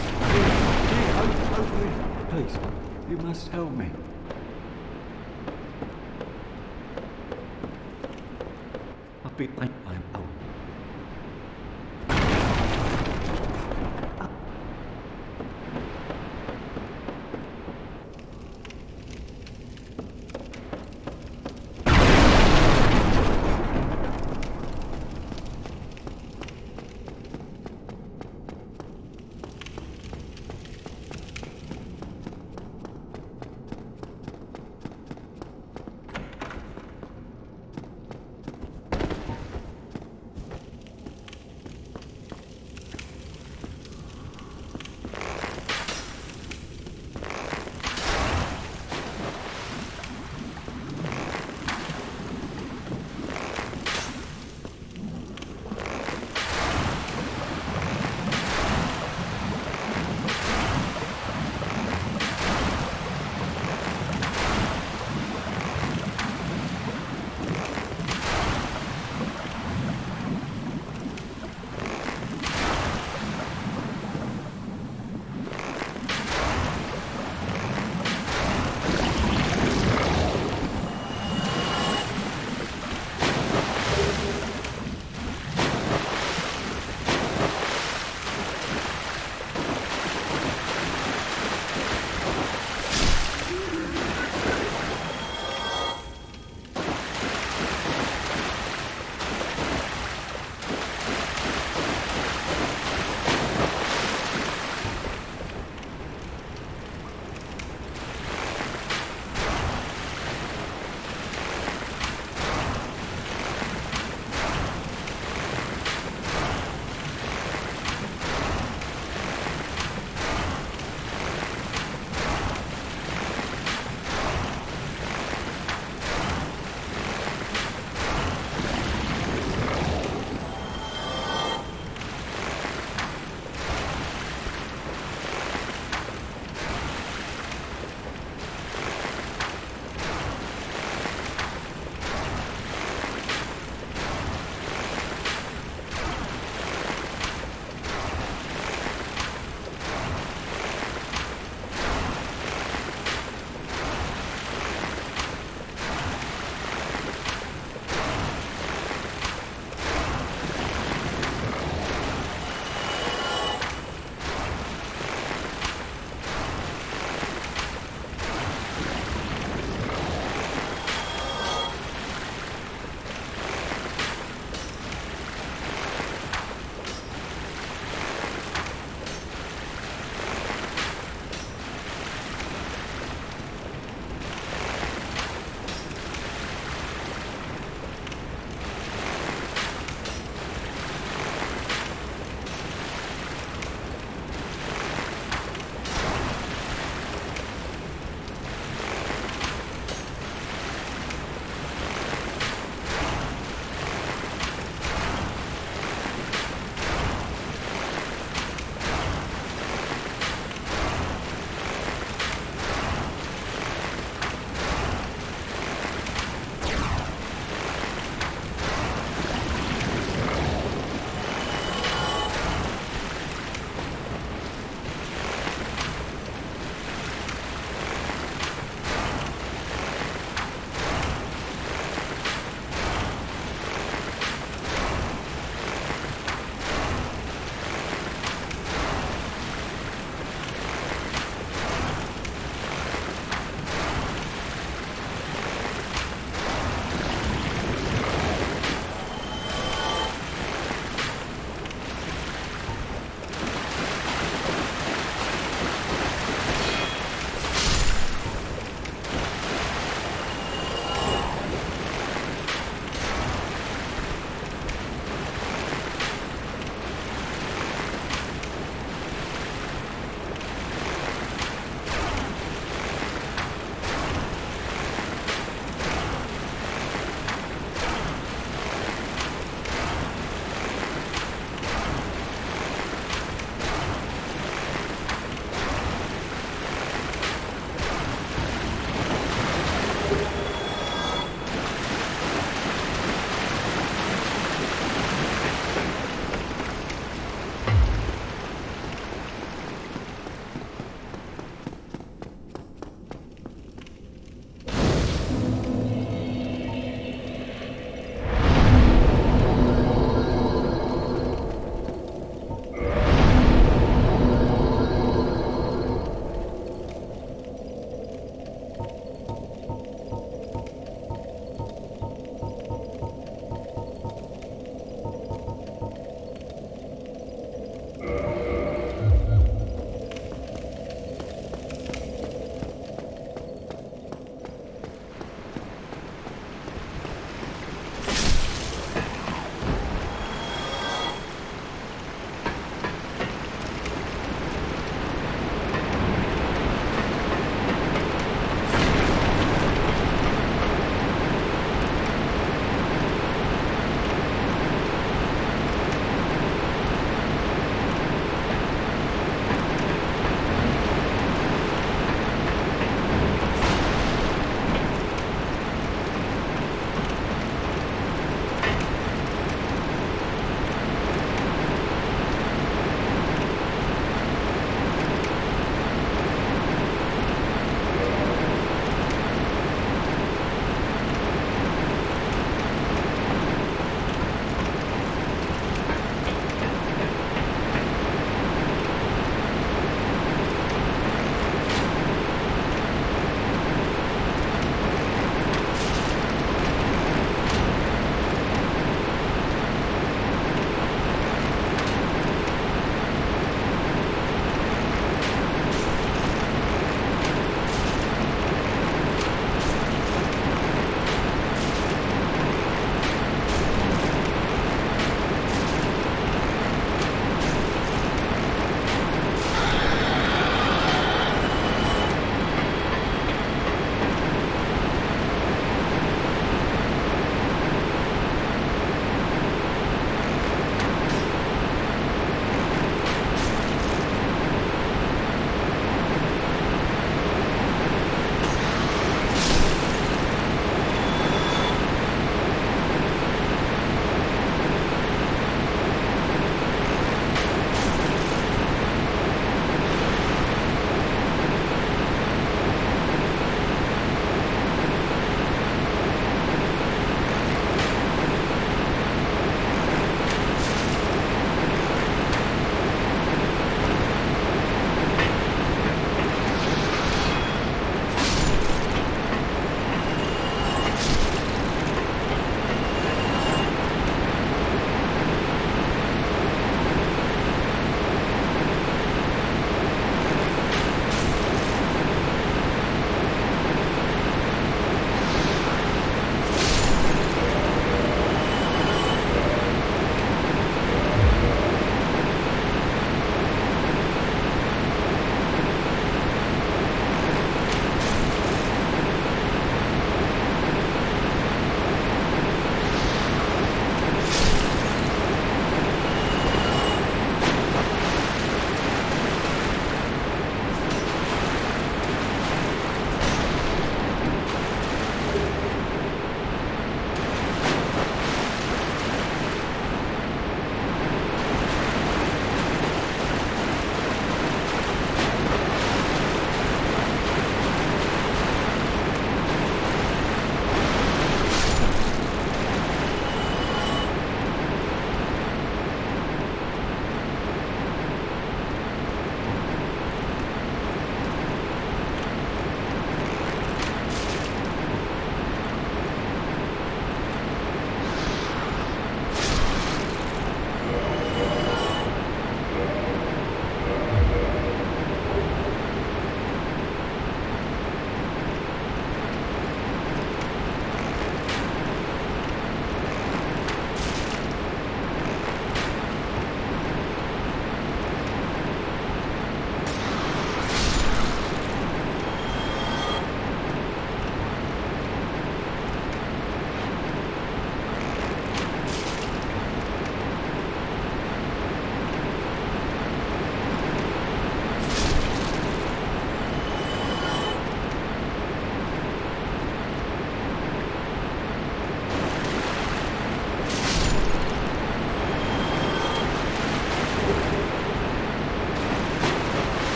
Over here. Please. You must help me. I'm out.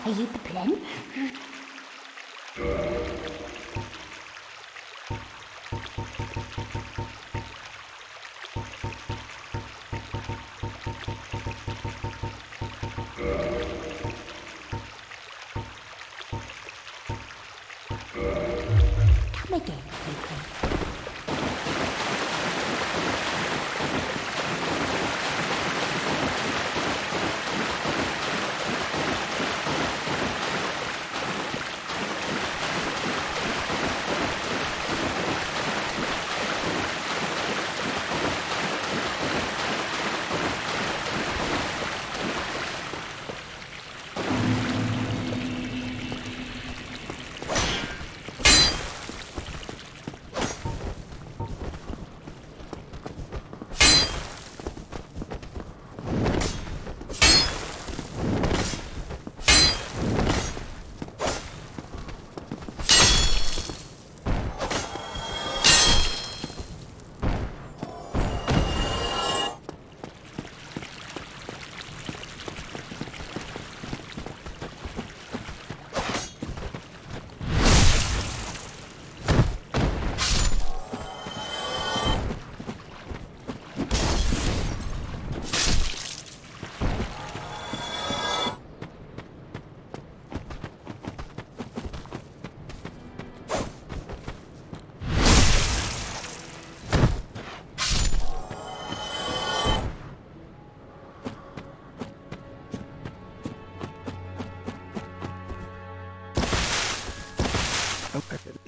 Are you the plan? Come again, people.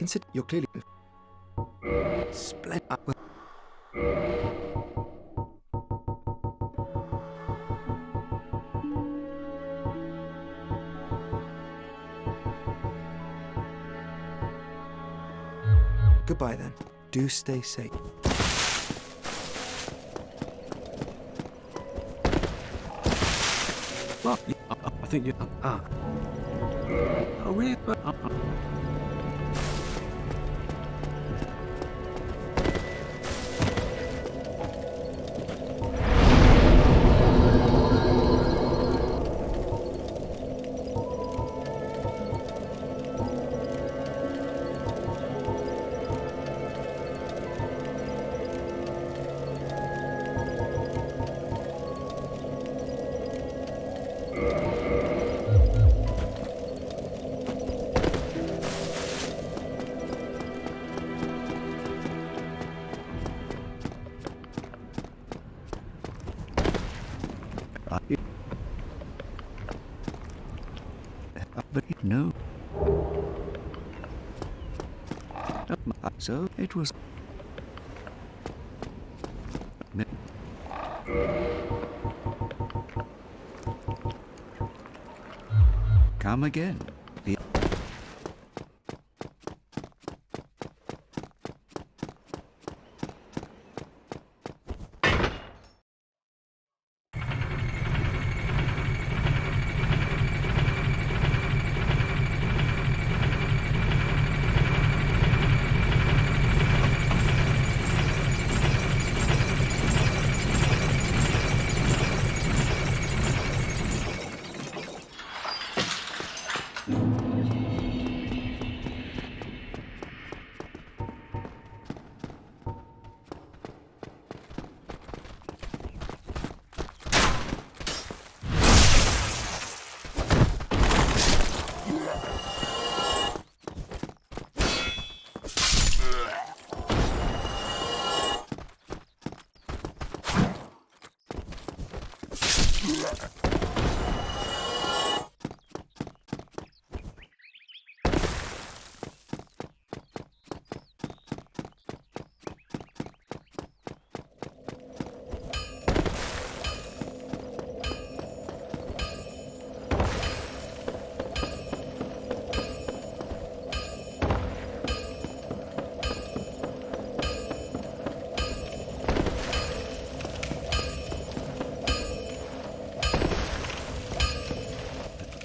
consider you're clearly splendid. Goodbye then. Do stay safe. Well, I think you. Oh, really? But no. So it was. Come again.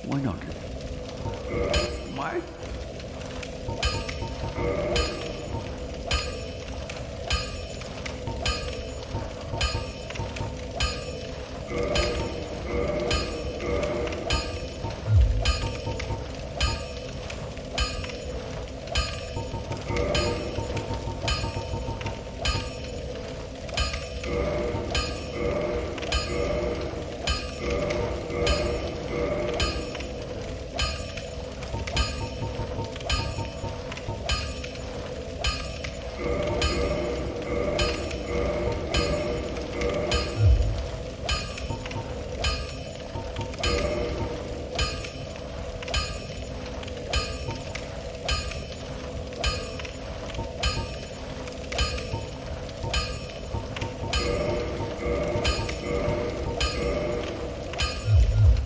Why not? Why?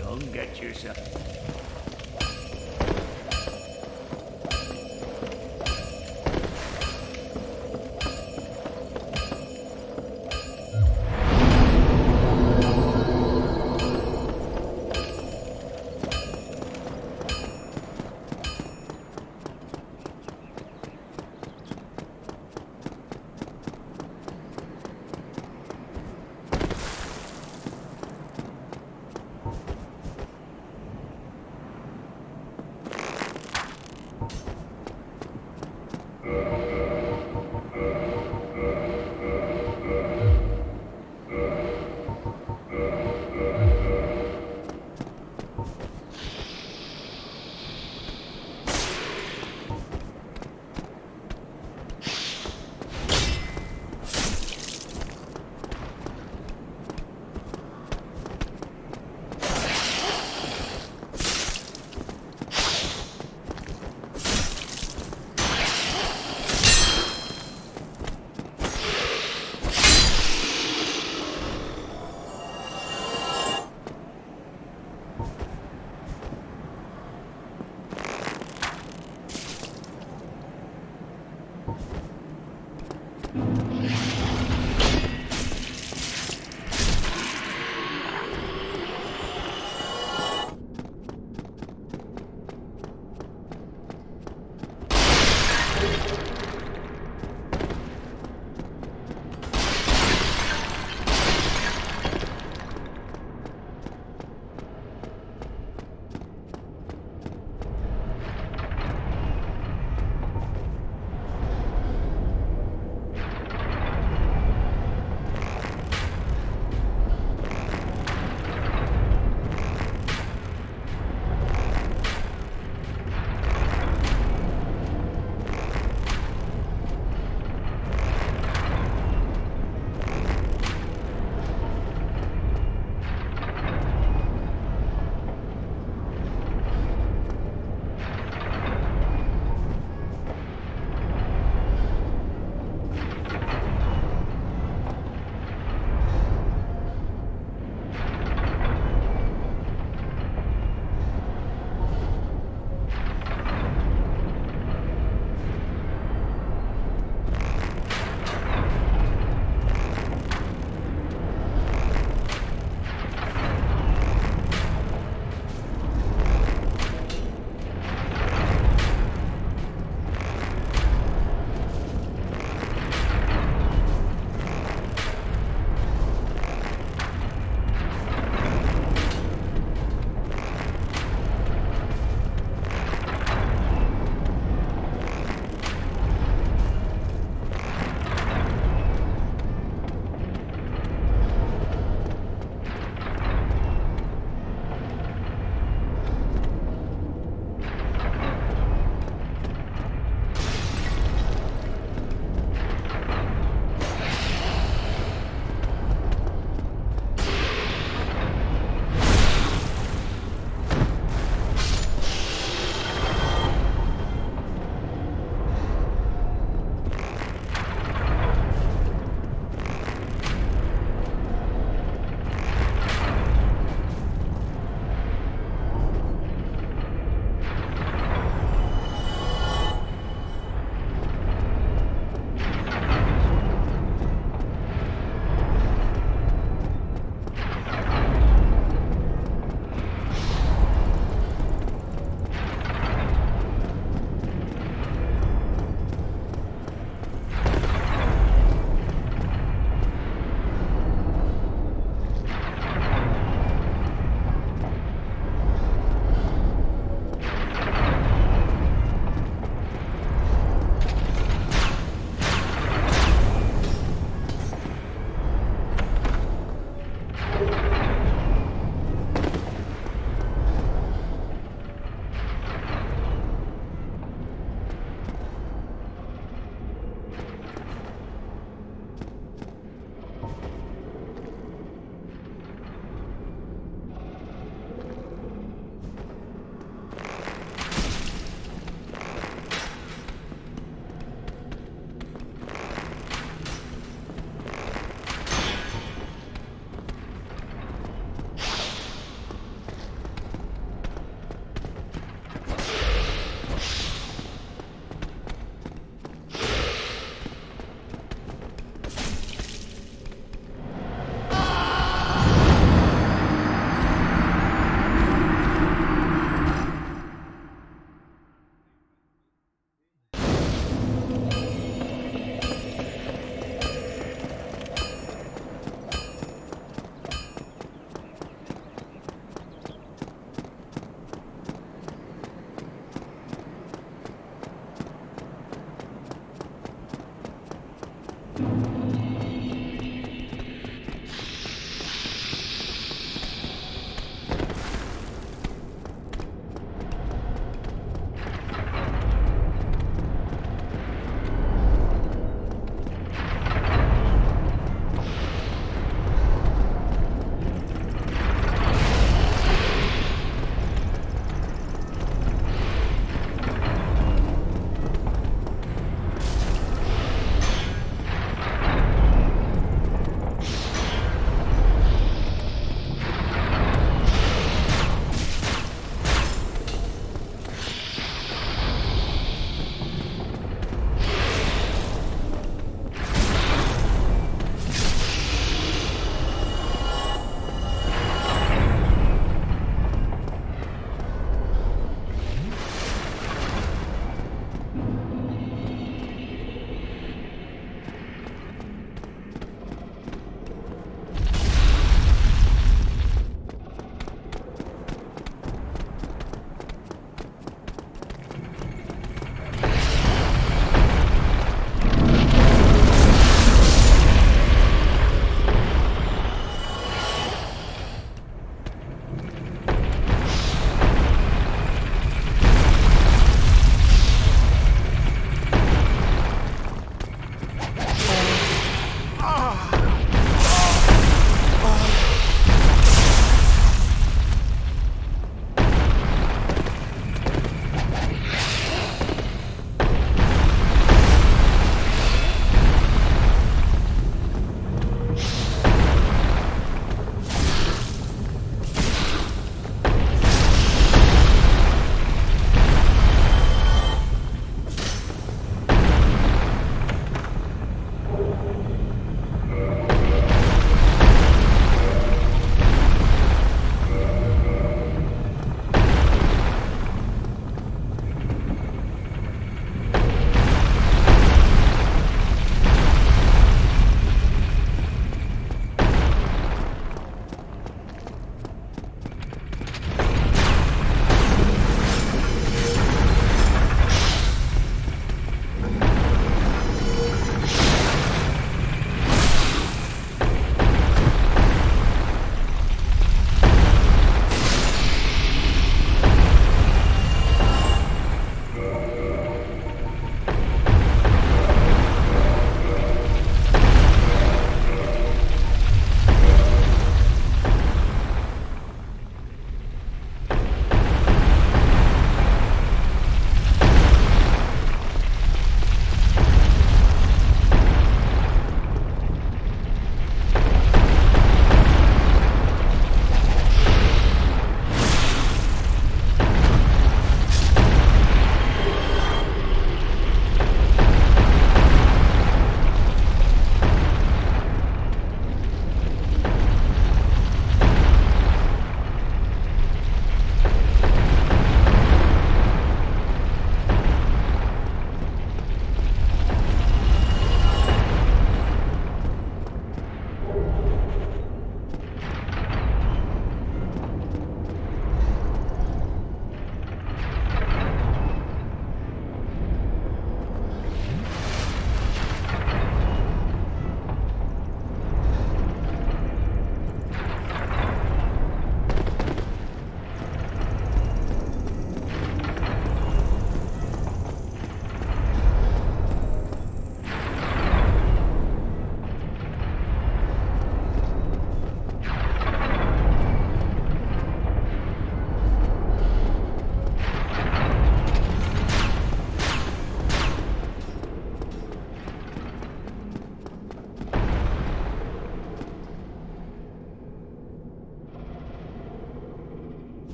Don't get yourself.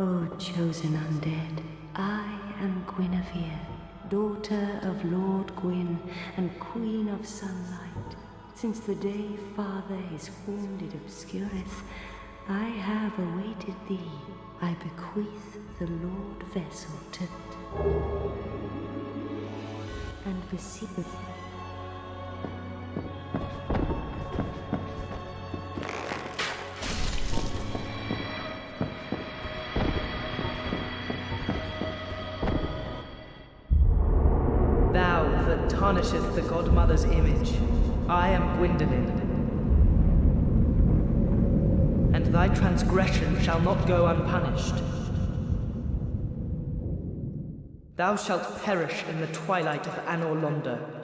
O chosen undead, I am Guinevere, daughter of Lord Gwyn and Queen of Sunlight. Since the day Father his wounded obscureth, I have awaited thee. I bequeath the Lord vessel to and beseech. Thou that tarnisheth the Godmother's image, I am Gwyndolin. And thy transgression shall not go unpunished. Thou shalt perish in the twilight of Anor Londo.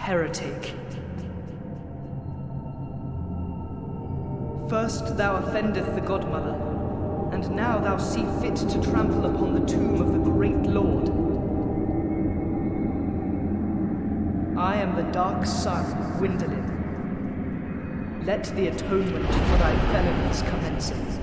heretic. First thou offendeth the Godmother, and now thou see fit to trample upon the tomb of the great Lord. I am the dark sun, Gwyndolin. Let the atonement for thy felonies commenceth.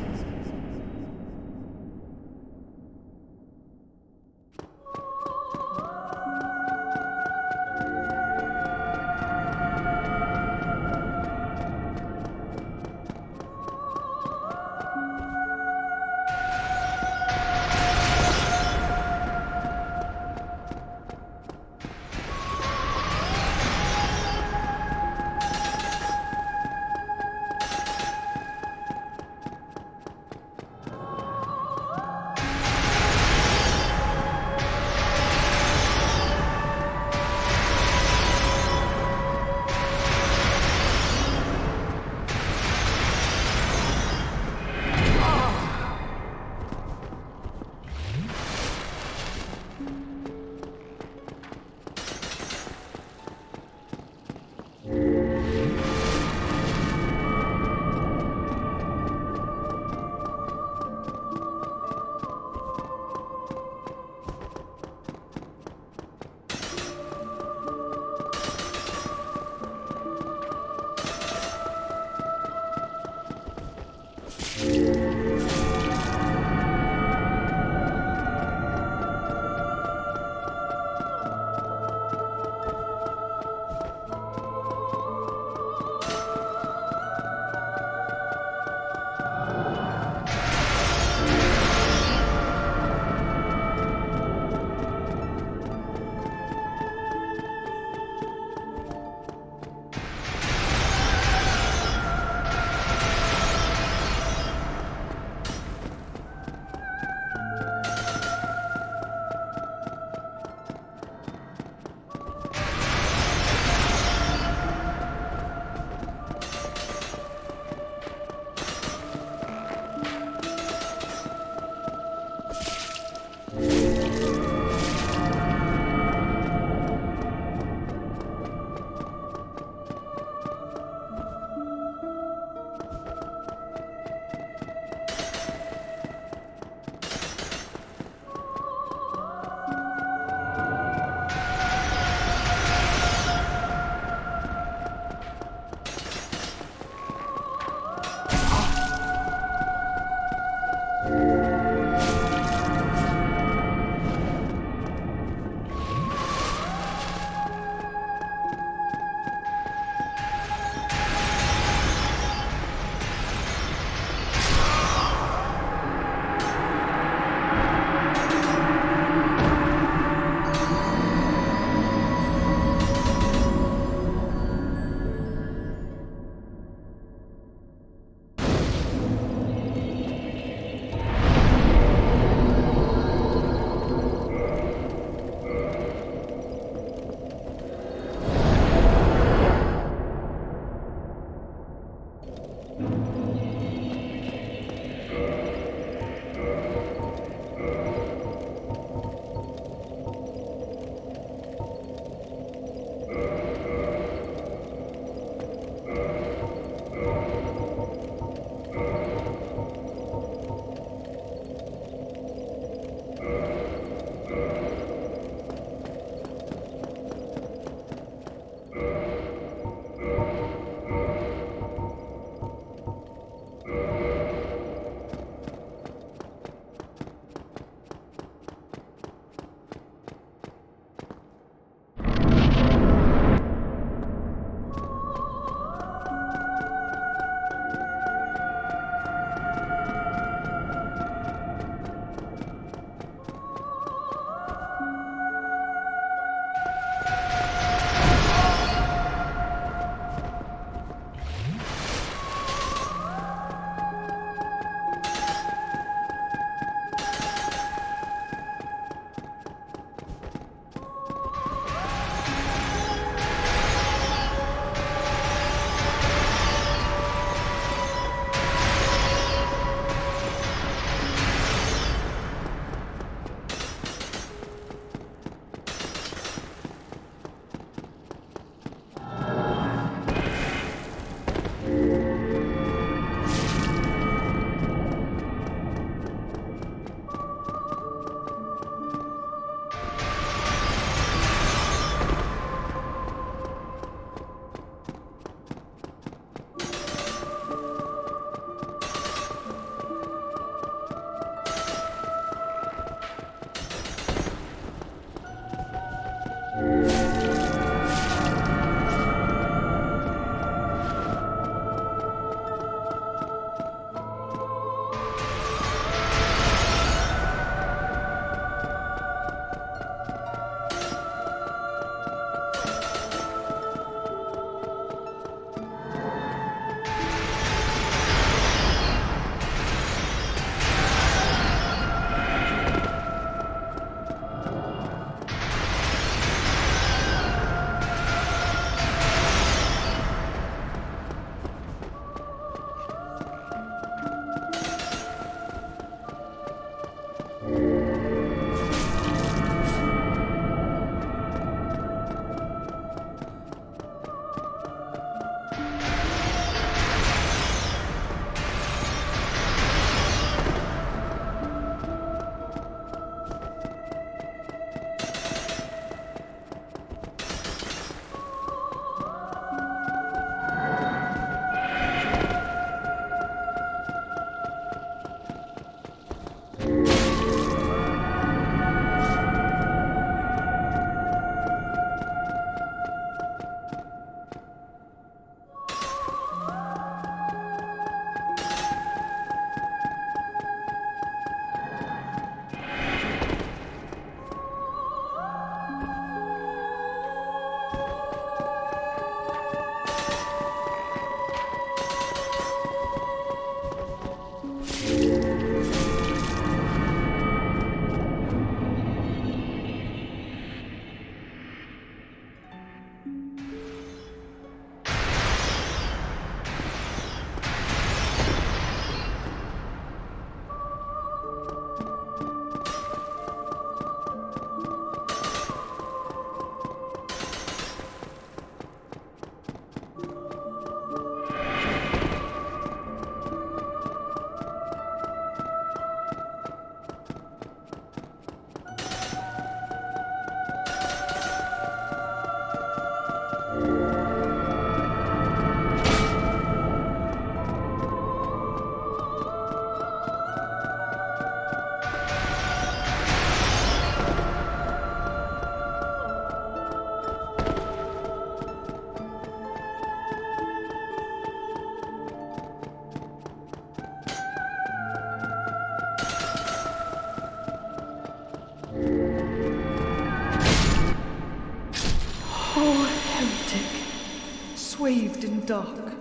swathed in dark,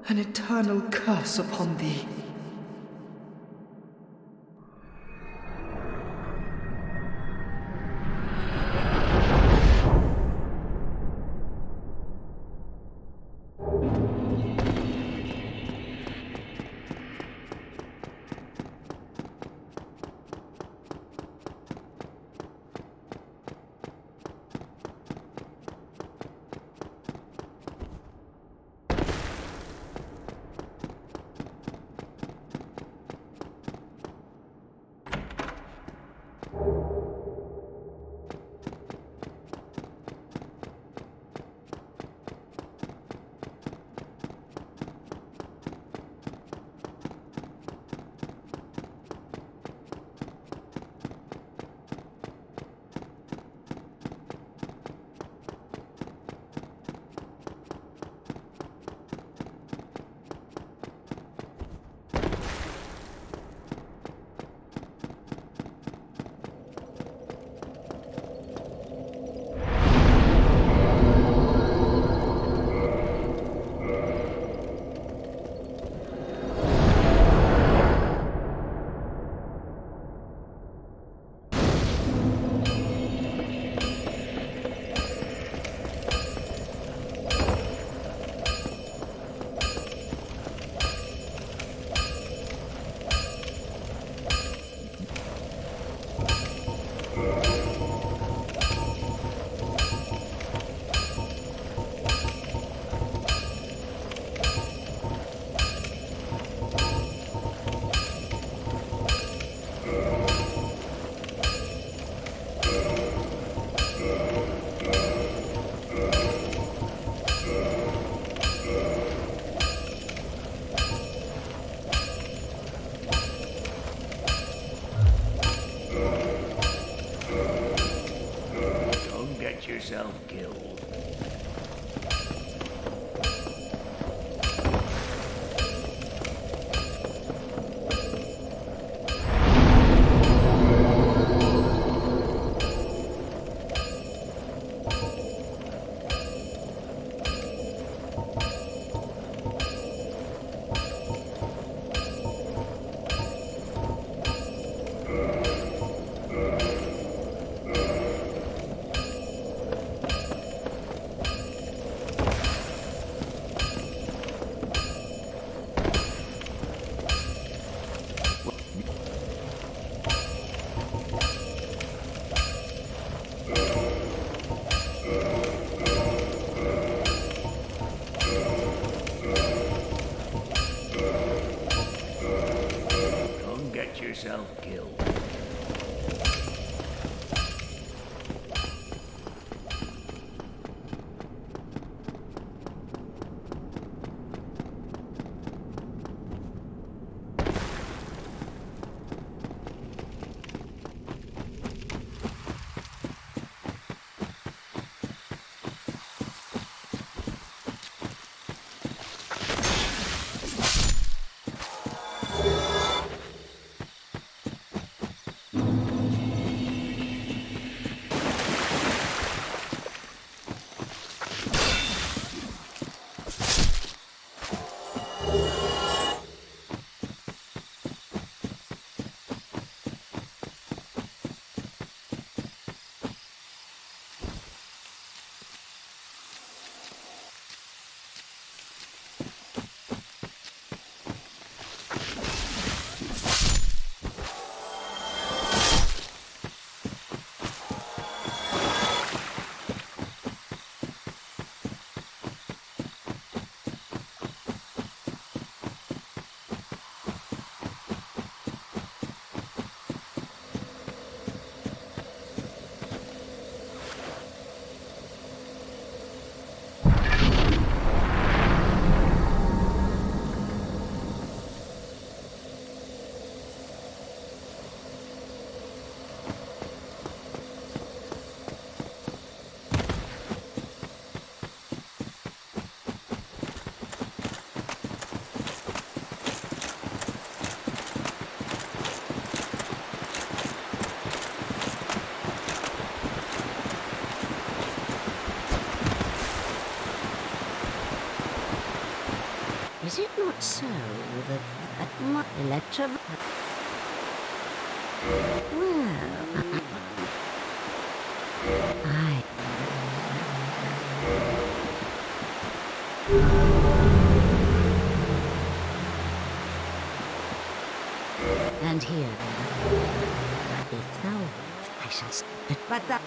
an eternal curse upon thee. yourself killed. is it not so that my Electra... Well... I... And here... If thou... I shall... But that...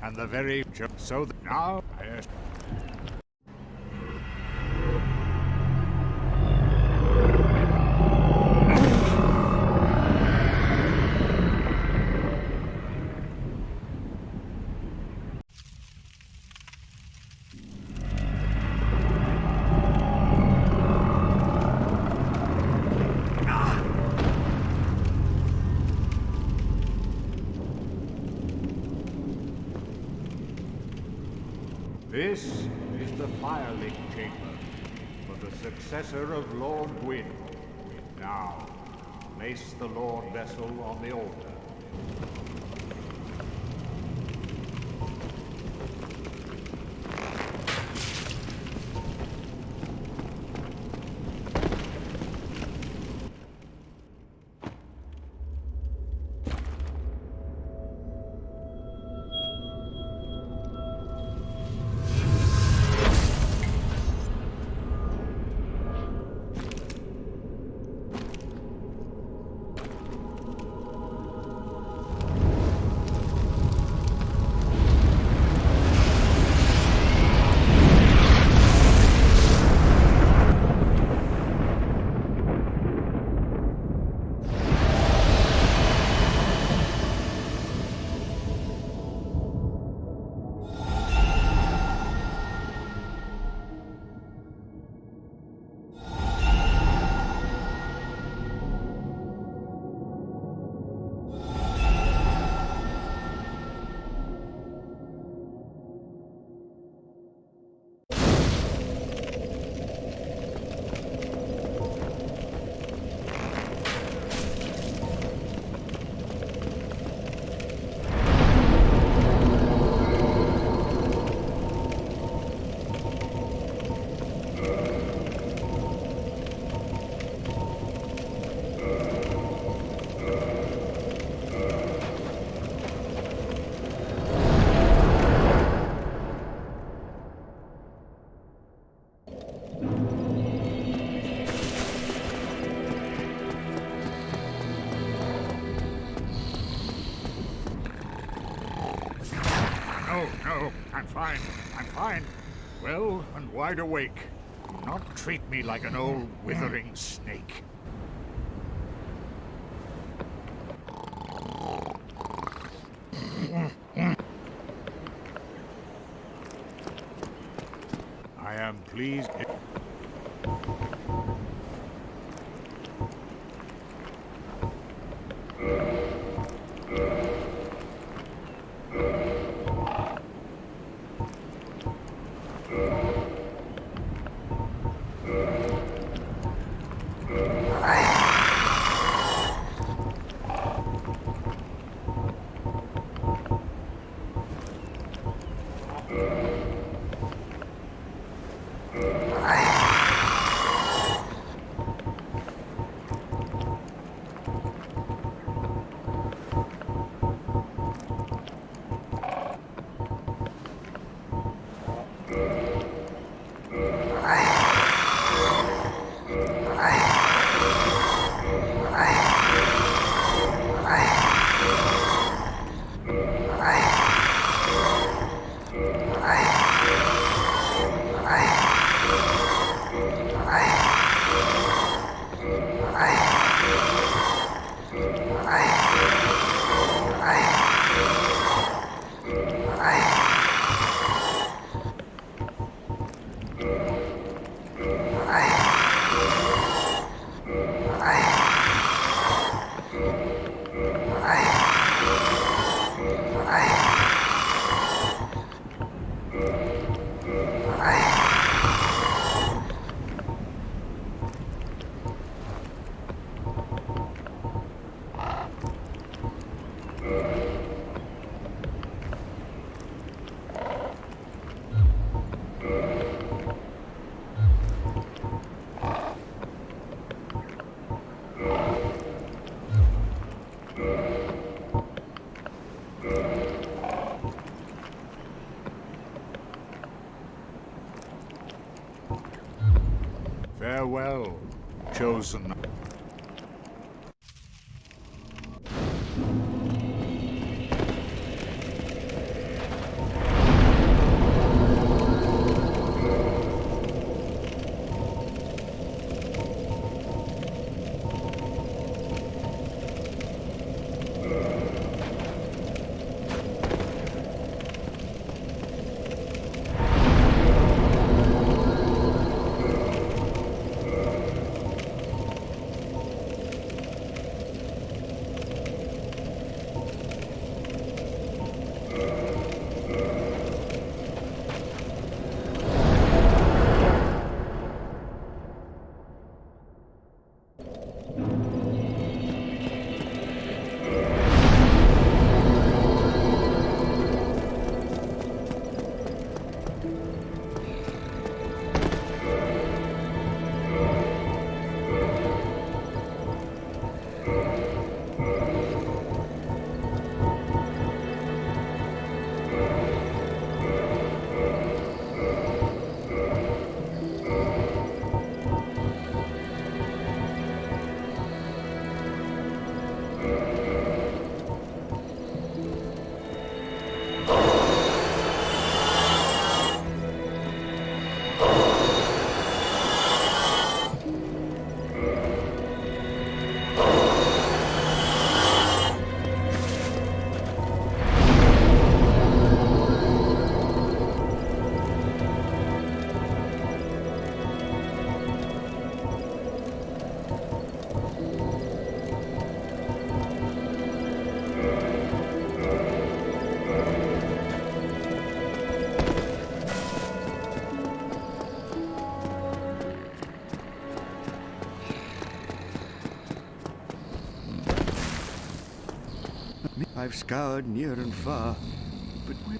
And the very so that now this is the Firelink Chamber for the successor of Lord Gwyn. Now, place the Lord Vessel on the altar. No, I'm fine. I'm fine. Well and wide awake. Do not treat me like an old withering snake. I am pleased. Farewell, chosen. I've scoured near and far, but where...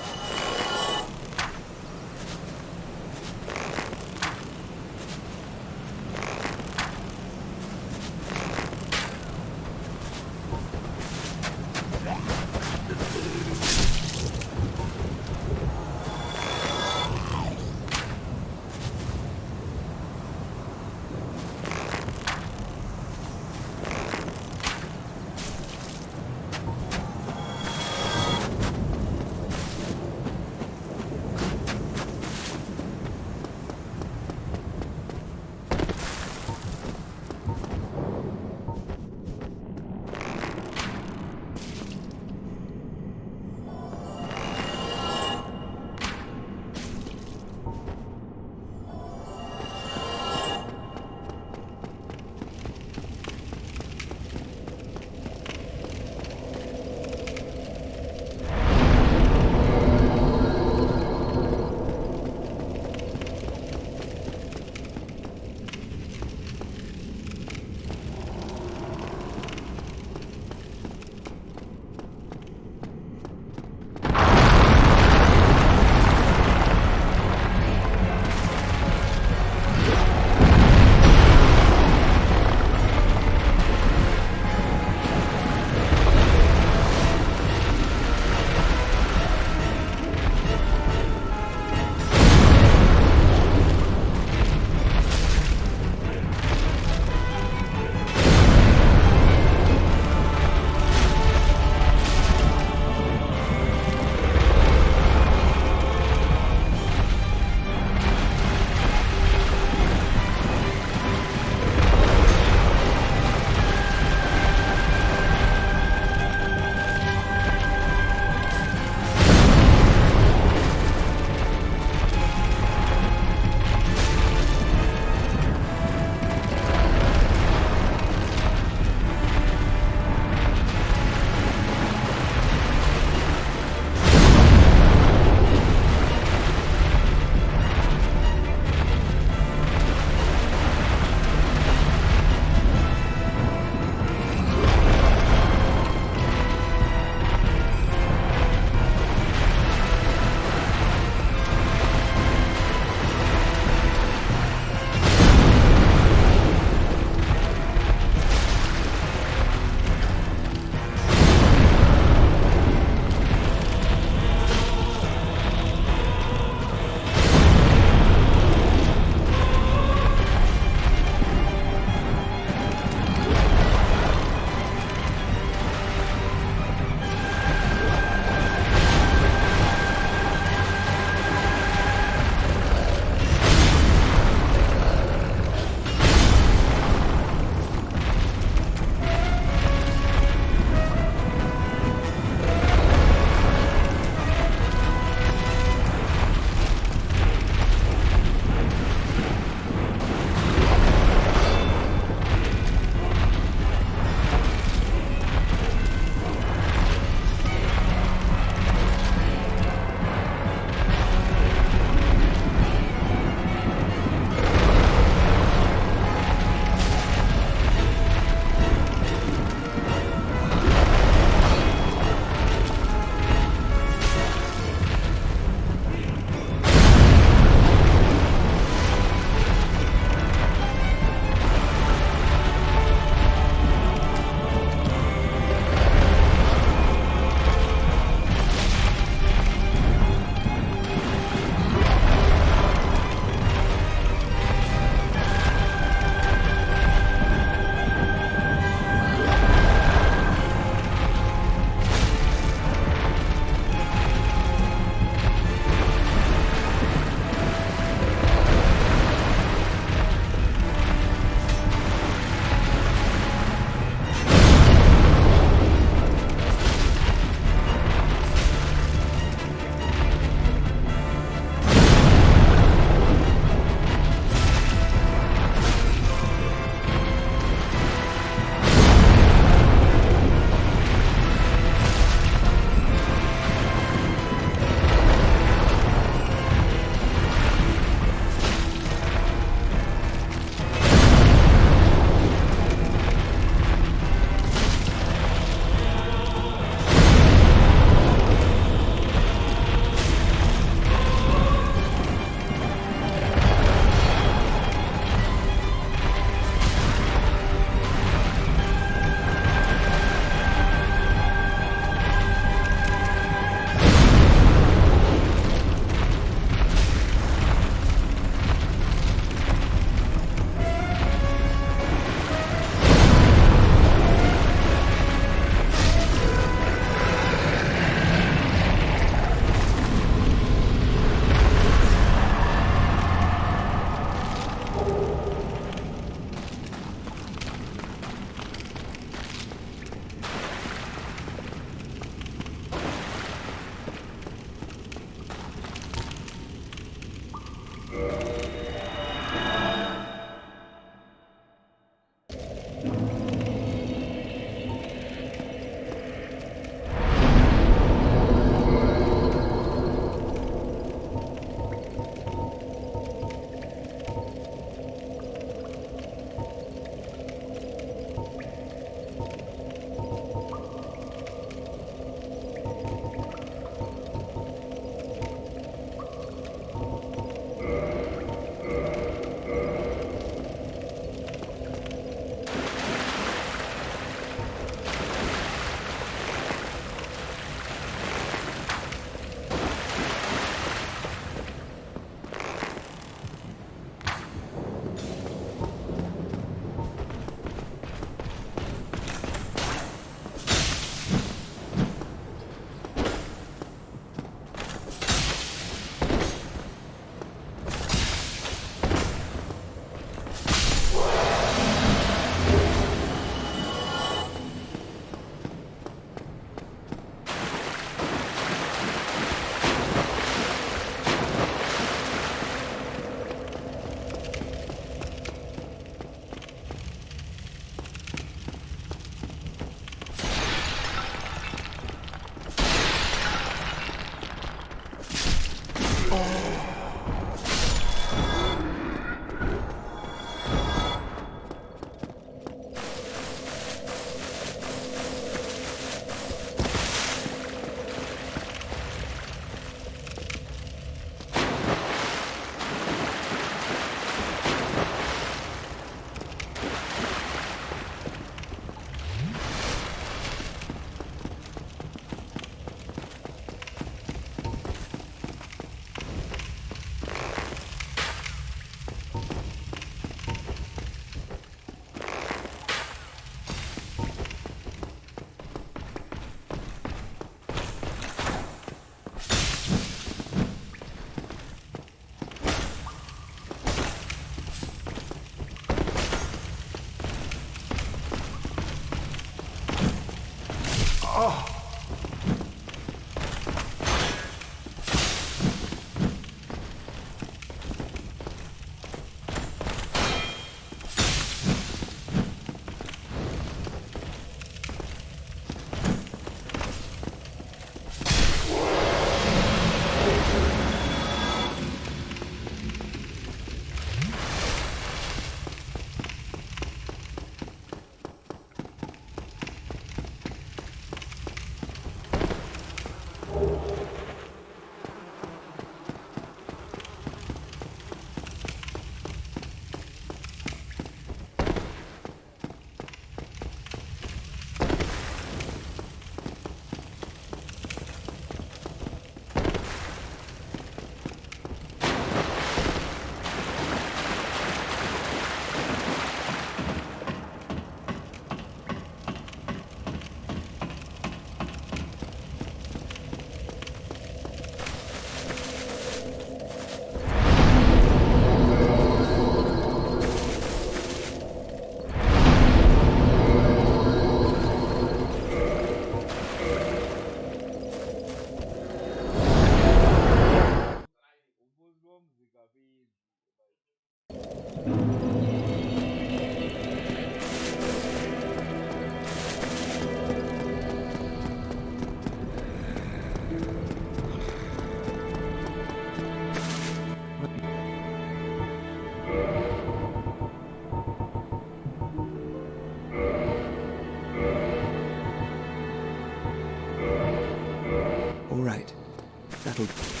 battle.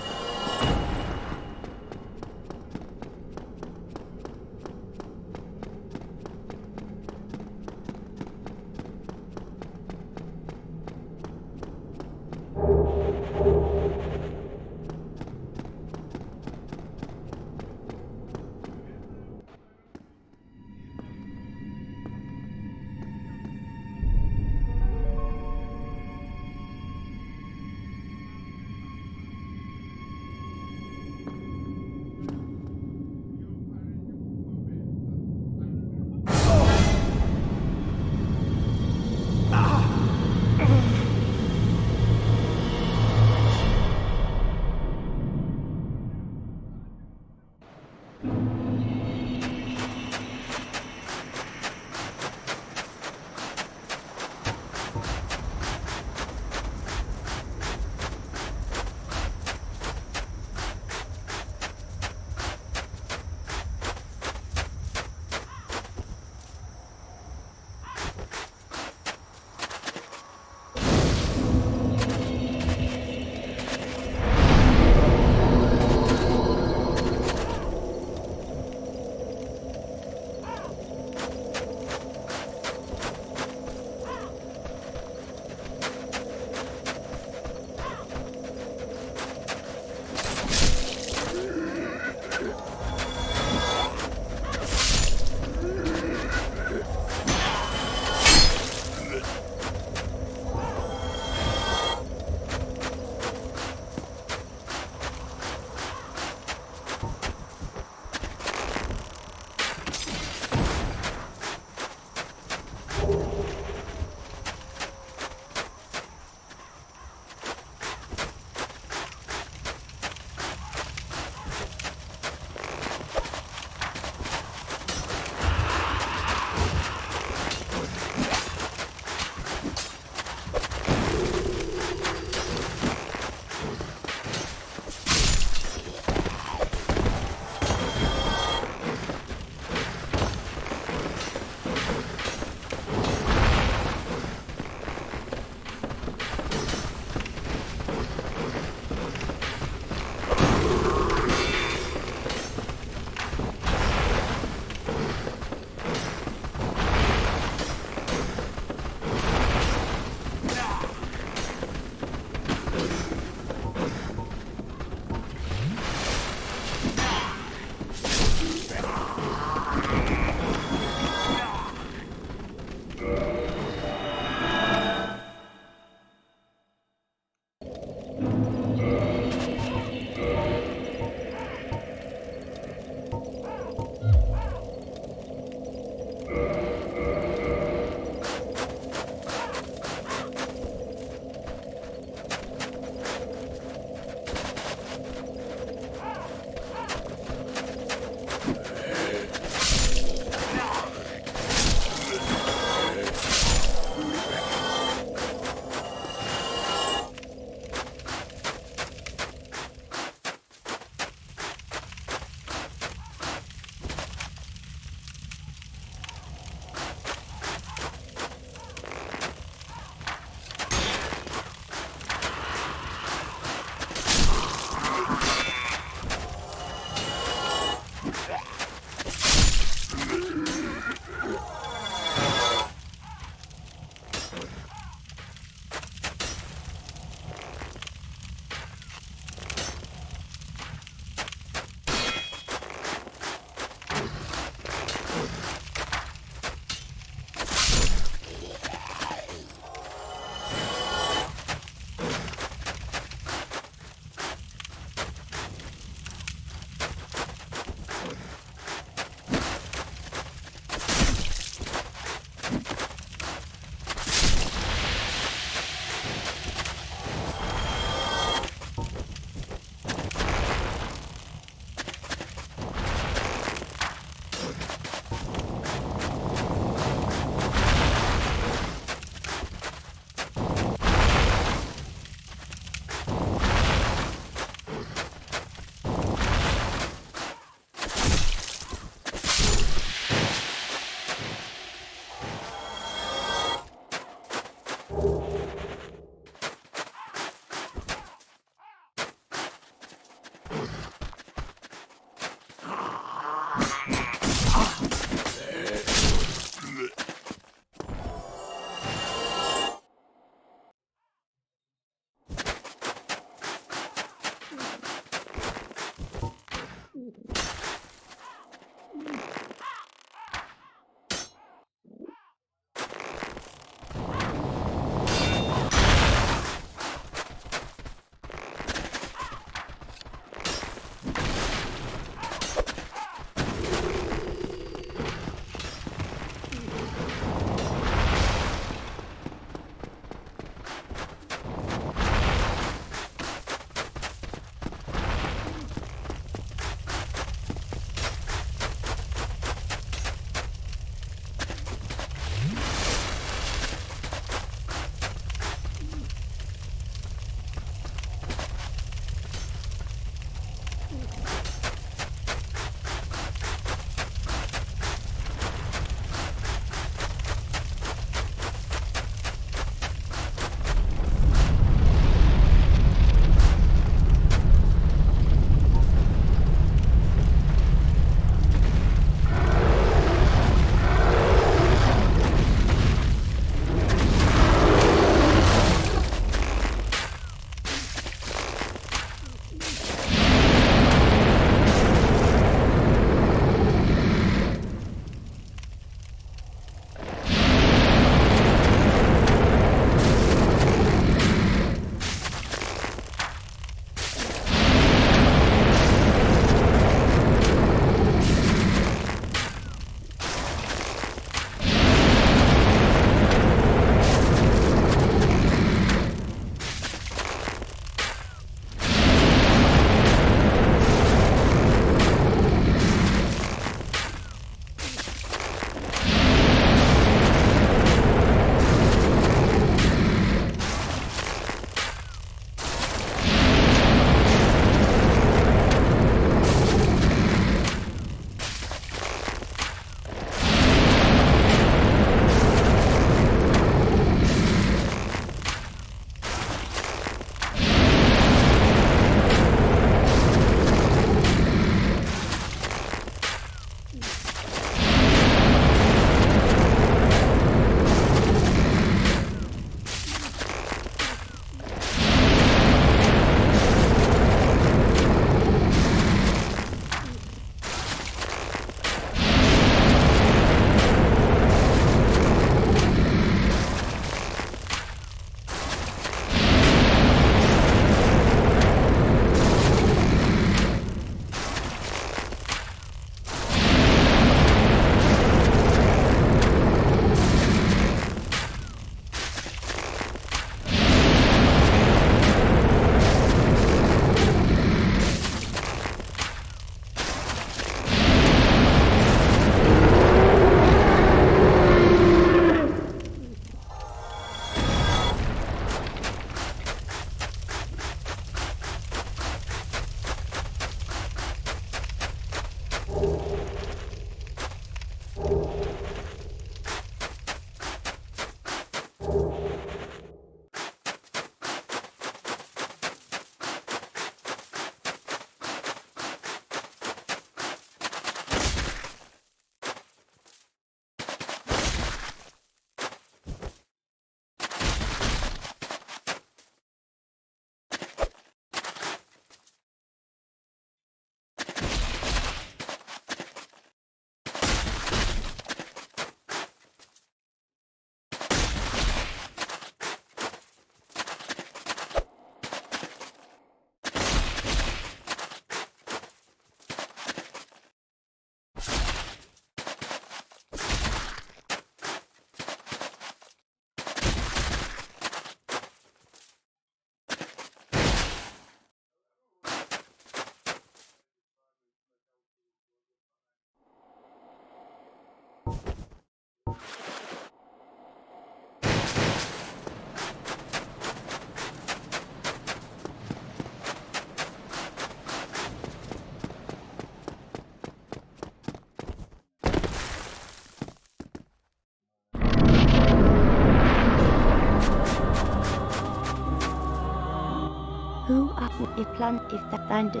plan if that land.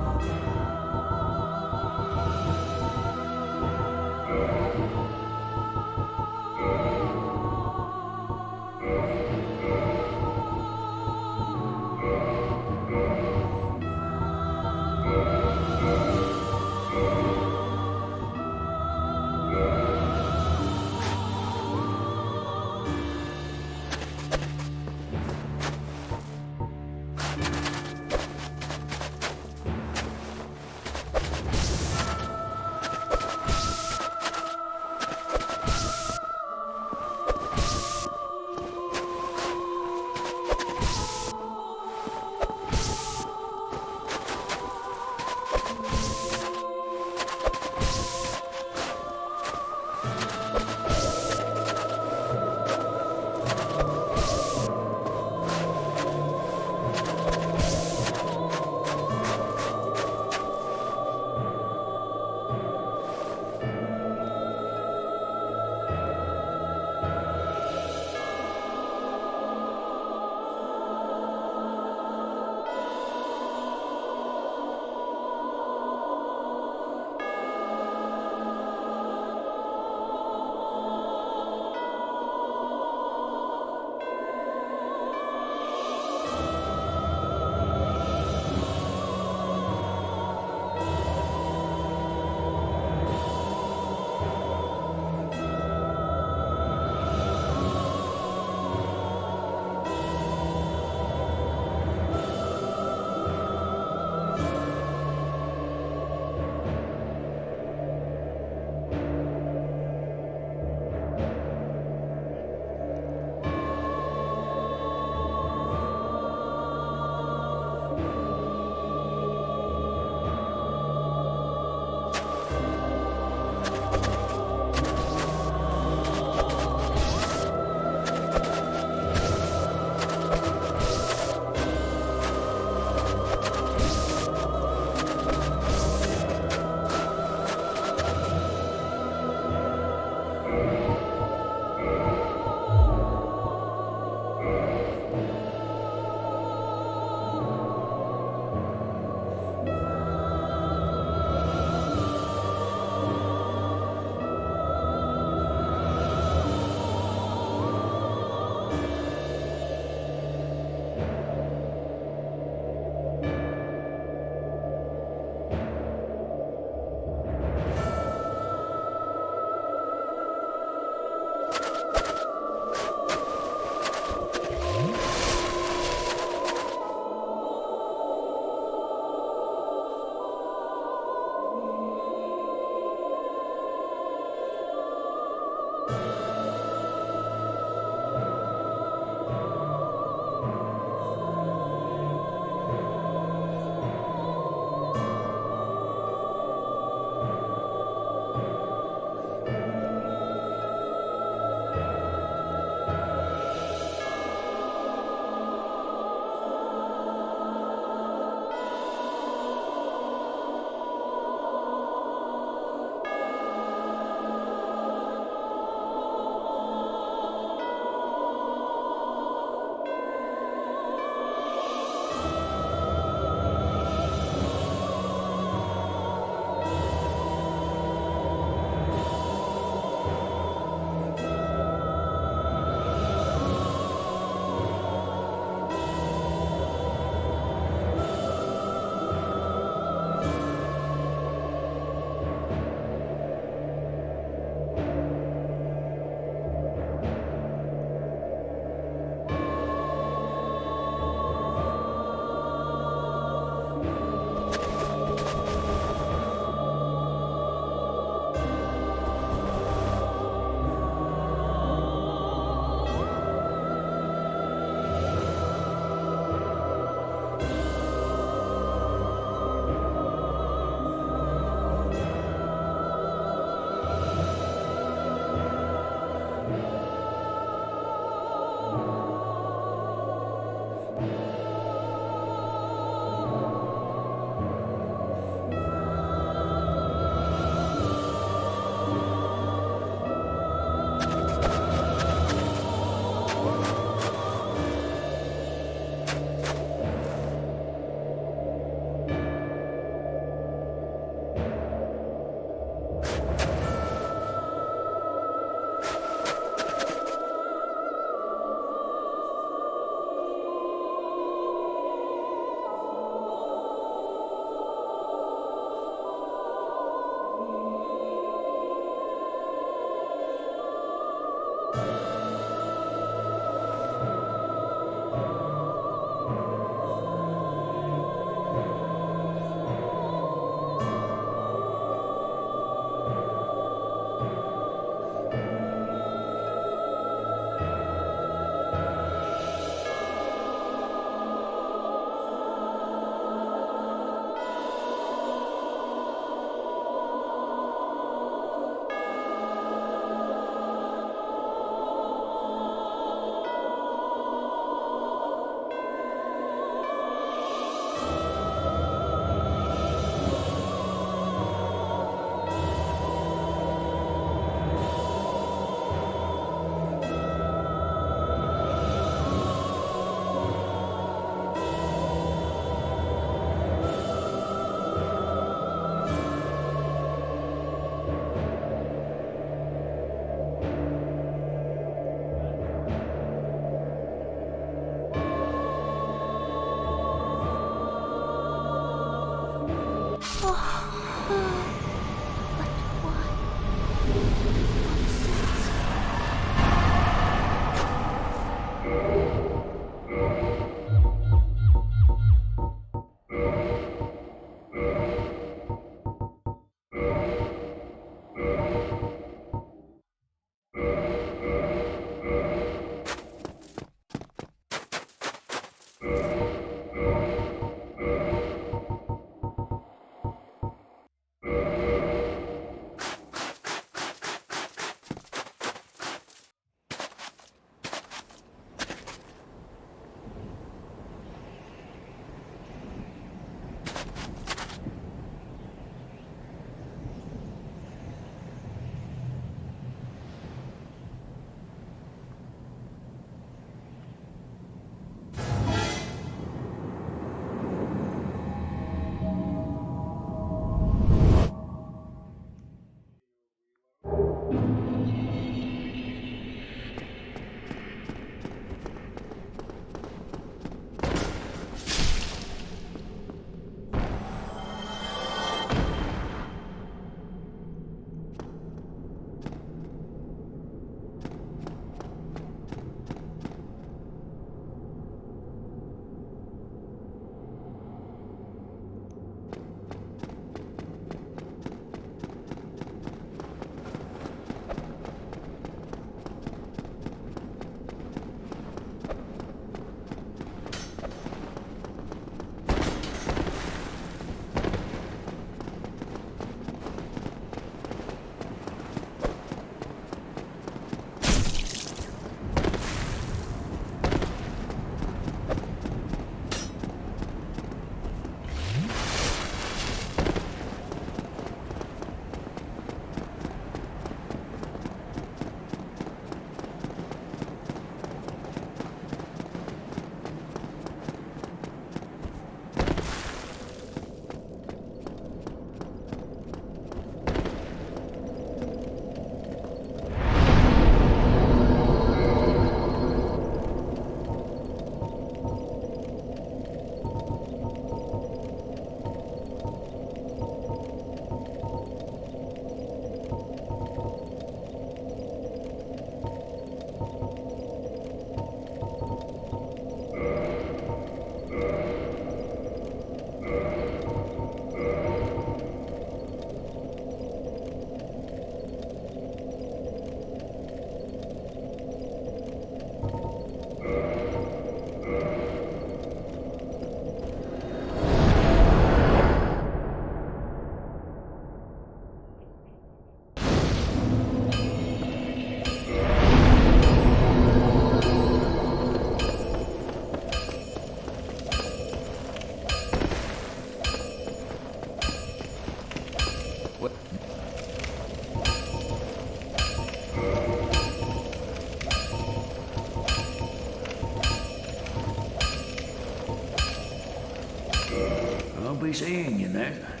be seeing you there.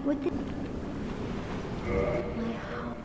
would this... My heart...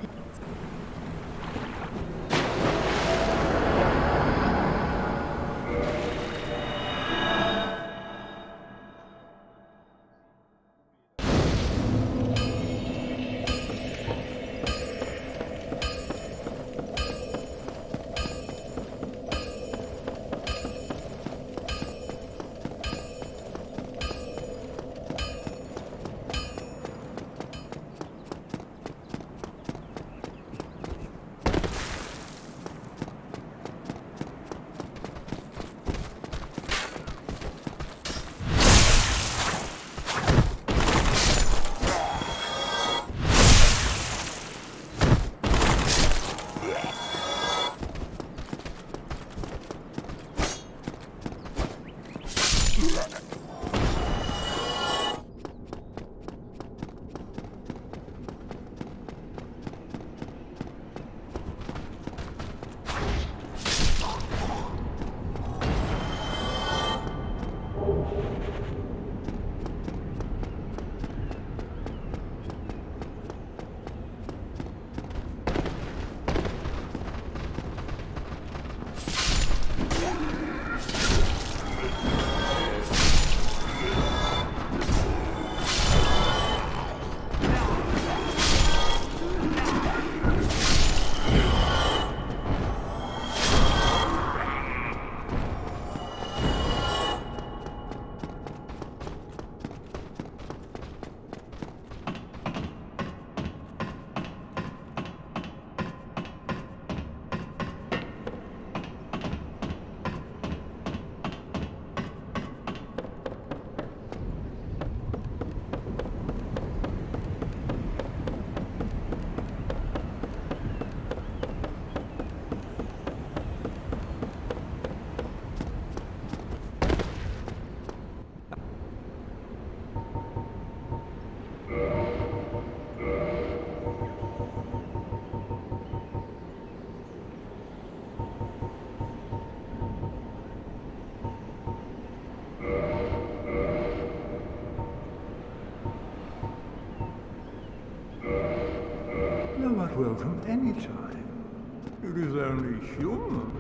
Thou art welcome any time. It is only human.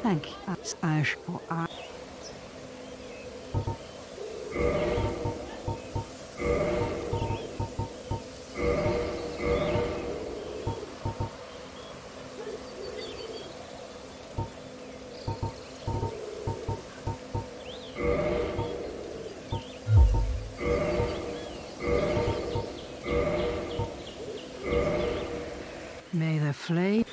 Thank you. I shall. May the flame.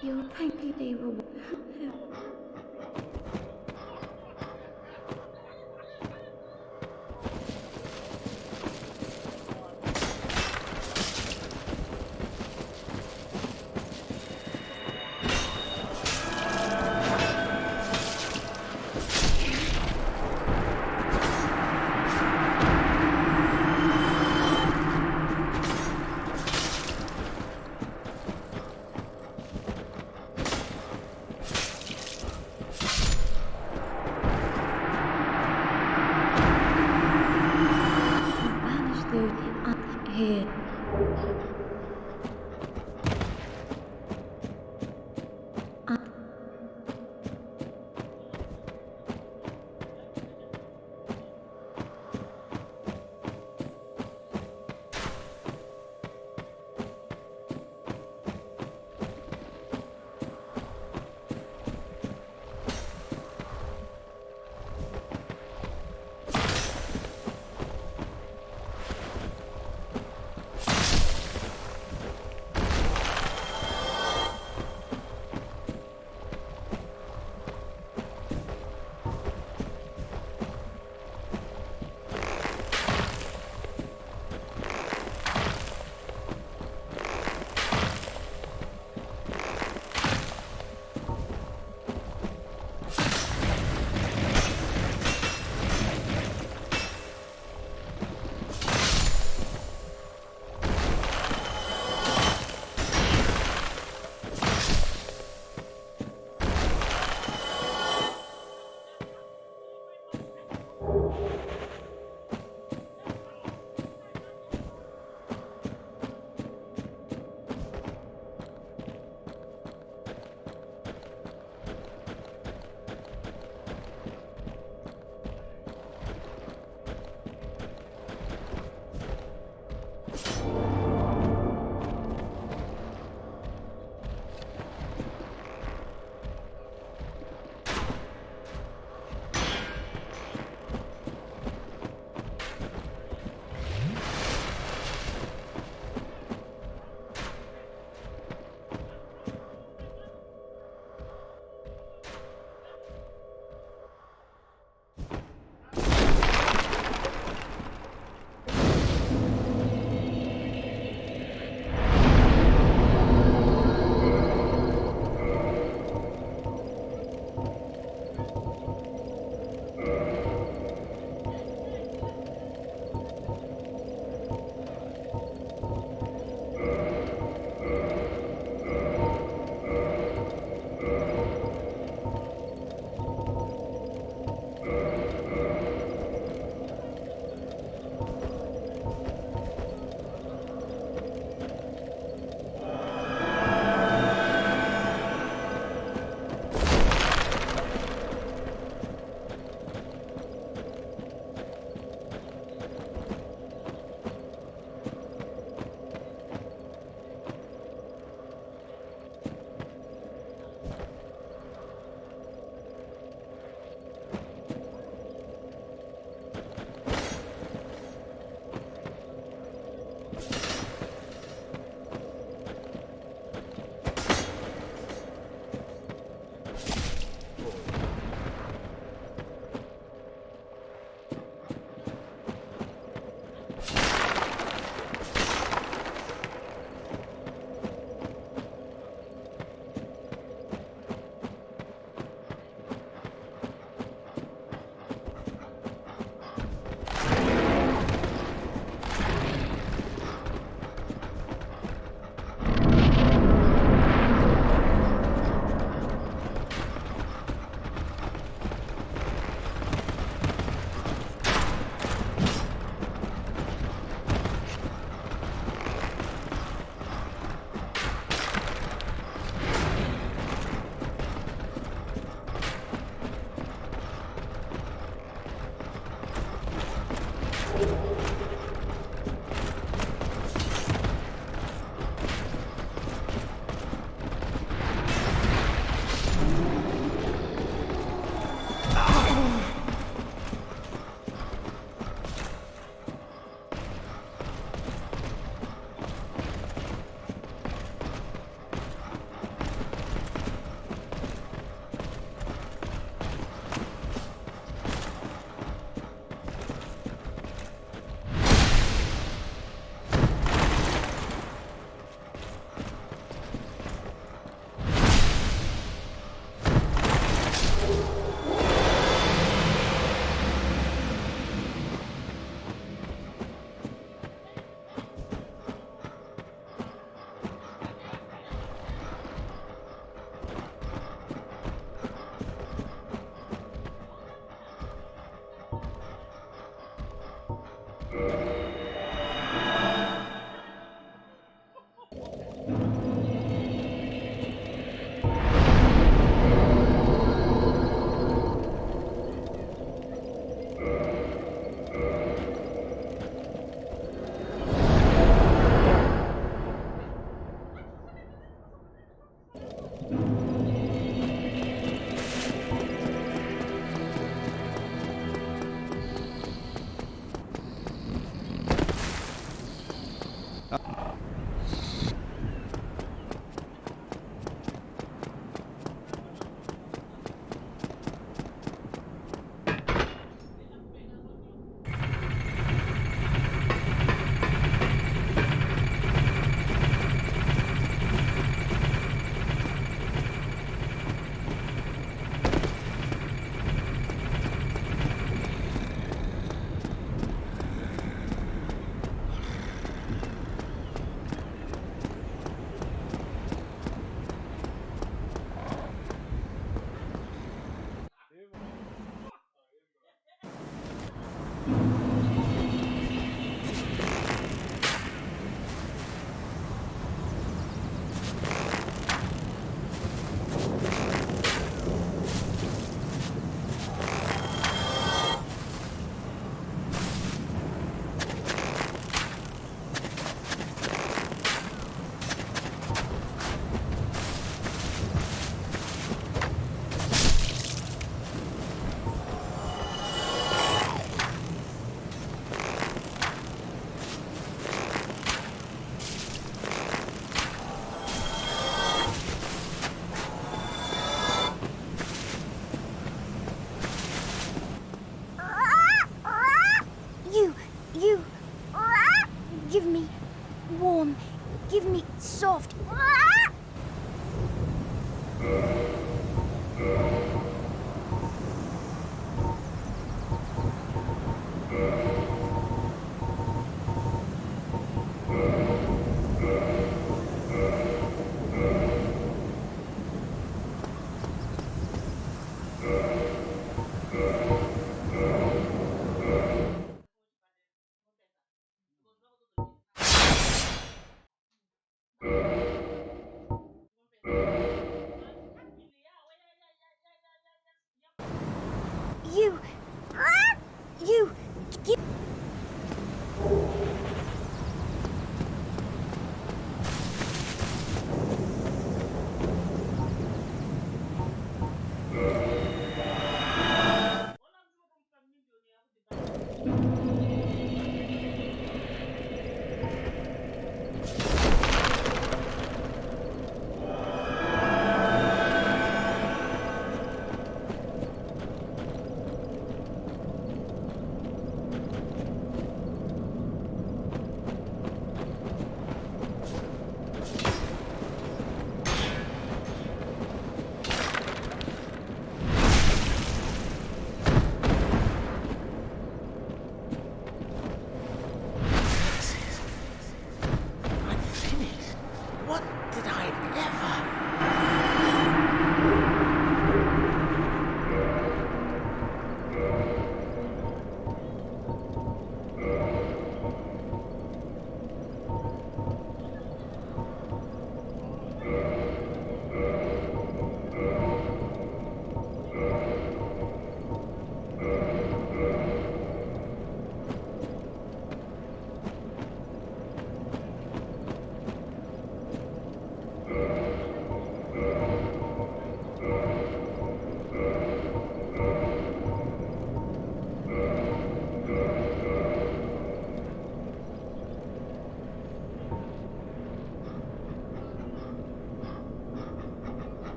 Your thank they were. Here. Give me warm. Give me soft.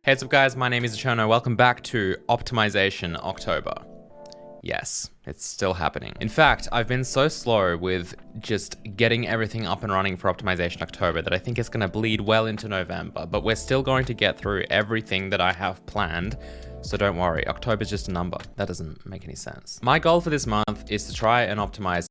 Hey, what's up guys, my name is Echono. Welcome back to Optimization October. Yes, it's still happening. In fact, I've been so slow with just getting everything up and running for Optimization October that I think it's gonna bleed well into November, but we're still going to get through everything that I have planned. So don't worry, October's just a number. That doesn't make any sense. My goal for this month is to try and optimize